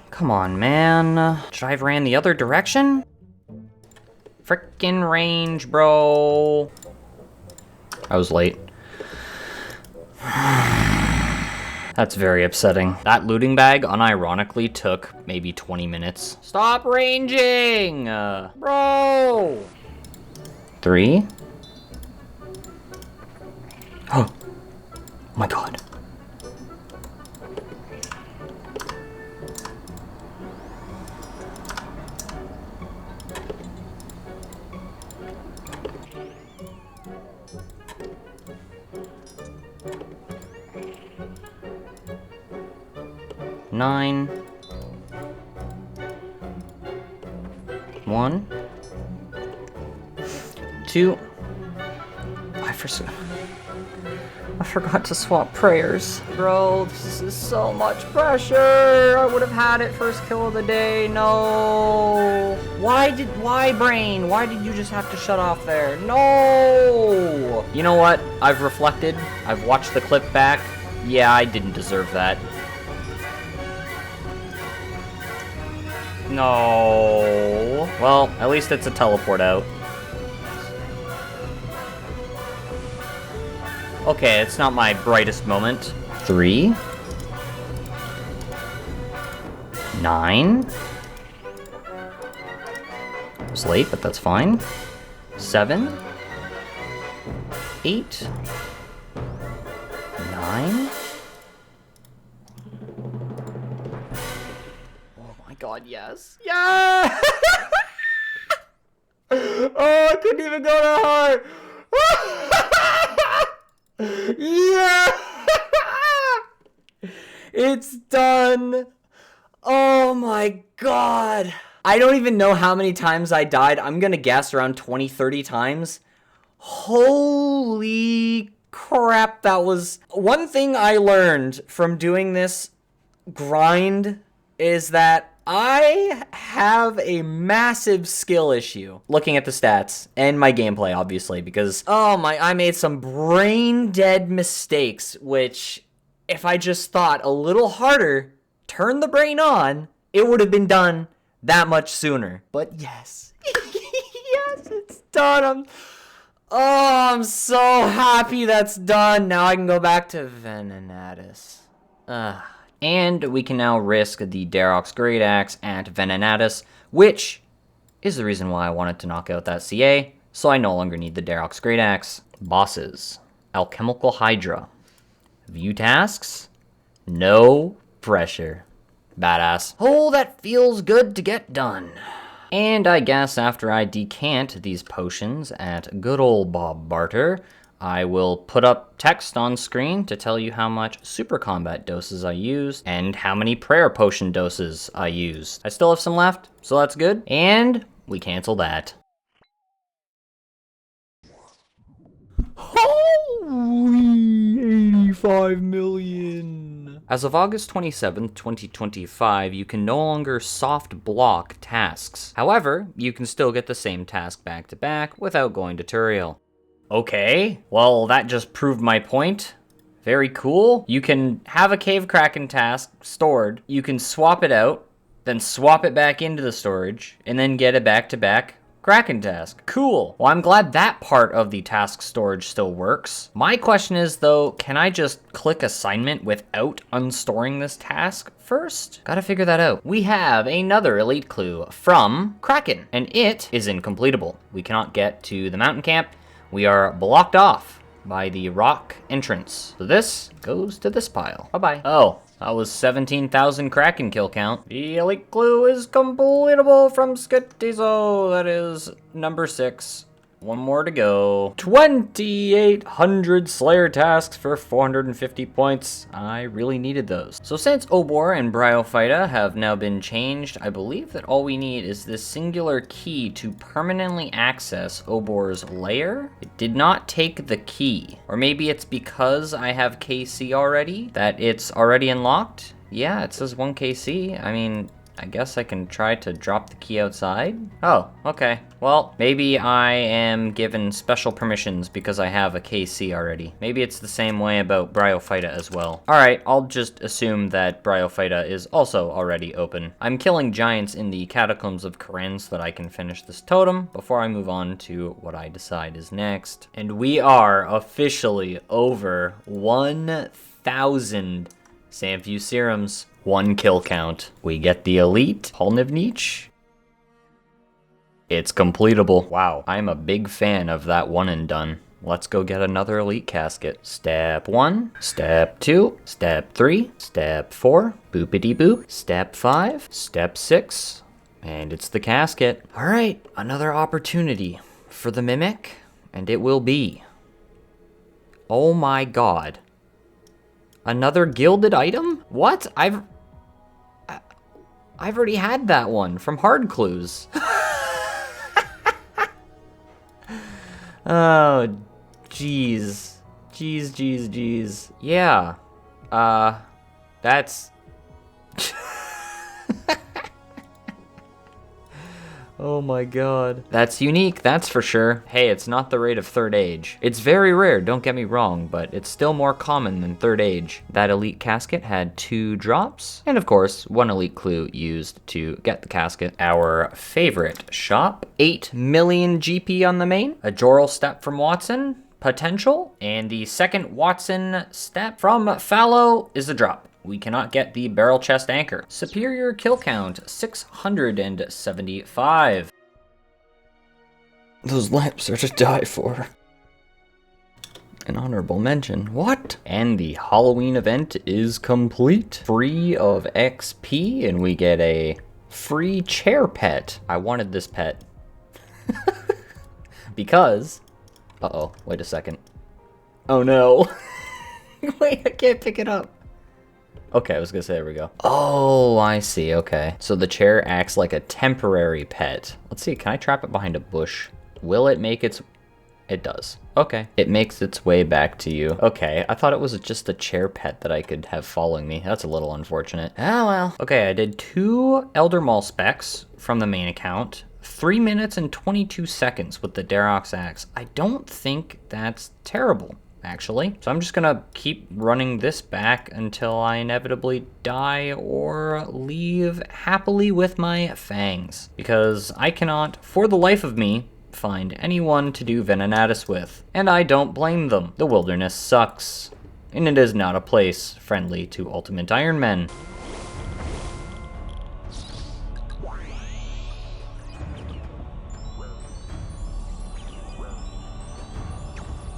Come on, man. Should I have ran the other direction? Frickin' range, bro. I was late. That's very upsetting. That looting bag unironically took maybe 20 minutes. Stop ranging! Bro! 3? Oh my god. Nine. 1. 2. I forgot to swap prayers. Bro, this is so much pressure. I would have had it first kill of the day. No. Why brain? Why did you just have to shut off there? No. You know what? I've reflected. I've watched the clip back. Yeah, I didn't deserve that. No. Well, at least it's a teleport out. Okay, it's not my brightest moment. 3. 9. It was late, but that's fine. 7. 8. 9. Oh my god, yes. Yeah! Oh, I couldn't even go that hard. Yeah! It's done. Oh my god. I don't even know how many times I died. I'm gonna guess around 20, 30 times. Holy crap, that was... One thing I learned from doing this grind is that I have a massive skill issue looking at the stats and my gameplay, obviously, because, I made some brain-dead mistakes, which, if I just thought a little harder, turn the brain on, it would have been done that much sooner. But yes, yes, it's done. I'm so happy that's done. Now I can go back to Venenatis. And we can now risk the Darok's Great Axe at Venenatis, which is the reason why I wanted to knock out that CA, so I no longer need the Darok's Great Axe. Bosses. Alchemical Hydra. View tasks. No pressure. Badass. Oh, that feels good to get done. And I guess after I decant these potions at good old Bob Barter, I will put up text on screen to tell you how much super combat doses I used and how many prayer potion doses I used. I still have some left, so that's good. And we cancel that. Holy 85 million. As of August 27th, 2025, you can no longer soft block tasks. However, you can still get the same task back to back without going to Turiel. Okay, well, that just proved my point. Very cool. You can have a Cave Kraken task stored, you can swap it out, then swap it back into the storage, and then get a back-to-back Kraken task. Cool. Well, I'm glad that part of the task storage still works. My question is, though, can I just click assignment without unstoring this task first? Gotta figure that out. We have another elite clue from Kraken, and it is incompletable. We cannot get to the mountain camp. We are blocked off by the rock entrance. So this goes to this pile. Bye-bye. Oh, that was 17,000 Kraken kill count. The elite clue is completable from Skittizo. That is number 6. One more to go. 2,800 Slayer tasks for 450 points. I really needed those. So since Obor and Bryophyta have now been changed, I believe that all we need is this singular key to permanently access Obor's lair. It did not take the key. Or maybe it's because I have KC already, that it's already unlocked? Yeah, it says 1 KC. I mean, I guess I can try to drop the key outside? Oh, okay. Well, maybe I am given special permissions because I have a KC already. Maybe it's the same way about Bryophyta as well. Alright, I'll just assume that Bryophyta is also already open. I'm killing giants in the Catacombs of Karen so that I can finish this totem before I move on to what I decide is next. And we are officially over 1,000 Samview serums. 1 kill count. We get the elite Polnivnich. It's completable. Wow, I'm a big fan of that one and done. Let's go get another elite casket. Step 1, step 2, step 3, step 4, boopity boop, step 5, step 6, and it's the casket. All right, another opportunity for the Mimic, and it will be. Oh my god. Another gilded item? What? I've already had that one from Hard Clues. Oh, jeez. Jeez. Yeah. That's... Oh my god. That's unique, that's for sure. Hey, it's not the rate of Third Age. It's very rare, don't get me wrong, but it's still more common than Third Age. That elite casket had 2 drops, and of course, 1 elite clue used to get the casket. Our favorite shop, 8 million GP on the main, a Jorral step from Watson, potential. And the second Watson step from Fallow is a drop. We cannot get the barrel chest anchor. Superior kill count, 675. Those lamps are to die for. An honorable mention. What? And the Halloween event is complete. Free of XP, and we get a free chair pet. I wanted this pet. Because... Uh-oh, wait a second. Oh no. Wait, I can't pick it up. Okay, I was gonna say, there we go. Oh, I see, okay. So the chair acts like a temporary pet. Let's see, can I trap it behind a bush? Will it make its... It does. Okay. It makes its way back to you. Okay, I thought it was just a chair pet that I could have following me. That's a little unfortunate. Oh well. Okay, I did 2 Elder Maul specs from the main account. 3 minutes and 22 seconds with the Darox Axe. I don't think that's terrible, actually. So I'm just gonna keep running this back until I inevitably die or leave happily with my fangs. Because I cannot, for the life of me, find anyone to do Venenatis with. And I don't blame them. The wilderness sucks. And it is not a place friendly to Ultimate Ironmen.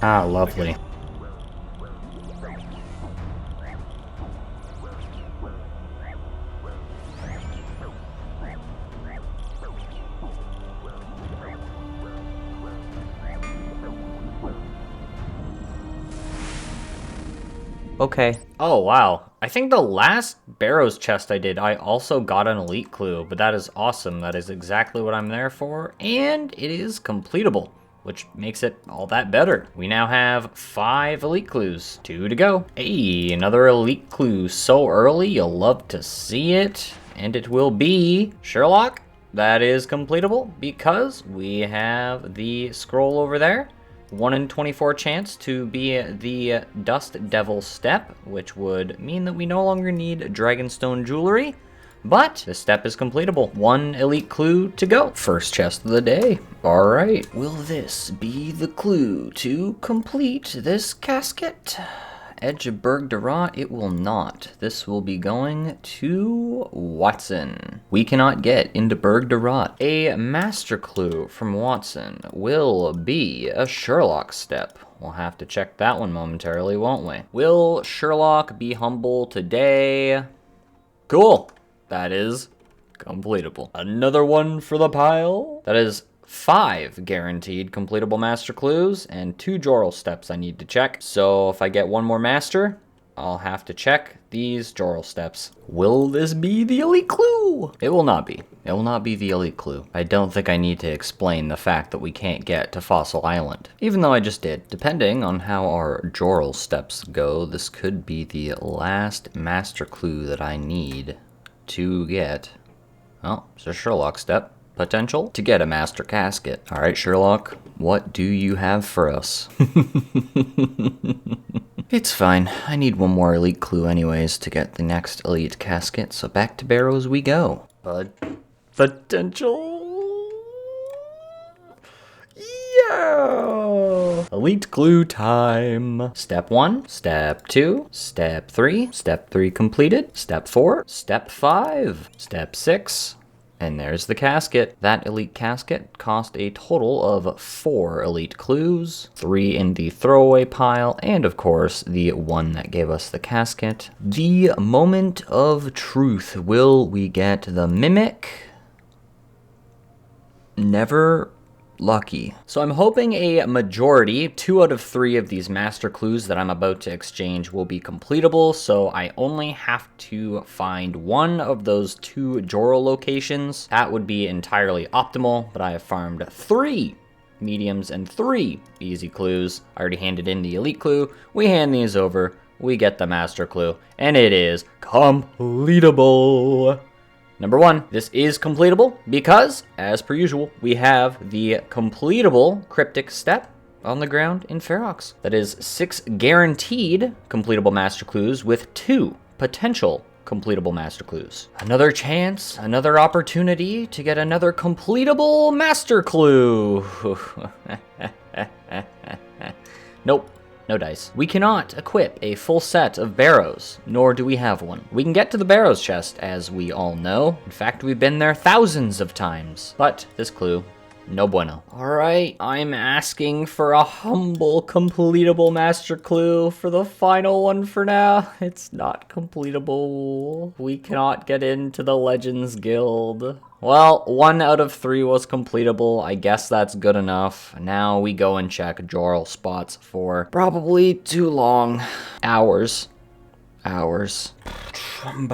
Ah, lovely. Okay. Oh, wow. I think the last Barrows chest I did, I also got an elite clue, but that is awesome. That is exactly what I'm there for, and it is completable, which makes it all that better. We now have 5 elite clues. 2 to go. Hey, another elite clue so early, you'll love to see it. And it will be Sherlock. That is completable because we have the scroll over there. 1 in 24 chance to be the Dust Devil step, which would mean that we no longer need Dragonstone jewelry. But this step is completable. 1 elite clue to go. First chest of the day. All right. Will this be the clue to complete this casket? Edge of Berg de Rot, it will not. This will be going to Watson. We cannot get into Berg de Rot. A master clue from Watson will be a Sherlock step. We'll have to check that one momentarily, won't we? Will Sherlock be humble today? Cool. That is completable. Another one for the pile. That is 5 guaranteed completable master clues and 2 Jorral steps I need to check. So if I get 1 more master, I'll have to check these Jorral steps. Will this be the elite clue? It will not be. It will not be the elite clue. I don't think I need to explain the fact that we can't get to Fossil Island, even though I just did. Depending on how our Jorral steps go, this could be the last master clue that I need to get. Oh, it's a Sherlock step. Potential to get a master casket. All right, Sherlock, what do you have for us? It's fine. I need 1 more elite clue anyways to get the next elite casket, so back to Barrows we go. Potential. Yeah! Elite clue time. Step 1, step 2, step 3, step 3 completed, step 4, step 5, step 6, and there's the casket. That elite casket cost a total of 4 elite clues, 3 in the throwaway pile, and of course, the 1 that gave us the casket. The moment of truth. Will we get the Mimic? Never lucky. So I'm hoping a majority, 2 out of 3 of these master clues that I'm about to exchange will be completable, so I only have to find 1 of those 2 Jorral locations. That would be entirely optimal, but I have farmed 3 mediums and 3 easy clues. I already handed in the elite clue. We hand these over, we get the master clue, and it is completable. Number 1, this is completable because, as per usual, we have the completable cryptic step on the ground in Ferox. That is 6 guaranteed completable master clues with 2 potential completable master clues. Another chance, another opportunity to get another completable master clue. Nope. No dice. We cannot equip a full set of barrows, nor do we have one. We can get to the barrows chest, as we all know. In fact, we've been there thousands of times. But this clue, no bueno. Alright, I'm asking for a humble, completable master clue for the final one for now. It's not completable. We cannot get into the Legends Guild. Well, 1 out of 3 was completable. I guess that's good enough. Now we go and check Jorral spots for probably too long. Hours. Hours. Bum.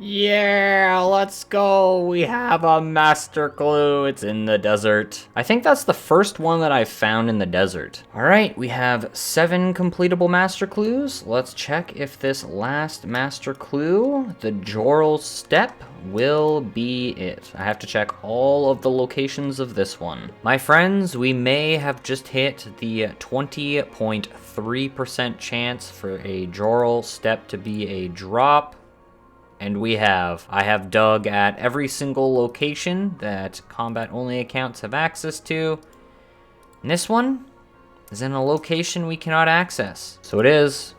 Yeah, let's go. We have a master clue. It's in the desert. I think that's the first one that I've found in the desert. All right, we have 7 completable master clues. Let's check if this last master clue, the Jorral step, will be it. I have to check all of the locations of this one. My friends, we may have just hit the 20.3% chance for a Jorral step to be a drop. And we have. I have dug at every single location that combat-only accounts have access to. And this one is in a location we cannot access. So it is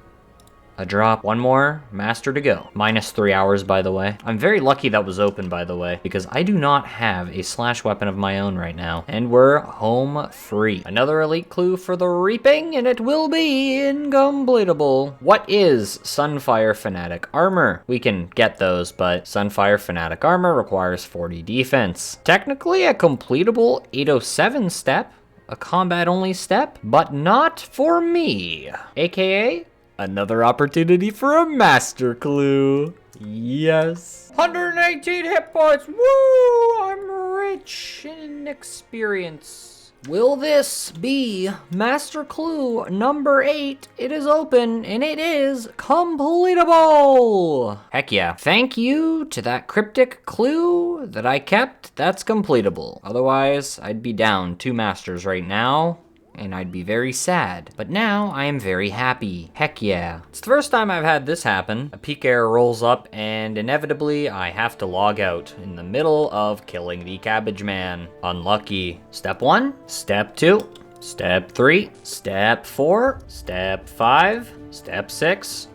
a drop. 1 more master to go. -3 hours, by the way. I'm very lucky that was open, by the way, because I do not have a slash weapon of my own right now. And we're home free. Another elite clue for the reaping, and it will be incompletable. What is Sunfire Fanatic Armor? We can get those, but Sunfire Fanatic Armor requires 40 defense. Technically a completable 807 step, a combat-only step, but not for me. AKA, another opportunity for a master clue. Yes. 118 hit points. Woo! I'm rich in experience. Will this be master clue number 8? It is open and it is completable. Heck yeah. Thank you to that cryptic clue that I kept. That's completable. Otherwise, I'd be down 2 masters right now. And I'd be very sad. But now I am very happy. Heck yeah. It's the first time I've had this happen. A peak error rolls up and inevitably I have to log out in the middle of killing the cabbage man. Unlucky. Step 1, step 2, step 3, step 4, step 5, step 6,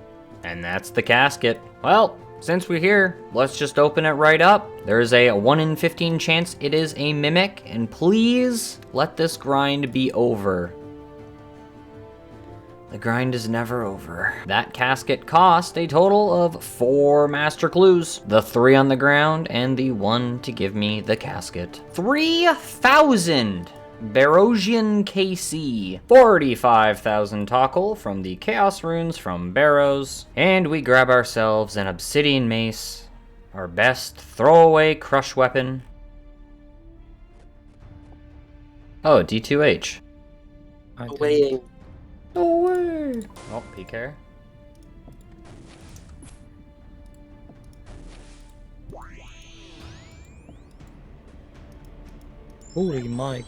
and that's the casket. Well, since we're here, let's just open it right up. There is a 1 in 15 chance it is a mimic, and please let this grind be over. The grind is never over. That casket cost a total of 4 master clues. The 3 on the ground and the 1 to give me the casket. 3,000! Barrosian KC, 45,000 Tockle from the Chaos Runes from Barrows, and we grab ourselves an Obsidian Mace, our best throwaway crush weapon. Oh, D2H. Waiting. No way! Oh, PK. Holy Mike.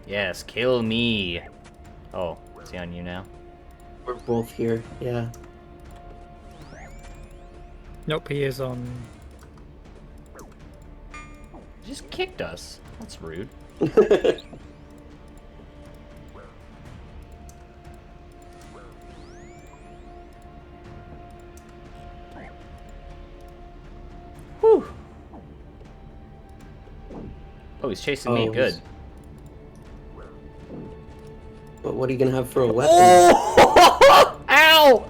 Yes, kill me. Oh, is he on you now? We're both here, yeah. Nope, he is on. He just kicked us. That's rude. Whew. Oh, he's chasing me. Good. But what are you gonna have for a weapon? Oh! Ow!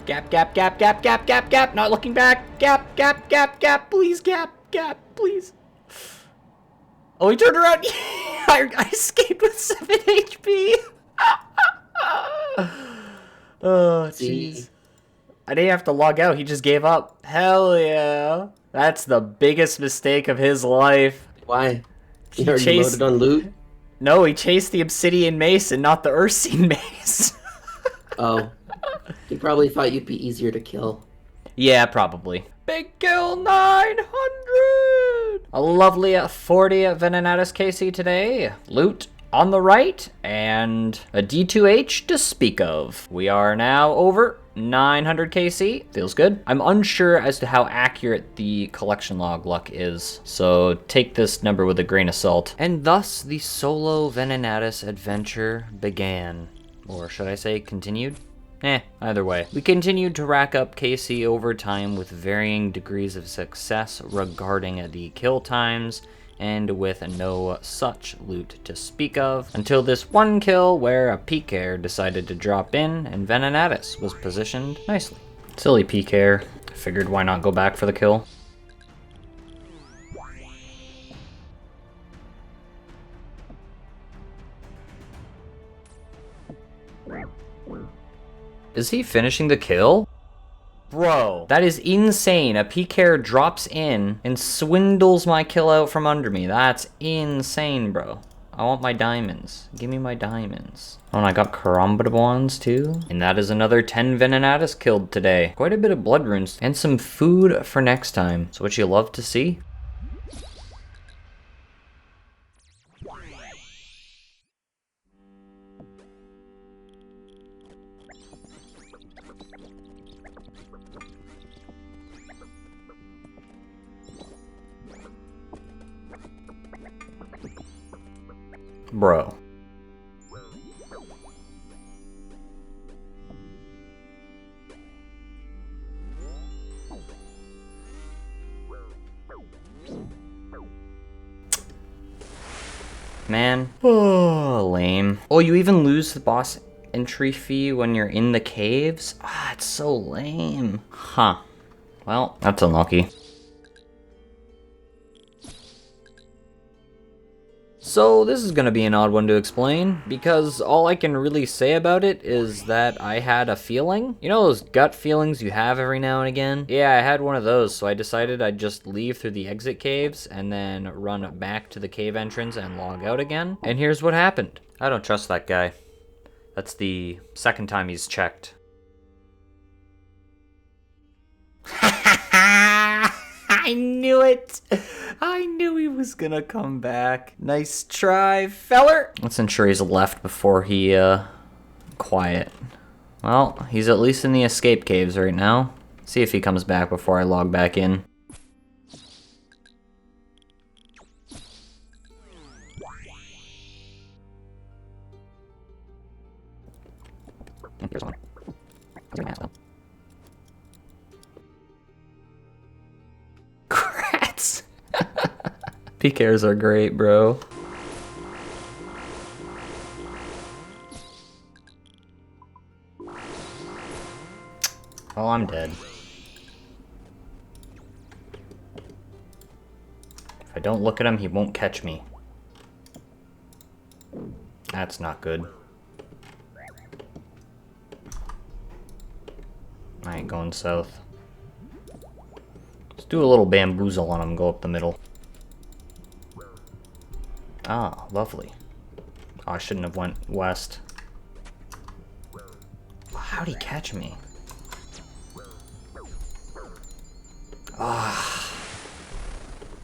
Gap, gap, gap, gap, gap, gap, gap. Not looking back. Gap, gap, gap, gap. Please, gap, gap, please. Oh, he turned around. I escaped with 7 HP. Oh, jeez. I didn't have to log out. He just gave up. Hell yeah. That's the biggest mistake of his life. Why? He already loaded on loot? No, he chased the Obsidian Mace and not the Ursine Mace. Oh. He probably thought you'd be easier to kill. Yeah, probably. Big kill 900! A lovely 40 Venenatis KC today. Loot on the right, and a D2H to speak of. We are now over 900 KC, feels good. I'm unsure as to how accurate the collection log luck is, so take this number with a grain of salt. And thus, the solo Venenatis adventure began. Or should I say continued? Either way. We continued to rack up KC over time with varying degrees of success regarding the kill times, and with no such loot to speak of, until this one kill where a PK decided to drop in and Venenatis was positioned nicely. Silly PK. I figured why not go back for the kill. Is he finishing the kill? Bro, that is insane. A PK drops in and swindles my kill out from under me. That's insane, bro. I want my diamonds. Give me my diamonds. Oh, and I got karambit ones too. And that is another 10 Venenatis killed today. Quite a bit of blood runes and some food for next time. So what you love to see? Bro. Man. Oh, lame. Oh, you even lose the boss entry fee when you're in the caves? Ah, it's so lame. Huh. Well, that's unlucky. So this is gonna be an odd one to explain, because all I can really say about it is that I had a feeling. You know those gut feelings you have every now and again? Yeah, I had one of those, so I decided I'd just leave through the exit caves and then run back to the cave entrance and log out again. And here's what happened. I don't trust that guy. That's the second time he's checked. I knew it! I knew he was gonna come back. Nice try, feller! Let's ensure he's left before he, quiet. Well, he's at least in the escape caves right now. See if he comes back before I log back in. Here's one. Crats! PKs are great, bro. Oh, I'm dead. If I don't look at him, he won't catch me. That's not good. I ain't going south. Let's do a little bamboozle on him, go up the middle. Ah, lovely. Oh, I shouldn't have went west. How'd he catch me? Ah.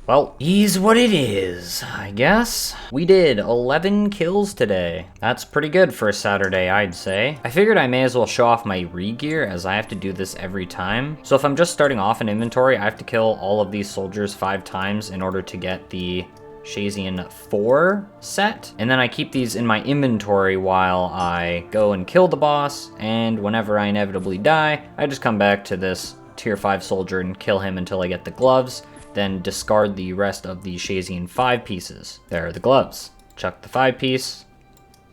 Well, he's what it is, I guess. We did 11 kills today. That's pretty good for a Saturday, I'd say. I figured I may as well show off my regear, as I have to do this every time. So if I'm just starting off an inventory, I have to kill all of these soldiers 5 times in order to get the Shazian 4 set. And then I keep these in my inventory while I go and kill the boss, and whenever I inevitably die, I just come back to this tier 5 soldier and kill him until I get the gloves, then discard the rest of the Shazian 5 pieces. There are the gloves. Chuck the 5 piece.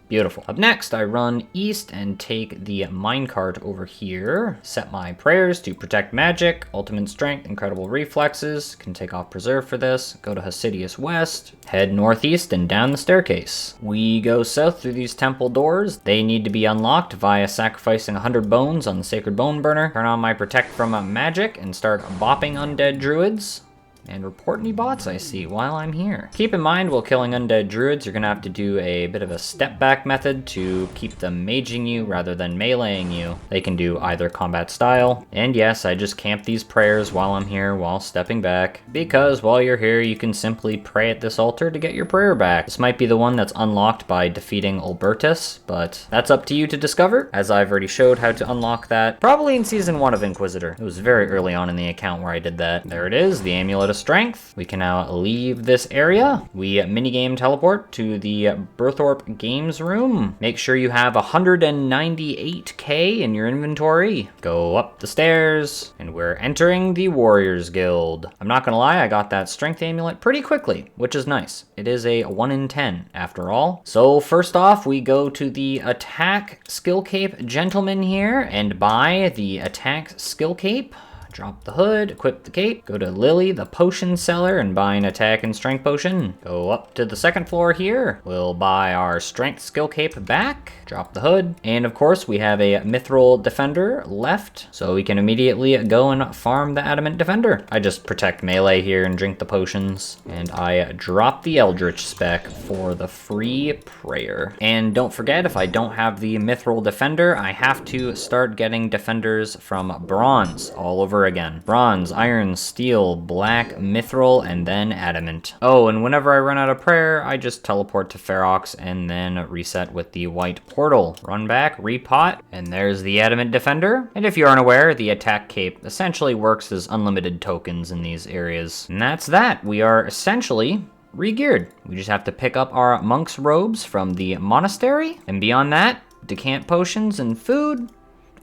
Beautiful. Up next, I run east and take the minecart over here. Set my prayers to protect magic, ultimate strength, incredible reflexes. Can take off preserve for this. Go to Hasidius West. Head northeast and down the staircase. We go south through these temple doors. They need to be unlocked via sacrificing 100 bones on the sacred bone burner. Turn on my protect from magic and start bopping undead druids. And report any bots I see while I'm here. Keep in mind, while killing undead druids, you're gonna have to do a bit of a step back method to keep them maging you rather than meleeing you. They can do either combat style. And yes, I just camp these prayers while I'm here while stepping back. Because while you're here, you can simply pray at this altar to get your prayer back. This might be the one that's unlocked by defeating Albertus, but that's up to you to discover, as I've already showed how to unlock that, probably in Season 1 of Inquisitor. It was very early on in the account where I did that. There it is, the Amulet of Strength. We can now leave this area. We minigame teleport to the Berthorpe Games Room. Make sure you have 198k in your inventory. Go up the stairs, and we're entering the Warriors Guild. I'm not gonna lie, I got that Strength Amulet pretty quickly, which is nice. It is a 1 in 10 after all. So first off, we go to the Attack Skill Cape Gentleman here and buy the Attack Skill Cape. Drop the hood, equip the cape, go to Lily, the potion seller, and buy an attack and strength potion. Go up to the second floor here. We'll buy our strength skill cape back, drop the hood, and of course we have a mithril defender left, so we can immediately go and farm the adamant defender. I just protect melee here and drink the potions, and I drop the eldritch spec for the free prayer. And don't forget, if I don't have the mithril defender, I have to start getting defenders from bronze all over again. Bronze, iron, steel, black, mithril, and then adamant. Oh, and whenever I run out of prayer, I just teleport to Ferox and then reset with the white portal. Run back, repot, and there's the adamant defender. And if you aren't aware, the attack cape essentially works as unlimited tokens in these areas. And that's that. We are essentially regeared. We just have to pick up our monk's robes from the monastery, and beyond that, decant potions and food,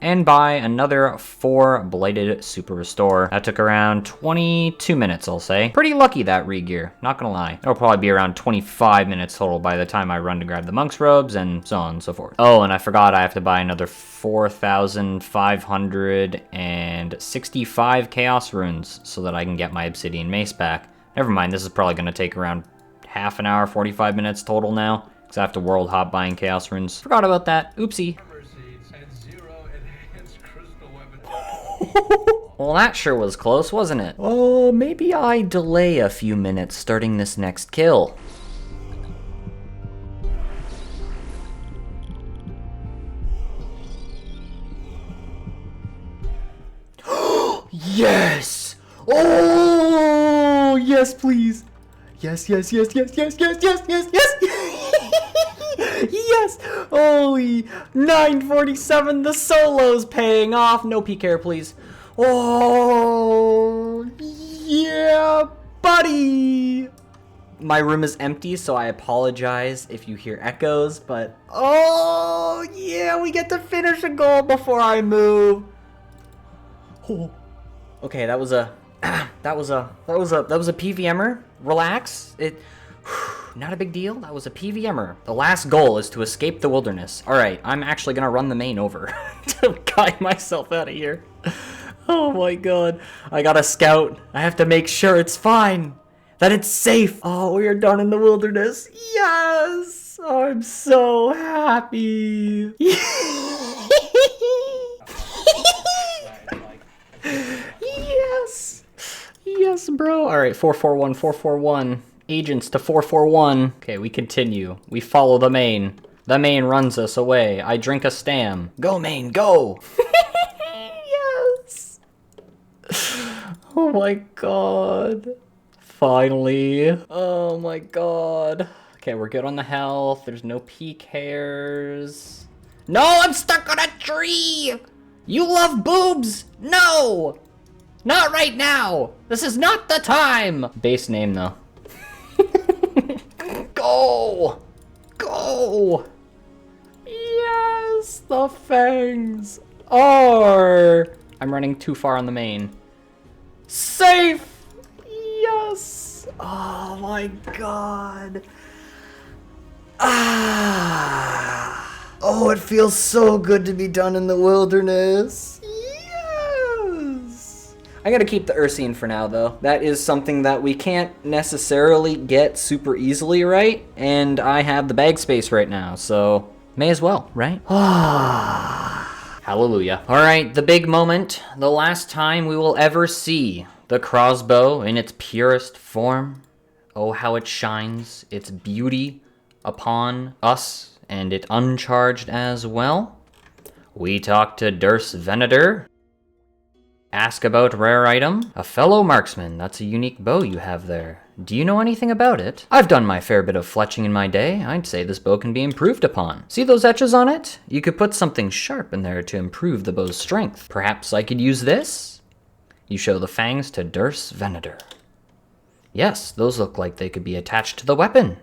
and buy another 4 Blighted Super Restore. That took around 22 minutes, I'll say. Pretty lucky that regear, not gonna lie. It'll probably be around 25 minutes total by the time I run to grab the monk's robes and so on and so forth. Oh, and I forgot I have to buy another 4,565 Chaos Runes so that I can get my Obsidian Mace back. Never mind, this is probably gonna take around half an hour, 45 minutes total now, because I have to world hop buying Chaos Runes. Forgot about that, oopsie. Well, that sure was close, wasn't it? Oh, maybe I delay a few minutes starting this next kill. Yes! Oh, yes, please. Yes, yes, yes, yes, yes, yes, yes, yes, yes. Yes! Holy 947, the solo's paying off. No PK, please. Oh, yeah, buddy. My room is empty, so I apologize if you hear echoes, but oh, yeah, we get to finish a goal before I move. Oh. Okay, that was a PVMer. Relax. Not a big deal. That was a PVMer. The last goal is to escape the wilderness. All right, I'm actually gonna run the main over to guide myself out of here. Oh my god. I gotta scout. I have to make sure it's fine, that it's safe. Oh, we are done in the wilderness. Yes. Oh, I'm so happy. Yes. Yes, bro. All right, 441, 441. Agents to 441. Okay, we continue. We follow the main. The main runs us away. I drink a stam. Go, main, go! Yes! Oh my god. Finally. Oh my god. Okay, we're good on the health. There's no PKers. No, I'm stuck on a tree! You love boobs! No! Not right now! This is not the time! Base name, though. Go! Go! Yes! The fangs are... I'm running too far on the main. Safe! Yes! Oh my god. Ah! Oh, it feels so good to be done in the wilderness. Yes! I gotta keep the Ursine for now, though. That is something that we can't necessarily get super easily, right? And I have the bag space right now, so may as well, right? Hallelujah. All right, the big moment. The last time we will ever see The crossbow in its purest form. Oh, how it shines its beauty upon us, and it uncharged as well. We talk to Durst Venator. Ask about rare item. A fellow marksman, that's a unique bow you have there. Do you know anything about it? I've done my fair bit of fletching in my day. I'd say this bow can be improved upon. See those etches on it? You could put something sharp in there to improve the bow's strength. Perhaps I could use this? You show the fangs to Durst Venator. Yes, those look like they could be attached to the weapon.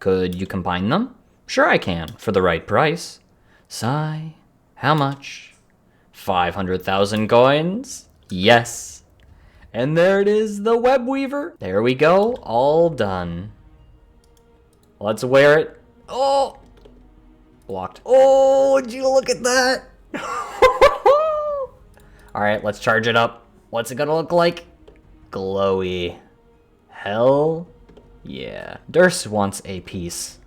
Could you combine them? Sure I can, for the right price. Sigh. How much? 500,000 coins? Yes. And there it is, the web weaver. There we go, all done. Let's wear it. Oh! Blocked. Oh, would you look at that? Alright, let's charge it up. What's it gonna look like? Glowy. Hell yeah. Durst wants a piece.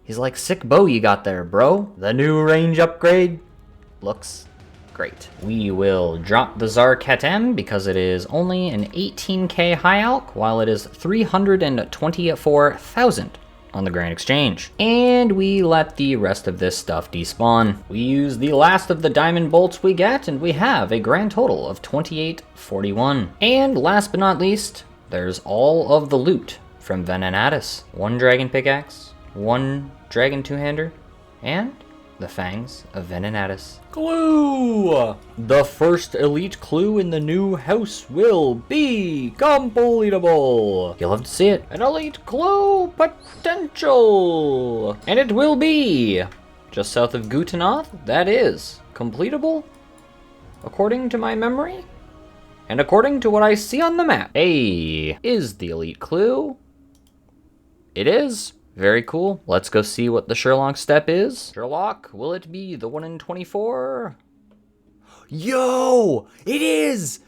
He's like, sick bow you got there, bro. The new range upgrade looks great. We will drop the Zarketem because it is only an 18k high alch, while it is 324,000 on the Grand Exchange. And we let the rest of this stuff despawn. We use the last of the diamond bolts we get, and we have a grand total of 2841. And last but not least, there's all of the loot from Venenatis. 1 dragon pickaxe, 1 dragon two-hander, and the fangs of Venenatis. Clue! The first elite clue in the new house will be completable. You'll have to see it. An elite clue potential. And it will be just south of Gutenoth. That is completable, according to my memory. And according to what I see on the map. Hey, is the elite clue? It is. Very cool. Let's go see what the Sherlock step is. Sherlock, will it be the 1 in 24? Yo, it is.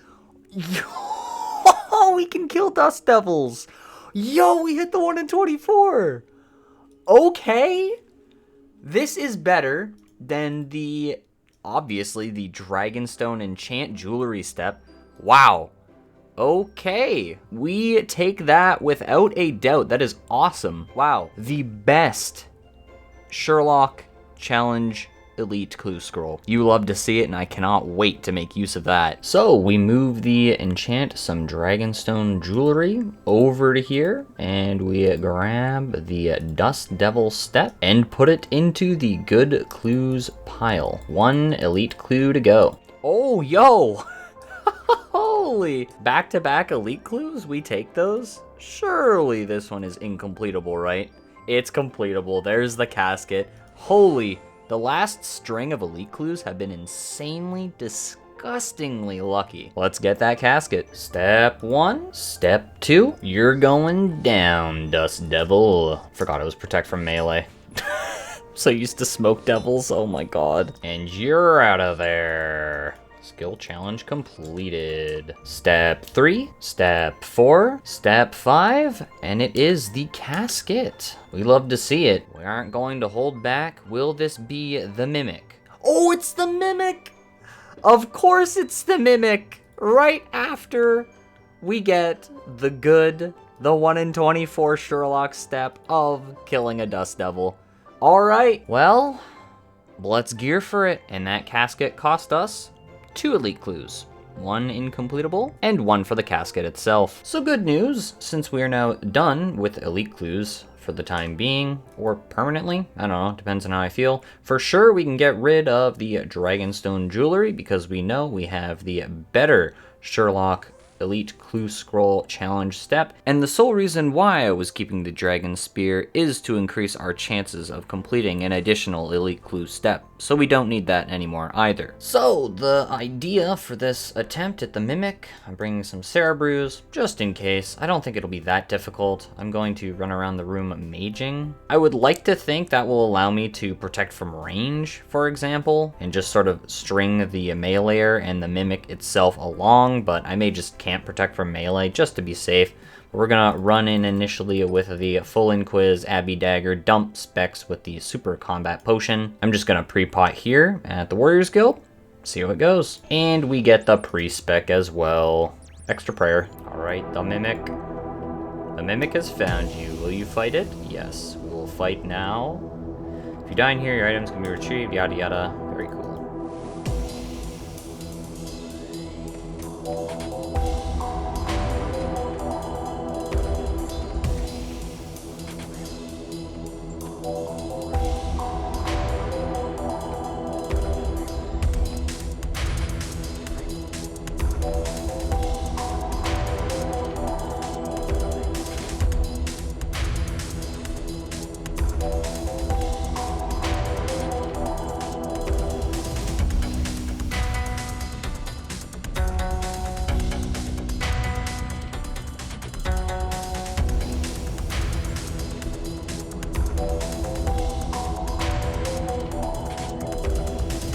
Yo, we can kill dust devils. Yo, we hit the 1 in 24. Okay. This is better than obviously the Dragonstone enchant jewelry step. Wow. Okay, we take that without a doubt. That is awesome. Wow, the best Sherlock Challenge Elite Clue Scroll. You love to see it, and I cannot wait to make use of that. So we move the enchant some Dragonstone jewelry over to here, and we grab the Dust Devil step and put it into the good clues pile. 1 elite clue to go. Oh, yo! Holy! Back-to-back elite clues? We take those? Surely this one is incompletable, right? It's completable. There's the casket. Holy! The last string of elite clues have been insanely, disgustingly lucky. Let's get that casket. Step 1. Step 2. You're going down, Dust Devil. Forgot it was protect from melee. So used to smoke devils. Oh my god. And you're out of there. Skill challenge completed. Step 3, step 4, step 5, and it is the casket. We love to see it. We aren't going to hold back. Will this be the Mimic? Oh, it's the Mimic! Of course it's the Mimic! Right after we get the 1 in 24 Sherlock step of killing a Dust Devil. Alright, well, let's gear for it. And that casket cost us 2 elite clues, 1 incompletable, and 1 for the casket itself. So good news, since we are now done with elite clues for the time being, or permanently, I don't know, depends on how I feel. For sure, we can get rid of the Dragonstone jewelry, because we know we have the better Sherlock Elite Clue Scroll Challenge step, and the sole reason why I was keeping the Dragon Spear is to increase our chances of completing an additional Elite Clue step, so we don't need that anymore either. So, the idea for this attempt at the Mimic, I'm bringing some Cerebrews, just in case. I don't think it'll be that difficult. I'm going to run around the room maging. I would like to think that will allow me to protect from range, for example, and just sort of string the meleeer and the Mimic itself along, but I may just can't protect from melee just to be safe. We're gonna run in initially with the full Inquis Abbey Dagger, dump Specs with the Super Combat Potion. I'm just gonna pre-pot here at the Warriors Guild, see how it goes. And we get the pre-spec as well. Extra prayer. Alright, the Mimic. The Mimic has found you. Will you fight it? Yes, we will fight now. If you die in here, your items can be retrieved, yada yada. Very cool.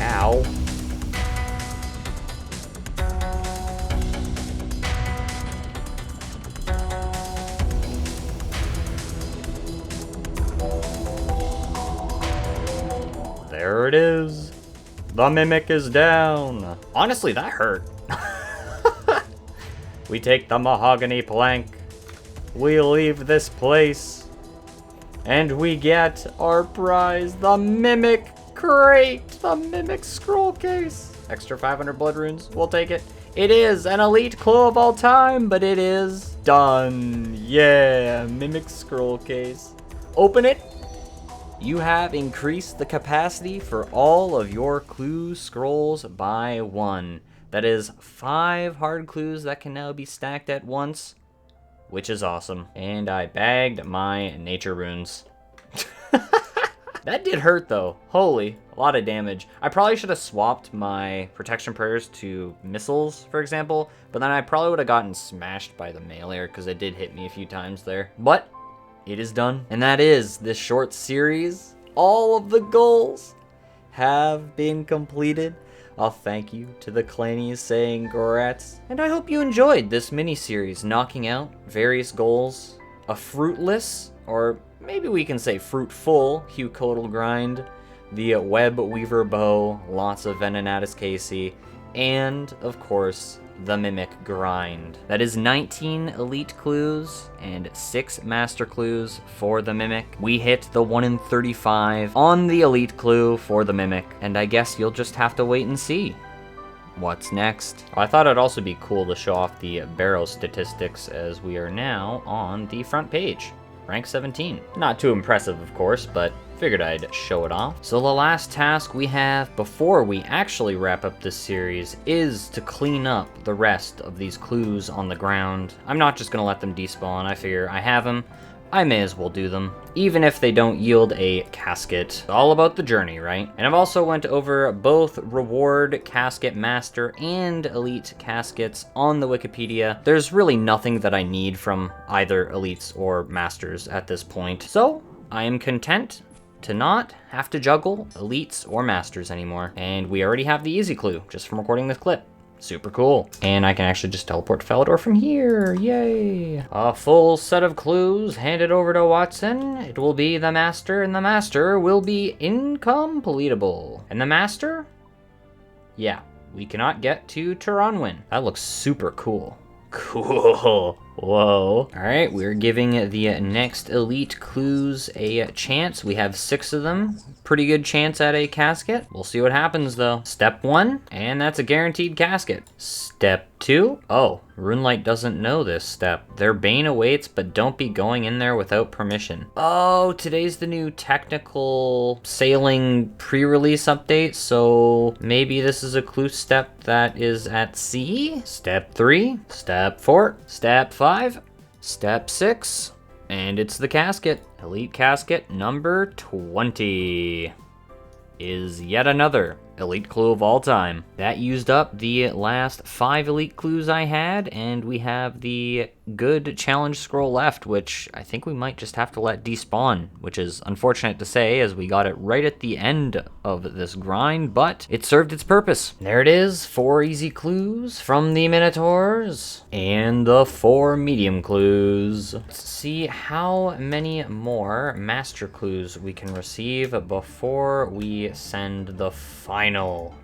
Ow. There it is. The Mimic is down. Honestly, that hurt. We take the mahogany plank. We leave this place. And we get our prize, the Mimic crate, the Mimic scroll case. Extra 500 blood runes, we'll take it. It is an elite clue of all time, but it is done. Yeah, Mimic scroll case. Open it. You have increased the capacity for all of your clue scrolls by 1. That is 5 hard clues that can now be stacked at once, which is awesome. And I bagged my nature runes. That did hurt though. Holy, a lot of damage. I probably should have swapped my protection prayers to missiles, for example, but then I probably would have gotten smashed by the melee because it did hit me a few times there. But it is done. And that is this short series. All of the goals have been completed. I'll thank you to the clannies saying grats. And I hope you enjoyed this mini-series knocking out various goals. A fruitless, or maybe we can say fruitful, Hugh Codal grind. The Web Weaver bow, lots of Venenatis Casey, and of course, the Mimic grind. That is 19 elite clues and 6 master clues for the Mimic. We hit the 1 in 35 on the elite clue for the Mimic, and I guess you'll just have to wait and see what's next. I thought it'd also be cool to show off the barrow statistics as we are now on the front page. Rank 17. Not too impressive, of course, but figured I'd show it off. So the last task we have before we actually wrap up this series is to clean up the rest of these clues on the ground. I'm not just gonna let them despawn. I figure I have them, I may as well do them, even if they don't yield a casket. All about the journey, right? And I've also went over both reward casket master and elite caskets on the Wikipedia. There's really nothing that I need from either elites or masters at this point. So I am content to not have to juggle elites or masters anymore. And we already have the easy clue just from recording this clip. Super cool. And I can actually just teleport to Falador from here. Yay. A full set of clues handed over to Watson. It will be the master, and the master will be incompletable. And the master? Yeah, we cannot get to Taranwin. That looks super cool. Cool. Whoa. Alright, we're giving the next elite clues a chance. We have 6 of them. Pretty good chance at a casket. We'll see what happens though. Step 1, and that's a guaranteed casket. Step 2, oh, Runelight doesn't know this step. Their bane awaits, but don't be going in there without permission. Oh, today's the new technical sailing pre-release update, so maybe this is a clue step that is at sea? Step 3, step 4, step 5, step 6, and it's the casket. Elite casket number 20 is yet another elite clue of all time. That used up the last 5 elite clues I had, and we have the good challenge scroll left, which I think we might just have to let despawn, which is unfortunate to say as we got it right at the end of this grind, but it served its purpose. There it is, 4 easy clues from the Minotaurs and the 4 medium clues. Let's see how many more master clues we can receive before we send the final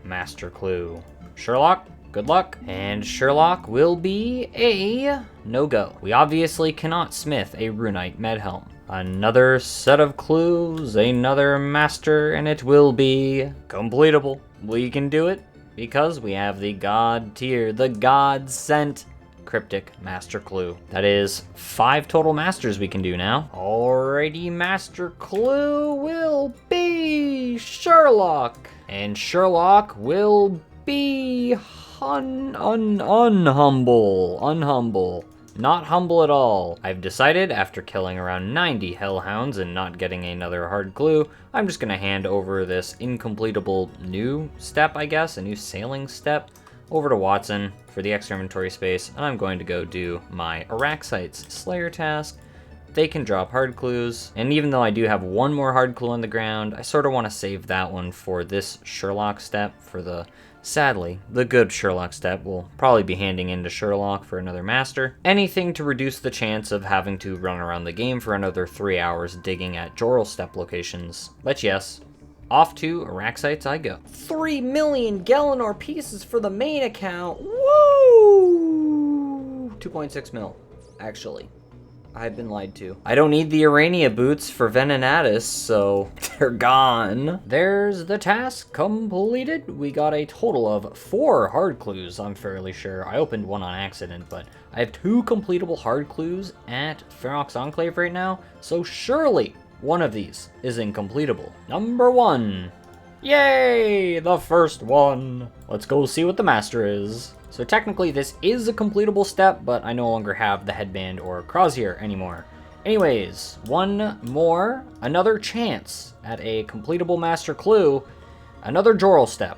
master clue. Sherlock, Good luck. And Sherlock will be a no-go. We obviously cannot smith a Runite Medhelm. Another set of clues, another master, and it will be completable. We can do it because we have the god tier, the god sent cryptic master clue. That is 5 total masters we can do now. Alrighty, master clue will be Sherlock. And Sherlock will be unhumble. Not humble at all. I've decided, after killing around 90 hellhounds and not getting another hard clue, I'm just gonna hand over this incompletable new step, I guess, a new sailing step, over to Watson for the extra inventory space, and I'm going to go do my Araxites Slayer task. They can drop hard clues, and even though I do have one more hard clue on the ground, I sort of want to save that one for this Sherlock step for the... Sadly, the good Sherlock step will probably be handing in to Sherlock for another master. Anything to reduce the chance of having to run around the game for another 3 hours digging at Jorral step locations. But yes, off to Araxites I go. 3 million Galanor pieces for the main account. Woo! 2.6 mil, actually. I've been lied to. I don't need the Urania boots for Venenatis, so they're gone. There's the task completed. We got a total of 4 hard clues, I'm fairly sure. I opened one on accident, but I have 2 completable hard clues at Ferox Enclave right now, so surely one of these is incompletable. Number 1. Yay! The first one. Let's go see what the master is. So technically this is a completable step, but I no longer have the headband or crozier anymore. Anyways, one more, another chance at a completable master clue, another Jorral step.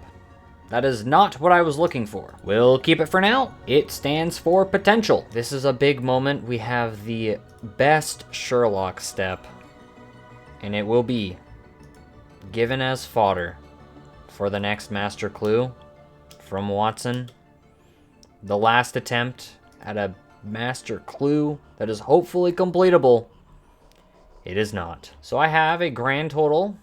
That is not what I was looking for. We'll keep it for now. It stands for potential. This is a big moment. We have the best Sherlock step, and it will be given as fodder for the next master clue from Watson. The last attempt at a master clue that is hopefully completable. It is not. So I have a grand total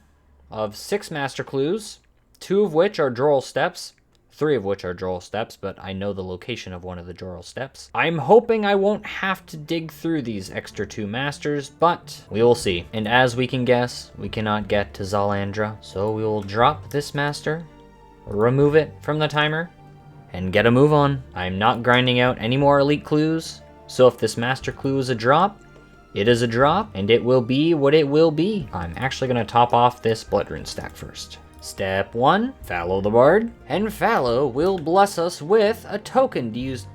of 6 master clues, 2 of which are Jorral steps, 3 of which are Jorral steps, but I know the location of one of the Jorral steps. I'm hoping I won't have to dig through these extra 2 masters, but we will see. And as we can guess, we cannot get to Zalandra, so we will drop this master, remove it from the timer, and get a move on. I'm not grinding out any more elite clues, so if this master clue is a drop, it is a drop, and it will be what it will be. I'm actually gonna top off this Bloodrune stack first. Step 1, Fallow the Bard, and Fallow will bless us with a token to use.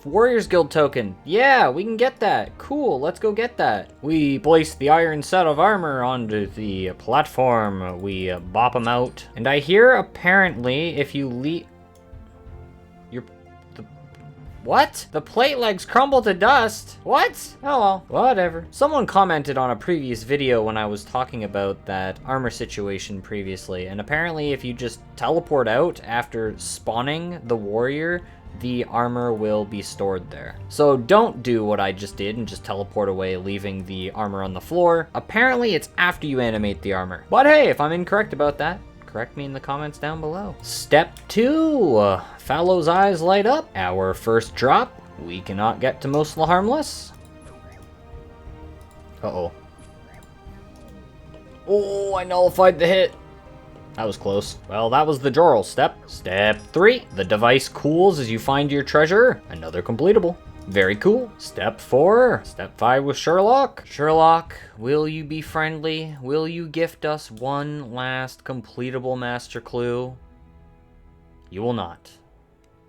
Warriors Guild token. Yeah, we can get that. Cool, let's go get that. We place the iron set of armor onto the platform. We bop them out. And I hear apparently if you What? The plate legs crumble to dust? What? Oh well, whatever. Someone commented on a previous video when I was talking about that armor situation previously, and apparently if you just teleport out after spawning the warrior, the armor will be stored there. So don't do what I just did and just teleport away, leaving the armor on the floor. Apparently it's after you animate the armor. But hey, if I'm incorrect about that, correct me in the comments down below. Step 2, Fallow's eyes light up. Our first drop, we cannot get to Most Harmless. Uh-oh. Oh, I nullified the hit. That was close. Well, that was the Jorral step. Step 3, the device cools as you find your treasure. Another completable. Very cool. Step 4. Step 5 with Sherlock. Sherlock, will you be friendly? Will you gift us one last completable master clue? You will not.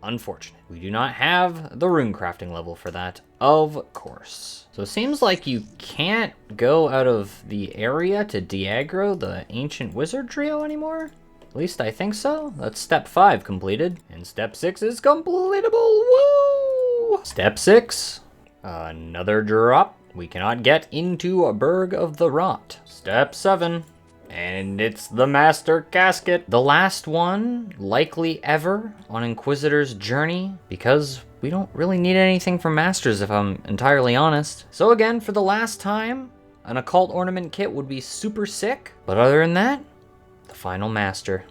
Unfortunate. We do not have the rune crafting level for that, of course. So it seems like you can't go out of the area to de-aggro the ancient wizard trio anymore. At least I think so. That's step 5 completed. And step 6 is completable. Woo! Step 6. Another drop. We cannot get into a Berg of the Rot. Step 7. And it's the Master Casket. The last one, likely ever, on Inquisitor's journey, because we don't really need anything from Masters if I'm entirely honest. So again, for the last time, an Occult Ornament kit would be super sick. But other than that, the final Master.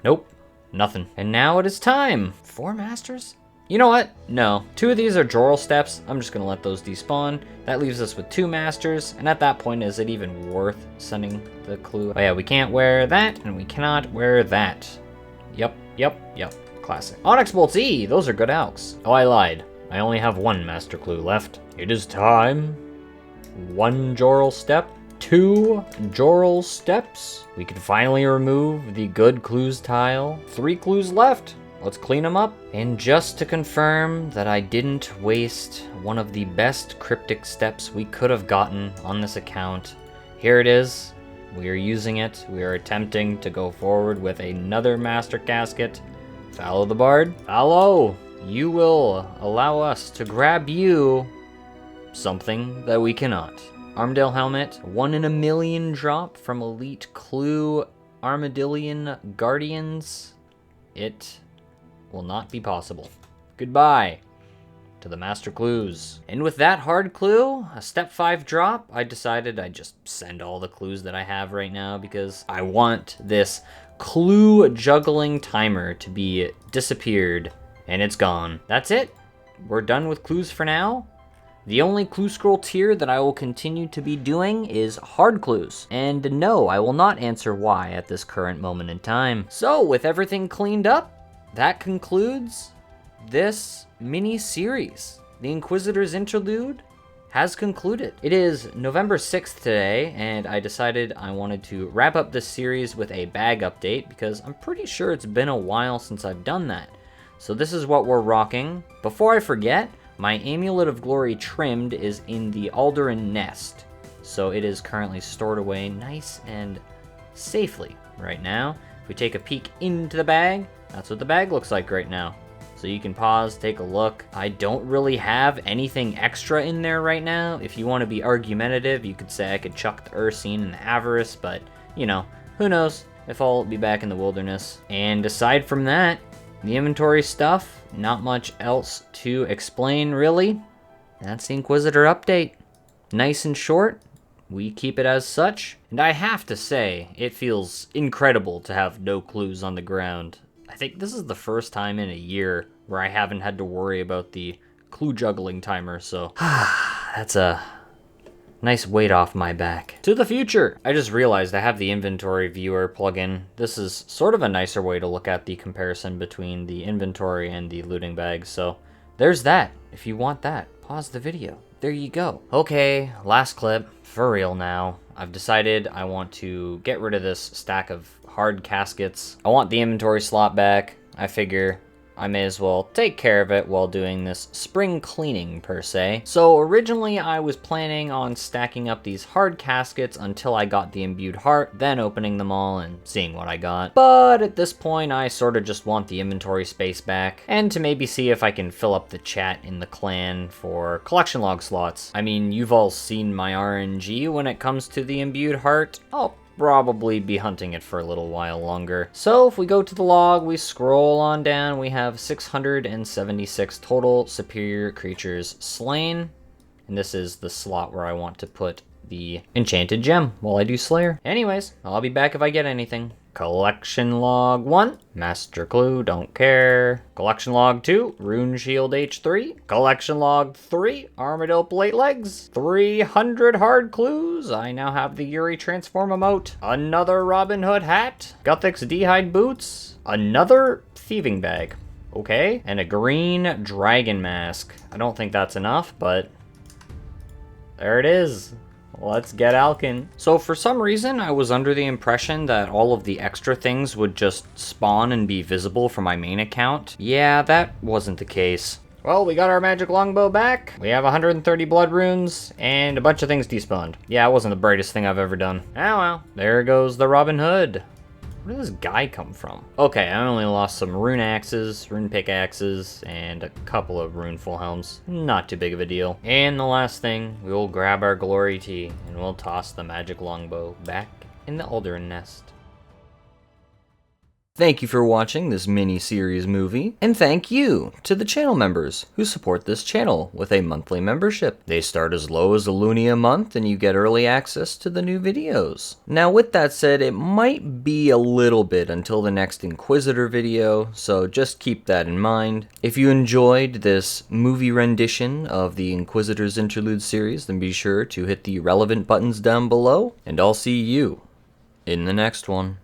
Nope. Nothing. And now it is time. 4 masters? You know what? No. 2 of these are Jorral steps. I'm just gonna let those despawn. That leaves us with 2 masters. And at that point, is it even worth sending the clue? Oh yeah, we can't wear that, and we cannot wear that. Yep. Classic. Onyx Bolts E, those are good alks. Oh, I lied. I only have 1 master clue left. It is time. 1 Jorral step. 2 Jorral steps. We can finally remove the good clues tile. 3 clues left. Let's clean them up. And just to confirm that I didn't waste one of the best cryptic steps we could have gotten on this account, here it is. We are using it. We are attempting to go forward with another Master Casket. Fallow the Bard. Fallow, you will allow us to grab you something that we cannot. Armadale Helmet, 1 in a million drop from Elite Clue Armadillion Guardians. It will not be possible. Goodbye to the Master Clues. And with that hard clue, a step 5 drop, I decided I'd just send all the clues that I have right now because I want this clue juggling timer to be disappeared, and it's gone. That's it. We're done with clues for now. The only clue scroll tier that I will continue to be doing is hard clues. And no, I will not answer why at this current moment in time. So with everything cleaned up, that concludes this mini-series. The Inquisitor's Interlude has concluded. It is November 6th today, and I decided I wanted to wrap up this series with a bag update because I'm pretty sure it's been a while since I've done that. So this is what we're rocking. Before I forget, my Amulet of Glory trimmed is in the Alderan nest. So it is currently stored away nice and safely right now. If we take a peek into the bag, that's what the bag looks like right now. So you can pause, take a look. I don't really have anything extra in there right now. If you want to be argumentative, you could say I could chuck the Ursine and the Avarice, but, you know, who knows if I'll be back in the wilderness. And aside from that, the inventory stuff, not much else to explain, really. That's the Inquisitor update. Nice and short. We keep it as such. And I have to say, it feels incredible to have no clues on the ground. I think this is the first time in a year where I haven't had to worry about the clue juggling timer, so that's a nice weight off my back. To the future! I just realized I have the inventory viewer plugin. This is sort of a nicer way to look at the comparison between the inventory and the looting bags, so there's that. If you want that, pause the video. There you go. Okay, last clip. For real now. I've decided I want to get rid of this stack of hard caskets. I want the inventory slot back. I figure I may as well take care of it while doing this spring cleaning per se. So originally I was planning on stacking up these hard caskets until I got the imbued heart, then opening them all and seeing what I got. But at this point I sort of just want the inventory space back and to maybe see if I can fill up the chat in the clan for collection log slots. I mean, you've all seen my RNG when it comes to the imbued heart. I'll probably be hunting it for a little while longer. So if we go to the log, we scroll on down, we have 676 total superior creatures slain. And this is the slot where I want to put the enchanted gem while I do Slayer. Anyways, I'll be back if I get anything. Collection log 1, Master Clue, don't care. Collection log 2, Rune Shield H3. Collection log 3, Armadillo Plate Legs. 300 hard clues. I now have the Yuri Transform emote. Another Robin Hood hat. Guthix D'hide boots. Another thieving bag. Okay, and a green dragon mask. I don't think that's enough, but there it is. Let's get Alkin. So for some reason, I was under the impression that all of the extra things would just spawn and be visible from my main account. Yeah, that wasn't the case. Well, we got our magic longbow back. We have 130 blood runes and a bunch of things despawned. Yeah, it wasn't the brightest thing I've ever done. Oh well, there goes the Robin Hood. Where did this guy come from? Okay, I only lost some rune axes, rune pickaxes, and a couple of rune full helms. Not too big of a deal. And the last thing, we will grab our glory tea and we'll toss the magic longbow back in the Alderan nest. Thank you for watching this mini-series movie, and thank you to the channel members who support this channel with a monthly membership. They start as low as a loonie a month, and you get early access to the new videos. Now, with that said, it might be a little bit until the next Inquisitor video, so just keep that in mind. If you enjoyed this movie rendition of the Inquisitor's Interlude series, then be sure to hit the relevant buttons down below, and I'll see you in the next one.